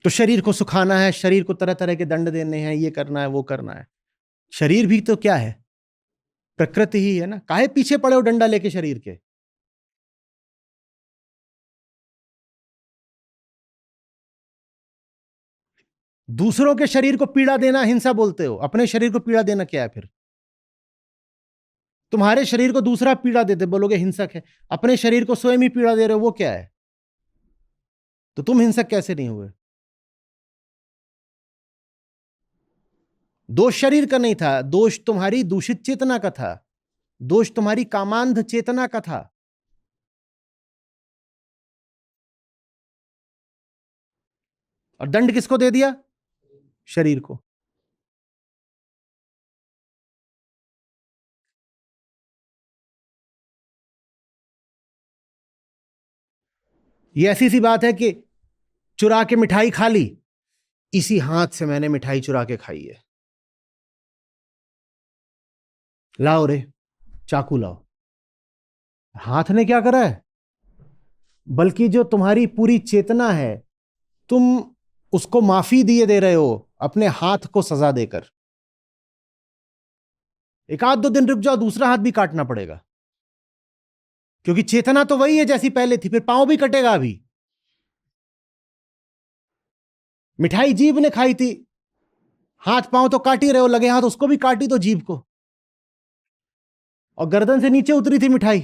तो शरीर को सुखाना है, शरीर को तरह तरह के दंड देने हैं, ये करना है वो करना है। शरीर भी तो क्या है? प्रकृति ही है ना। काहे पीछे पड़े हो डंडा लेके शरीर के? दूसरों के शरीर को पीड़ा देना हिंसा बोलते हो, अपने शरीर को पीड़ा देना क्या है फिर? तुम्हारे शरीर को दूसरा पीड़ा देते बोलोगे हिंसक है, अपने शरीर को स्वयं ही पीड़ा दे रहे हो, वो क्या है? तो तुम हिंसक कैसे नहीं हुए? दोष शरीर का नहीं था, दोष तुम्हारी दूषित चेतना का था, दोष तुम्हारी कामांध चेतना का था। और दंड किसको दे दिया? शरीर को। ये ऐसी सी बात है कि चुरा के मिठाई खा ली, इसी हाथ से मैंने मिठाई चुरा के खाई है। लाओ रे चाकू लाओ। हाथ ने क्या करा है? बल्कि जो तुम्हारी पूरी चेतना है, तुम उसको माफी दिए दे रहे हो अपने हाथ को सजा देकर। एक आध दो दिन रुक जाओ, दूसरा हाथ भी काटना पड़ेगा, क्योंकि चेतना तो वही है जैसी पहले थी, फिर पांव भी कटेगा अभी। मिठाई जीभ ने खाई थी, हाथ पांव तो काट ही रहे हो, लगे हाथ उसको भी काटी तो जीभ को। और गर्दन से नीचे उतरी थी मिठाई,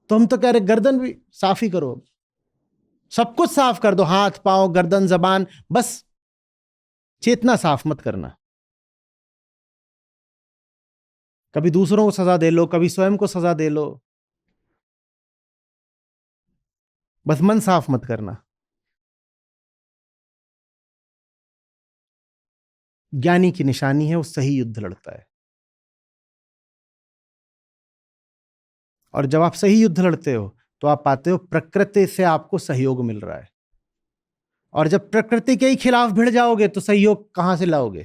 तो हम तो कह रहे गर्दन भी साफ ही करो, सब कुछ साफ कर दो, हाथ पांव गर्दन जबान, बस चेतना साफ मत करना। कभी दूसरों को सजा दे लो, कभी स्वयं को सजा दे लो, बस मन साफ मत करना। ज्ञानी की निशानी है वो सही युद्ध लड़ता है। और जब आप सही युद्ध लड़ते हो तो आप पाते हो प्रकृति से आपको सहयोग मिल रहा है। और जब प्रकृति के ही खिलाफ भिड़ जाओगे तो सहयोग कहां से लाओगे?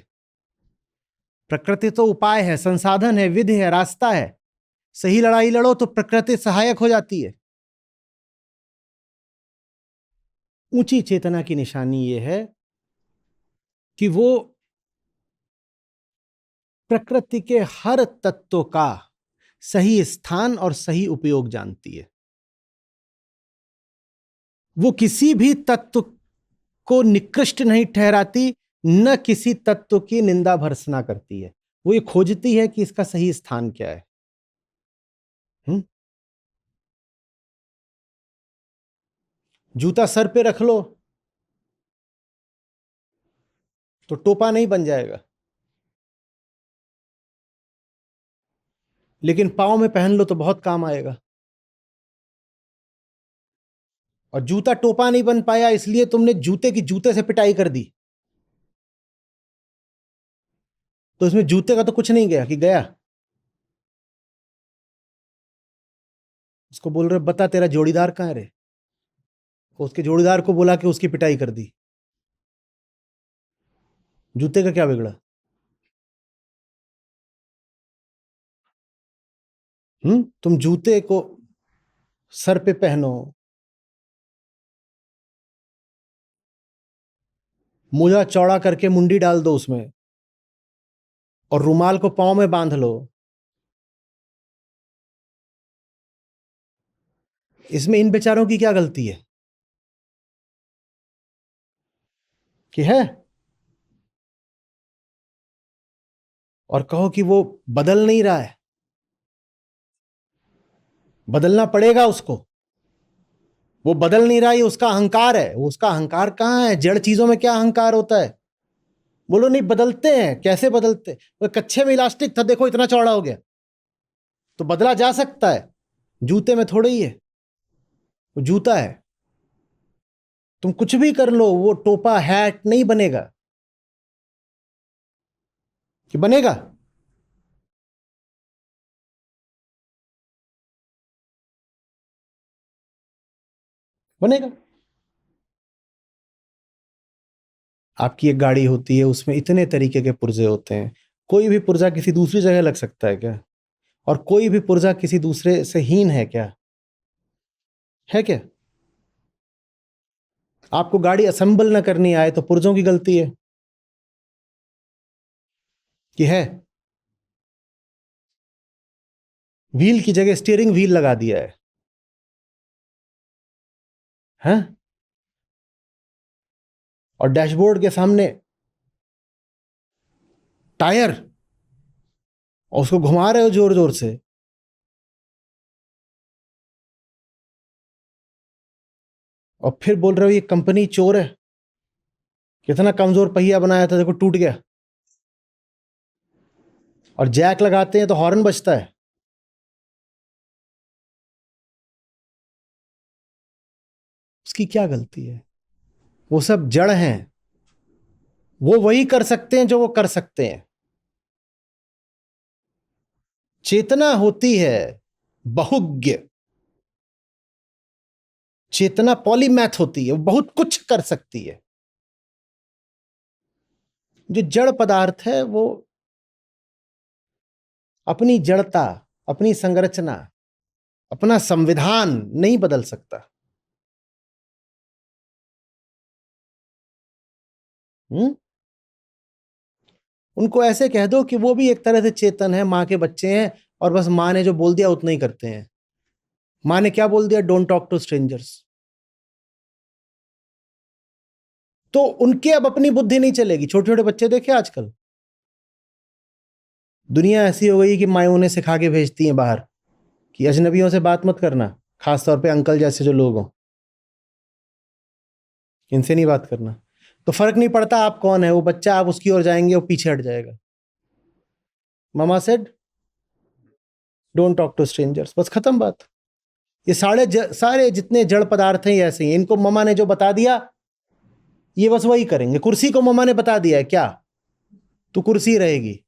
प्रकृति तो उपाय है, संसाधन है, विधि है, रास्ता है। सही लड़ाई लड़ो तो प्रकृति सहायक हो जाती है। ऊंची चेतना की निशानी यह है कि वो प्रकृति के हर तत्व का सही स्थान और सही उपयोग जानती है। वो किसी भी तत्व को निकृष्ट नहीं ठहराती, न किसी तत्व की निंदा भर्त्सना करती है। वो ये खोजती है कि इसका सही स्थान क्या है। जूता सर पे रख लो तो टोपा नहीं बन जाएगा, लेकिन पाँव में पहन लो तो बहुत काम आएगा। और जूता टोपा नहीं बन पाया इसलिए तुमने जूते की जूते से पिटाई कर दी, तो इसमें जूते का तो कुछ नहीं गया कि गया? उसको बोल रहे बता तेरा जोड़ीदार कहाँ है रे, उसके जोड़ीदार को बोला कि उसकी पिटाई कर दी, जूते का क्या बिगड़ा? तुम जूते को सर पे पहनो, मोजा चौड़ा करके मुंडी डाल दो उसमें, और रुमाल को पांव में बांध लो। इसमें इन बेचारों की क्या गलती है कि है? और कहो कि वो बदल नहीं रहा है, बदलना पड़ेगा उसको। वो बदल नहीं रहा, ये उसका अहंकार है। वो उसका अहंकार कहाँ है? जड़ चीजों में क्या अहंकार होता है? बोलो नहीं बदलते हैं, कैसे बदलते? वो कच्छे में इलास्टिक था, देखो इतना चौड़ा हो गया, तो बदला जा सकता है। जूते में थोड़ा ही है, वो जूता है। तुम कुछ भी कर लो, वो टोपा हैट नहीं बनेगा। कि बनेगा? बनेगा। आपकी एक गाड़ी होती है, उसमें इतने तरीके के पुर्जे होते हैं, कोई भी पुर्जा किसी दूसरी जगह लग सकता है क्या? और कोई भी पुर्जा किसी दूसरे से हीन है क्या? है क्या? आपको गाड़ी असेंबल ना करनी आए तो पुर्जों की गलती है कि है? व्हील की जगह स्टीयरिंग व्हील लगा दिया है, हैं? और डैशबोर्ड के सामने टायर, और उसको घुमा रहे हो जोर जोर से। और फिर बोल रहे हो ये कंपनी चोर है। कितना कमजोर पहिया बनाया था, देखो टूट गया। और जैक लगाते हैं तो हॉर्न बजता है। उसकी क्या गलती है? वो सब जड़ हैं, वो वही कर सकते हैं जो वो कर सकते हैं। चेतना होती है बहुज्ञ, चेतना पॉलीमैथ होती है, वो बहुत कुछ कर सकती है। जो जड़ पदार्थ है वो अपनी जड़ता, अपनी संरचना, अपना संविधान नहीं बदल सकता। उनको ऐसे कह दो कि वो भी एक तरह से चेतन है, माँ के बच्चे हैं, और बस माँ ने जो बोल दिया उतना ही करते हैं। माँ ने क्या बोल दिया? Don't talk to strangers. तो उनके अब अपनी बुद्धि नहीं चलेगी। छोटे छोटे बच्चे देखे आजकल, दुनिया ऐसी हो गई कि माँ उन्हें सिखा के भेजती हैं बाहर कि अजनबियों से बात मत करना, खासतौर पे अंकल जैसे जो लोग हों, इनसे नहीं बात करना। तो फर्क नहीं पड़ता आप कौन है, वो बच्चा, आप उसकी ओर जाएंगे वो पीछे हट जाएगा। Mama said don't talk to strangers, बस खत्म बात। ये सारे जितने जड़ पदार्थ हैं ये ऐसे ही, इनको ममा ने जो बता दिया ये बस वही करेंगे। कुर्सी को ममा ने बता दिया है क्या, तो कुर्सी रहेगी।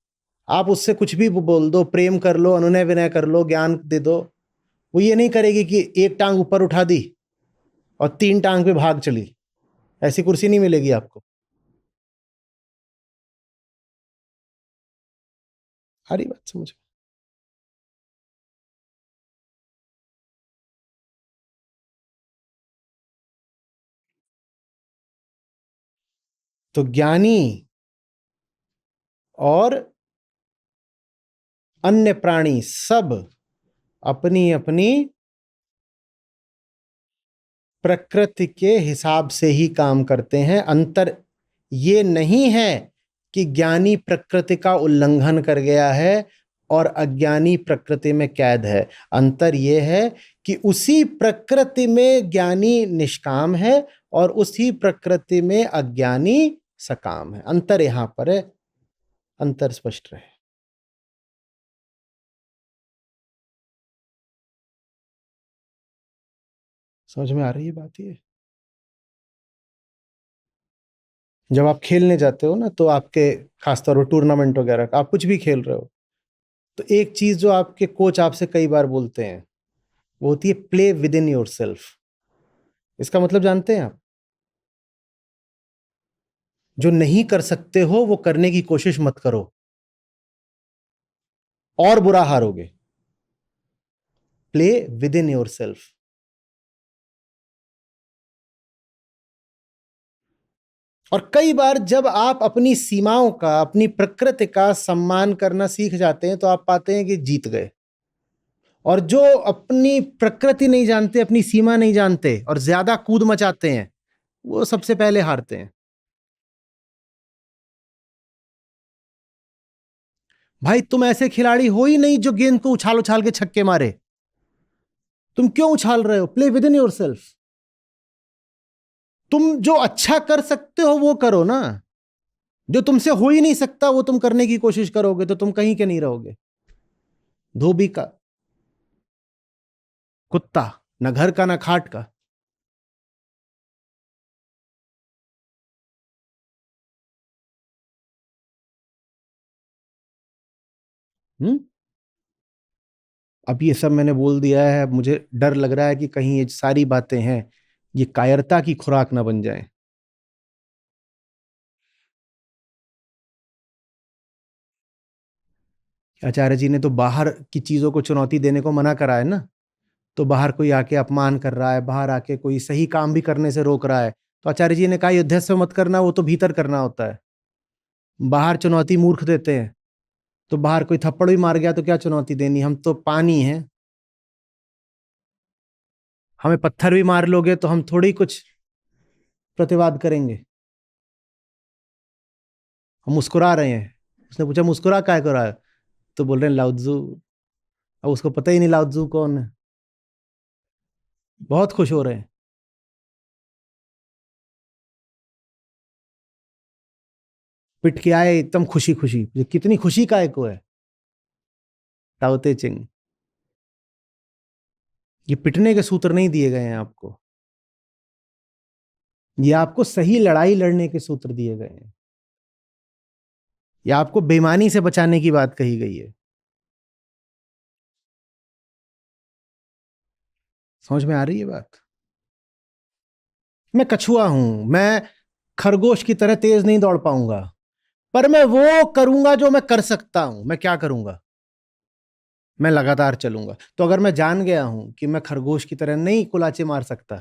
आप उससे कुछ भी बोल दो, प्रेम कर लो, अनुनय विनय कर लो, ज्ञान दे दो, वो ये नहीं करेगी कि एक टांग ऊपर उठा दी और 3 टांग पे भाग चली। ऐसी कुर्सी नहीं मिलेगी आपको। आ रही बात समझ? तो ज्ञानी और अन्य प्राणी सब अपनी अपनी प्रकृति के हिसाब से ही काम करते हैं। अंतर ये नहीं है कि ज्ञानी प्रकृति का उल्लंघन कर गया है और अज्ञानी प्रकृति में कैद है। अंतर यह है कि उसी प्रकृति में ज्ञानी निष्काम है और उसी प्रकृति में अज्ञानी सकाम है। अंतर यहां पर है, अंतर स्पष्ट रहे। समझ में आ रही है बात? ये जब आप खेलने जाते हो ना, तो आपके खासतौर पर टूर्नामेंट वगैरह आप कुछ भी खेल रहे हो, तो एक चीज जो आपके कोच आपसे कई बार बोलते हैं वो होती है play within your self. इसका मतलब जानते हैं आप? जो नहीं कर सकते हो वो करने की कोशिश मत करो, और बुरा हारोगे। Play within yourself. और कई बार जब आप अपनी सीमाओं का, अपनी प्रकृति का सम्मान करना सीख जाते हैं तो आप पाते हैं कि जीत गए। और जो अपनी प्रकृति नहीं जानते, अपनी सीमा नहीं जानते और ज्यादा कूद मचाते हैं, वो सबसे पहले हारते हैं। भाई तुम ऐसे खिलाड़ी हो ही नहीं जो गेंद को उछाल उछाल के छक्के मारे। तुम क्यों उछाल रहे हो? Play within your self. तुम जो अच्छा कर सकते हो वो करो ना। जो तुमसे हो ही नहीं सकता वो तुम करने की कोशिश करोगे तो तुम कहीं के नहीं रहोगे। धोबी का कुत्ता, न घर का न खाट का। हम्म। अब ये सब मैंने बोल दिया है, मुझे डर लग रहा है कि कहीं ये सारी बातें हैं ये कायरता की खुराक ना बन जाए। आचार्य जी ने तो बाहर की चीजों को चुनौती देने को मना करा है ना। तो बाहर कोई आके अपमान कर रहा है, बाहर आके कोई सही काम भी करने से रोक रहा है, तो आचार्य जी ने कहा युद्धस्व मत करना, वो तो भीतर करना होता है। बाहर चुनौती मूर्ख देते हैं, तो बाहर कोई थप्पड़ भी मार गया तो क्या चुनौती देनी, हम तो पानी है। हमें पत्थर भी मार लोगे तो हम थोड़ी कुछ प्रतिवाद करेंगे। हम मुस्कुरा रहे हैं। उसने पूछा मुस्कुरा काय कर रहा है, तो बोल रहे हैं लाउत्जू। अब उसको पता ही नहीं लाउत्जू कौन है, बहुत खुश हो रहे हैं। पिट के आए एकदम खुशी खुशी, कितनी खुशी काय को है। ताओते चिंग, ये पिटने के सूत्र नहीं दिए गए हैं आपको, ये आपको सही लड़ाई लड़ने के सूत्र दिए गए हैं, ये आपको बेईमानी से बचाने की बात कही गई है। समझ में आ रही है बात? मैं कछुआ हूं, मैं खरगोश की तरह तेज नहीं दौड़ पाऊंगा, पर मैं वो करूंगा जो मैं कर सकता हूं। मैं क्या करूंगा? मैं लगातार चलूंगा। तो अगर मैं जान गया हूं कि मैं खरगोश की तरह नहीं कुलाचे मार सकता,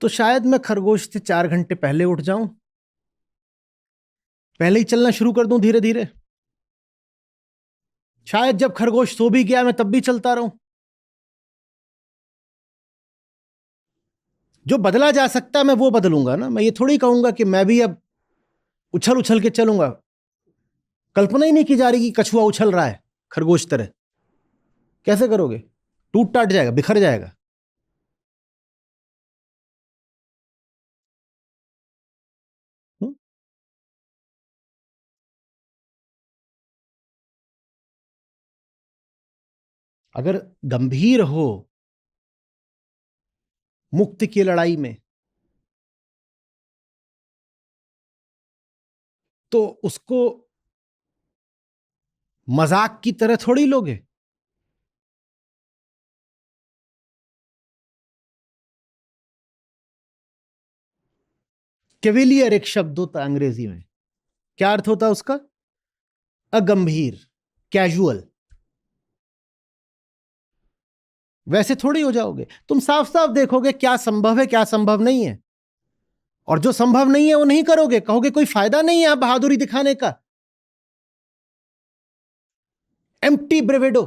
तो शायद मैं खरगोश से 4 घंटे पहले उठ जाऊं, पहले ही चलना शुरू कर दूं धीरे धीरे। शायद जब खरगोश सो भी गया मैं तब भी चलता रहूं। जो बदला जा सकता है मैं वो बदलूंगा ना। मैं ये थोड़ी कहूंगा कि मैं भी अब उछल उछल के चलूंगा। कल्पना ही नहीं की जा रही कि कछुआ उछल रहा है खरगोश तरह। कैसे करोगे? टूट टाट जाएगा, बिखर जाएगा। हुँ? अगर गंभीर हो मुक्ति की लड़ाई में, तो उसको मजाक की तरह थोड़ी लोगे। केविलियर एक शब्द होता अंग्रेजी में, क्या अर्थ होता उसका? अगंभीर, कैजुअल। वैसे थोड़ी हो जाओगे। तुम साफ साफ देखोगे क्या संभव है क्या संभव नहीं है, और जो संभव नहीं है वो नहीं करोगे। कहोगे कोई फायदा नहीं है बहादुरी दिखाने का। एम्प्टी ब्रेवेडो।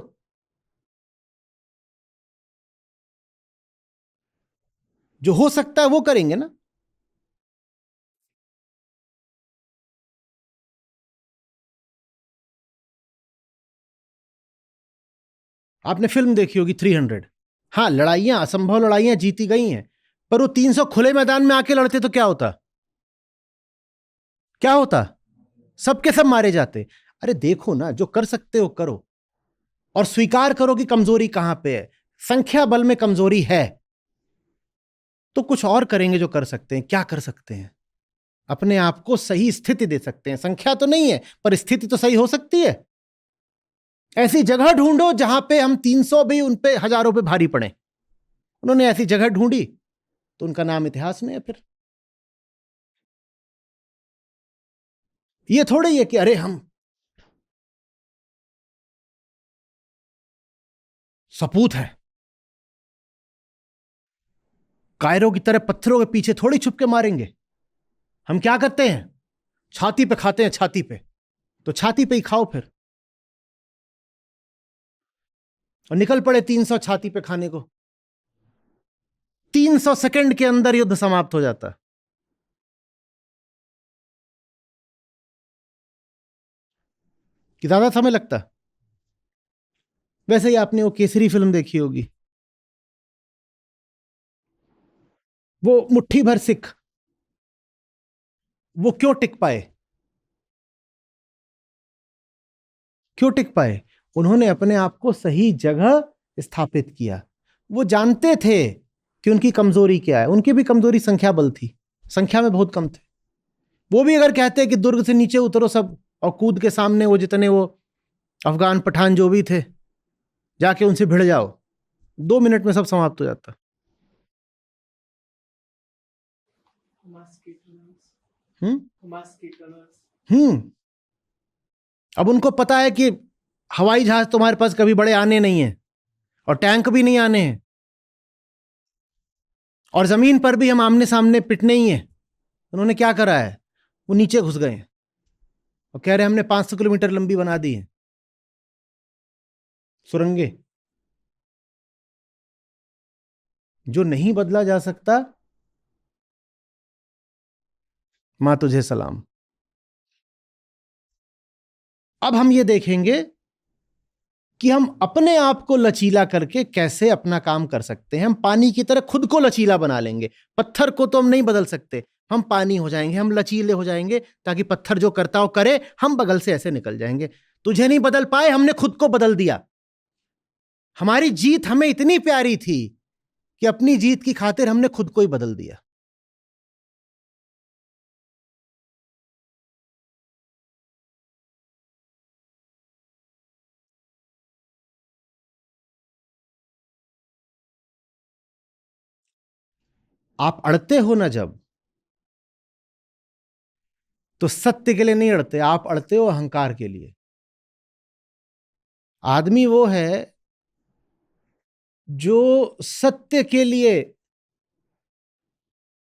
जो हो सकता है वो करेंगे ना। आपने फिल्म देखी होगी 300। हाँ, लड़ाइयां, असंभव लड़ाइयां जीती गई हैं, पर वो 300 खुले मैदान में आके लड़ते तो क्या होता? क्या होता? सबके सब मारे जाते। अरे देखो ना, जो कर सकते हो करो, और स्वीकार करो कि कमजोरी कहां पे है। संख्या बल में कमजोरी है, तो कुछ और करेंगे जो कर सकते हैं। क्या कर सकते हैं? अपने आप को सही स्थिति दे सकते हैं। संख्या तो नहीं है, पर स्थिति तो सही हो सकती है। ऐसी जगह ढूंढो जहां पे हम 300 भी उन पे हजारों पे भारी पड़े। उन्होंने ऐसी जगह ढूंढी, तो उनका नाम इतिहास में है। फिर ये थोड़े ही है कि अरे हम सपूत हैं, कायरों की तरह पत्थरों के पीछे थोड़ी छुप के मारेंगे। हम क्या करते हैं? छाती पे खाते हैं, छाती पे। तो छाती पे ही खाओ फिर। और निकल पड़े 300 छाती पे खाने को। 300 सेकंड के अंदर युद्ध समाप्त हो जाता। कि ज्यादा समय लगता। वैसे ही आपने वो केसरी फिल्म देखी होगी, वो मुट्ठी भर सिख, वो क्यों टिक पाए? क्यों टिक पाए? उन्होंने अपने आप को सही जगह स्थापित किया। वो जानते थे कि उनकी कमजोरी क्या है। उनकी भी कमजोरी संख्या बल थी, संख्या में बहुत कम थे। वो भी अगर कहते कि दुर्ग से नीचे उतरो सब, और कूद के सामने वो जितने वो अफगान पठान जो भी थे, जाके उनसे भिड़ जाओ, 2 मिनट में सब समाप्त हो जाता। हम्म। हम्म। अब उनको पता है कि हवाई जहाज तुम्हारे पास कभी बड़े आने नहीं है, और टैंक भी नहीं आने हैं, और जमीन पर भी हम आमने सामने पिटने ही हैं। उन्होंने क्या करा है, वो नीचे घुस गए हैं और कह रहे हैं हमने 500 किलोमीटर लंबी बना दी है सुरंगे। जो नहीं बदला जा सकता, मां तुझे सलाम। अब हम ये देखेंगे कि हम अपने आप को लचीला करके कैसे अपना काम कर सकते हैं। हम पानी की तरह खुद को लचीला बना लेंगे। पत्थर को तो हम नहीं बदल सकते, हम पानी हो जाएंगे, हम लचीले हो जाएंगे, ताकि पत्थर जो करता हो करे, हम बगल से ऐसे निकल जाएंगे। तुझे नहीं बदल पाए, हमने खुद को बदल दिया। हमारी जीत हमें इतनी प्यारी थी कि अपनी जीत की खातिर हमने खुद को ही बदल दिया। आप अड़ते हो ना जब, तो सत्य के लिए नहीं अड़ते, आप अड़ते हो अहंकार के लिए। आदमी वो है जो सत्य के लिए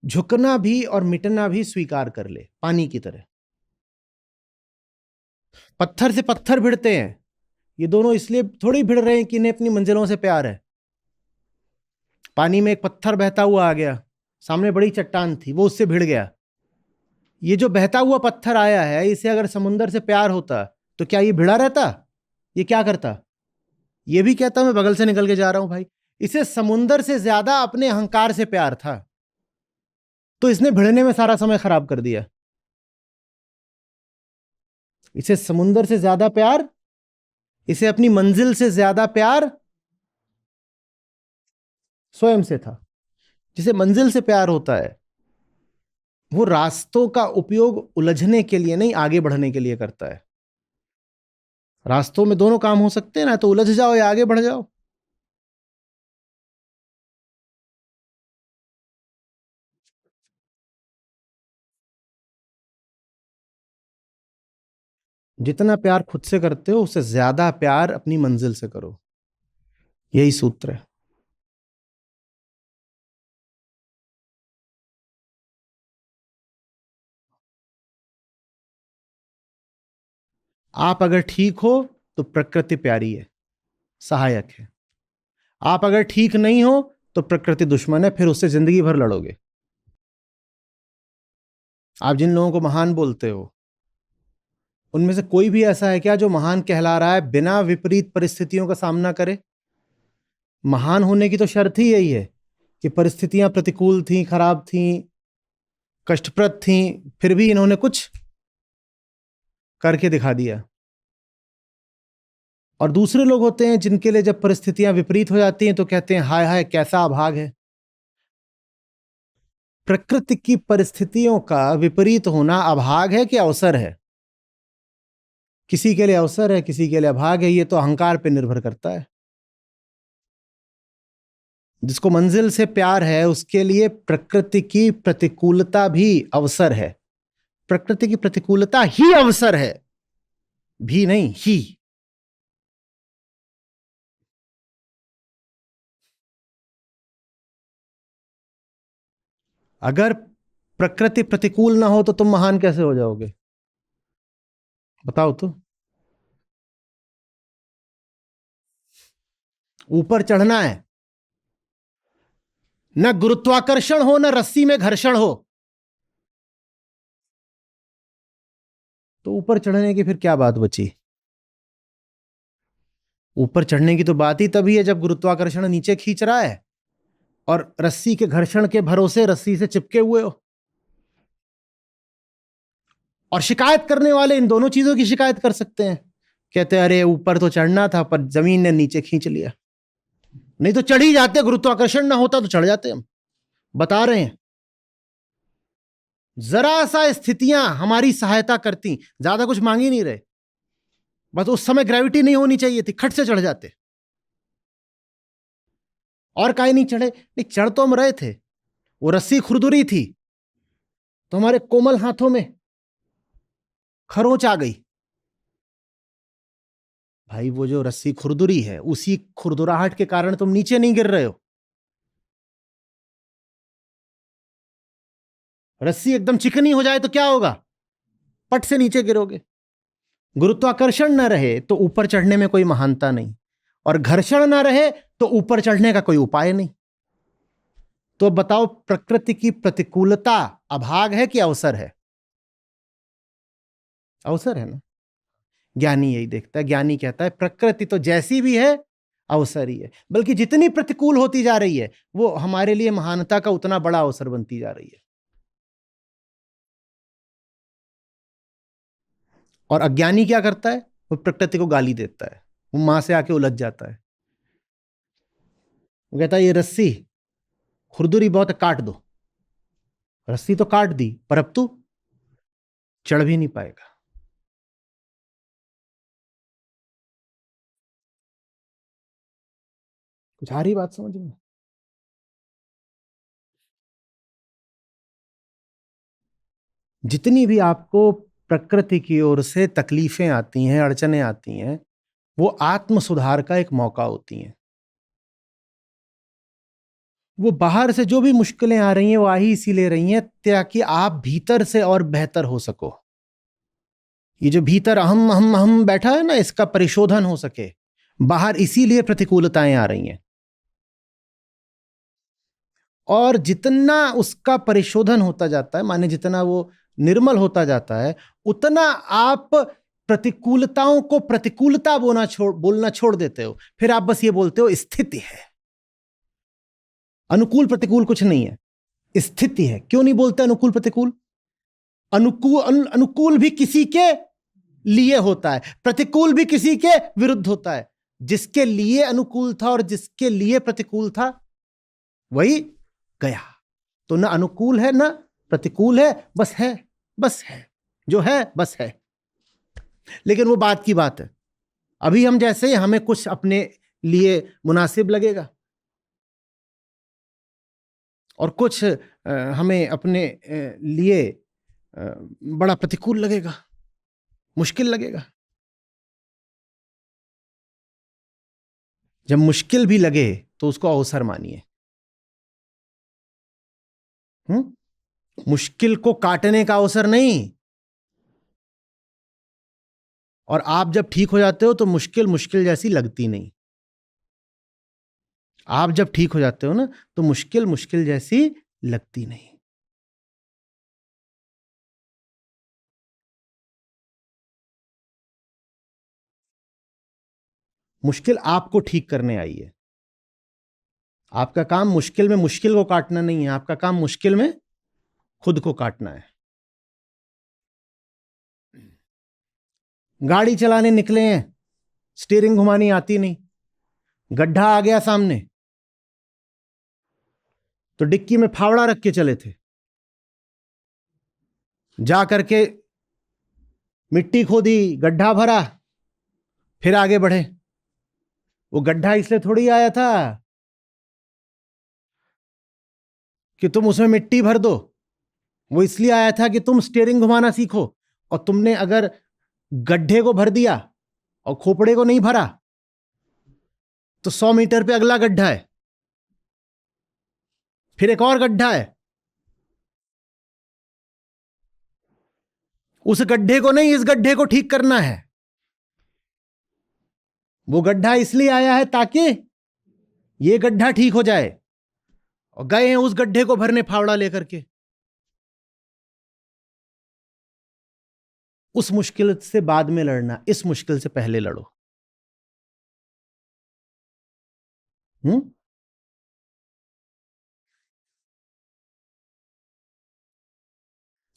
झुकना भी और मिटना भी स्वीकार कर ले, पानी की तरह। पत्थर से पत्थर भिड़ते हैं, ये दोनों इसलिए थोड़ी भिड़ रहे हैं कि इन्हें अपनी मंजिलों से प्यार है। पानी में एक पत्थर बहता हुआ आ गया, सामने बड़ी चट्टान थी, वो उससे भिड़ गया। ये जो बहता हुआ पत्थर आया है, इसे अगर समुंदर से प्यार होता तो क्या ये भिड़ा रहता? ये क्या करता? ये भी कहता मैं बगल से निकल के जा रहा हूं भाई। इसे समुंदर से ज्यादा अपने अहंकार से प्यार था, तो इसने भिड़ने में सारा समय खराब कर दिया। इसे समुंदर से ज्यादा प्यार, इसे अपनी मंजिल से ज्यादा प्यार स्वयं से था। जिसे मंजिल से प्यार होता है, वो रास्तों का उपयोग उलझने के लिए नहीं, आगे बढ़ने के लिए करता है। रास्तों में दोनों काम हो सकते हैं ना, तो उलझ जाओ या आगे बढ़ जाओ। जितना प्यार खुद से करते हो, उससे ज्यादा प्यार अपनी मंजिल से करो। यही सूत्र है। आप अगर ठीक हो तो प्रकृति प्यारी है, सहायक है। आप अगर ठीक नहीं हो तो प्रकृति दुश्मन है, फिर उससे जिंदगी भर लड़ोगे। आप जिन लोगों को महान बोलते हो, उनमें से कोई भी ऐसा है क्या जो महान कहला रहा है बिना विपरीत परिस्थितियों का सामना करे? महान होने की तो शर्त ही यही है कि परिस्थितियां प्रतिकूल थीं, खराब थीं, कष्टप्रद थीं, फिर भी इन्होंने कुछ करके दिखा दिया। और दूसरे लोग होते हैं जिनके लिए जब परिस्थितियां विपरीत हो जाती हैं तो कहते हैं हाय हाय कैसा अभाग है। प्रकृति की परिस्थितियों का विपरीत होना अभाग है कि अवसर है? किसी के लिए अवसर है, किसी के लिए अभाग है। ये तो अहंकार पर निर्भर करता है। जिसको मंजिल से प्यार है, उसके लिए प्रकृति की प्रतिकूलता भी अवसर है। प्रकृति की प्रतिकूलता ही अवसर है, भी नहीं ही। अगर प्रकृति प्रतिकूल ना हो तो तुम महान कैसे हो जाओगे? बताओ तो। ऊपर चढ़ना है, न गुरुत्वाकर्षण हो, न रस्सी में घर्षण हो, तो ऊपर चढ़ने की फिर क्या बात बची? ऊपर चढ़ने की तो बात ही तभी है जब गुरुत्वाकर्षण नीचे खींच रहा है और रस्सी के घर्षण के भरोसे रस्सी से चिपके हुए हो। और शिकायत करने वाले इन दोनों चीजों की शिकायत कर सकते हैं। कहते हैं अरे ऊपर तो चढ़ना था पर जमीन ने नीचे खींच लिया, नहीं तो चढ़ ही जाते, गुरुत्वाकर्षण ना होता तो चढ़ जाते। हम बता रहे हैं, जरा सा स्थितियां हमारी सहायता करती, ज्यादा कुछ मांग ही नहीं रहे, बस उस समय ग्रेविटी नहीं होनी चाहिए थी, खट से चढ़ जाते। और काहे नहीं चढ़े? नहीं, चढ़ तो हम रहे थे, वो रस्सी खुरदुरी थी तो हमारे कोमल हाथों में खरोंच आ गई। भाई वो जो रस्सी खुरदुरी है, उसी खुरदुराहट के कारण तुम नीचे नहीं गिर रहे हो। रस्सी एकदम चिकनी हो जाए तो क्या होगा? पट से नीचे गिरोगे। गुरुत्वाकर्षण न रहे तो ऊपर चढ़ने में कोई महानता नहीं, और घर्षण न रहे तो ऊपर चढ़ने का कोई उपाय नहीं। तो बताओ, प्रकृति की प्रतिकूलता अभाग है कि अवसर है? अवसर है ना। ज्ञानी यही देखता है। ज्ञानी कहता है प्रकृति तो जैसी भी है अवसर ही है, बल्कि जितनी प्रतिकूल होती जा रही है वो हमारे लिए महानता का उतना बड़ा अवसर बनती जा रही है। और अज्ञानी क्या करता है? वो प्रकृति को गाली देता है, वो मां से आके उलझ जाता है। वो कहता है ये रस्सी खुरदुरी बहुत है, काट दो। रस्सी तो काट दी, पर अब तू चढ़ भी नहीं पाएगा। कुछ आ रही बात समझ में? जितनी भी आपको प्रकृति की ओर से तकलीफें आती हैं, अड़चनें आती हैं, वो आत्म सुधार का एक मौका होती हैं। वो बाहर से जो भी मुश्किलें आ रही हैं वो आ ही इसीलिए रही हैं ताकि आप भीतर से और बेहतर हो सको। ये जो भीतर अहम अहम अहम बैठा है ना, इसका परिशोधन हो सके। बाहर इसीलिए प्रतिकूलताएं आ रही हैं, और जितना उसका परिशोधन होता जाता है, माने जितना वो निर्मल होता जाता है, उतना आप प्रतिकूलताओं को प्रतिकूलता बोलना छोड़ देते हो। फिर आप बस ये बोलते हो स्थिति है। अनुकूल प्रतिकूल कुछ नहीं है, स्थिति है। क्यों नहीं बोलते अनुकूल प्रतिकूल? अनुकूल भी किसी के लिए होता है, प्रतिकूल भी किसी के विरुद्ध होता है। जिसके लिए अनुकूल था और जिसके लिए प्रतिकूल था वही गया। तो ना अनुकूल है ना प्रतिकूल है, बस है। बस है, जो है बस है। लेकिन वो बात की बात है। अभी हम जैसे हमें कुछ अपने लिए मुनासिब लगेगा और कुछ हमें अपने लिए बड़ा प्रतिकूल लगेगा, मुश्किल लगेगा। जब मुश्किल भी लगे तो उसको अवसर मानिए। मुश्किल को काटने का अवसर नहीं। और आप जब ठीक हो जाते हो तो मुश्किल मुश्किल जैसी लगती नहीं। आप जब ठीक हो जाते हो ना तो मुश्किल मुश्किल जैसी लगती नहीं। मुश्किल आपको ठीक करने आई है। आपका काम मुश्किल में मुश्किल को काटना नहीं है, आपका काम मुश्किल में खुद को काटना है। गाड़ी चलाने निकले हैं, स्टीयरिंग घुमानी आती नहीं, गड्ढा आ गया सामने, तो डिक्की में फावड़ा रख के चले थे। जा करके मिट्टी खोदी, गड्ढा भरा, फिर आगे बढ़े। वो गड्ढा इसलिए थोड़ी आया था कि तुम उसमें मिट्टी भर दो, वो इसलिए आया था कि तुम स्टीयरिंग घुमाना सीखो। और तुमने अगर गड्ढे को भर दिया और खोपड़े को नहीं भरा तो 100 मीटर पे अगला गड्ढा है, फिर एक और गड्ढा है। उस गड्ढे को नहीं, इस गड्ढे को ठीक करना है। वो गड्ढा इसलिए आया है ताकि ये गड्ढा ठीक हो जाए, और गए हैं उस गड्ढे को भरने फावड़ा लेकर के। उस मुश्किल से बाद में लड़ना, इस मुश्किल से पहले लड़ो।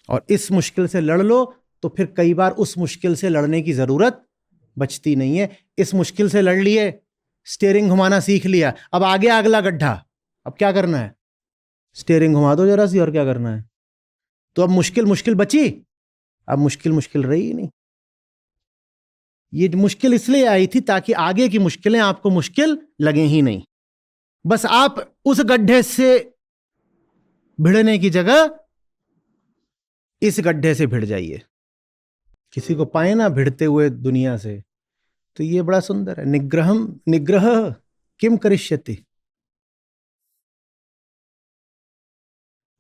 और इस मुश्किल से लड़ लो तो फिर कई बार उस मुश्किल से लड़ने की जरूरत बचती नहीं है। इस मुश्किल से लड़ लिए, स्टीयरिंग घुमाना सीख लिया, अब आगे अगला गड्ढा, अब क्या करना है? स्टीयरिंग घुमा दो जरा सी, और क्या करना है? तो अब मुश्किल मुश्किल बची, अब मुश्किल मुश्किल रही ही नहीं। ये मुश्किल इसलिए आई थी ताकि आगे की मुश्किलें आपको मुश्किल लगे ही नहीं। बस आप उस गड्ढे से भिड़ने की जगह इस गड्ढे से भिड़ जाइए। किसी को पाए ना भिड़ते हुए दुनिया से, तो ये बड़ा सुंदर है। निग्रहम निग्रह किम करिष्यति।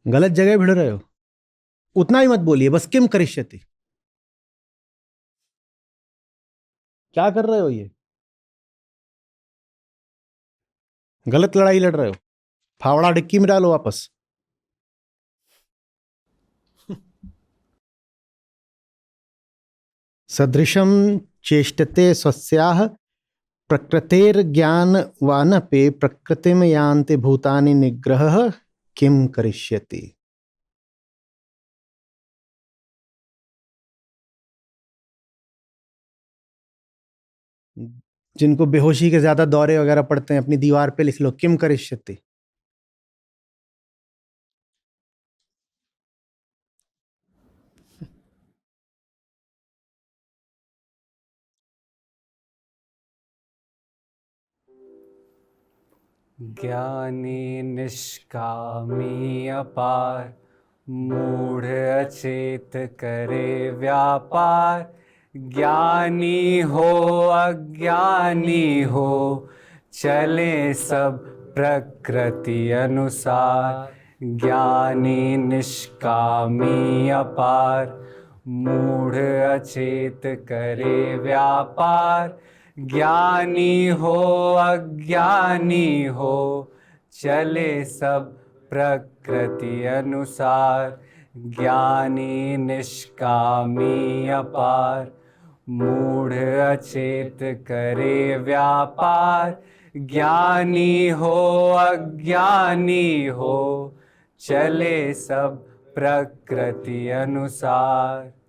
गलत जगह भिड़ रहे हो, उतना ही मत बोलिए, बस किम करिष्यति। क्या कर रहे हो, ये गलत लड़ाई लड़ रहे हो, फावड़ा डिक्की में डालो वापस। सदृशम चेष्टते स्वस्याः प्रकृतेर्ज्ञानवानपि प्रकृतिम यान्ति भूतानि निग्रहः किम करिष्यति। जिनको बेहोशी के ज्यादा दौरे वगैरह पड़ते हैं, अपनी दीवार पे लिख लो किम करिष्यति। ज्ञानी निष्कामी अपार, मूढ़ अचेत करे व्यापार। ज्ञानी हो अज्ञानी हो, चले सब प्रकृति अनुसार। ज्ञानी निष्कामी अपार, मूढ़ अचेत करे व्यापार। ज्ञानी हो अज्ञानी हो, चले सब प्रकृति अनुसार। ज्ञानी निष्कामी अपार, मूढ़ अचेत करे व्यापार। ज्ञानी हो अज्ञानी हो, चले सब प्रकृति अनुसार।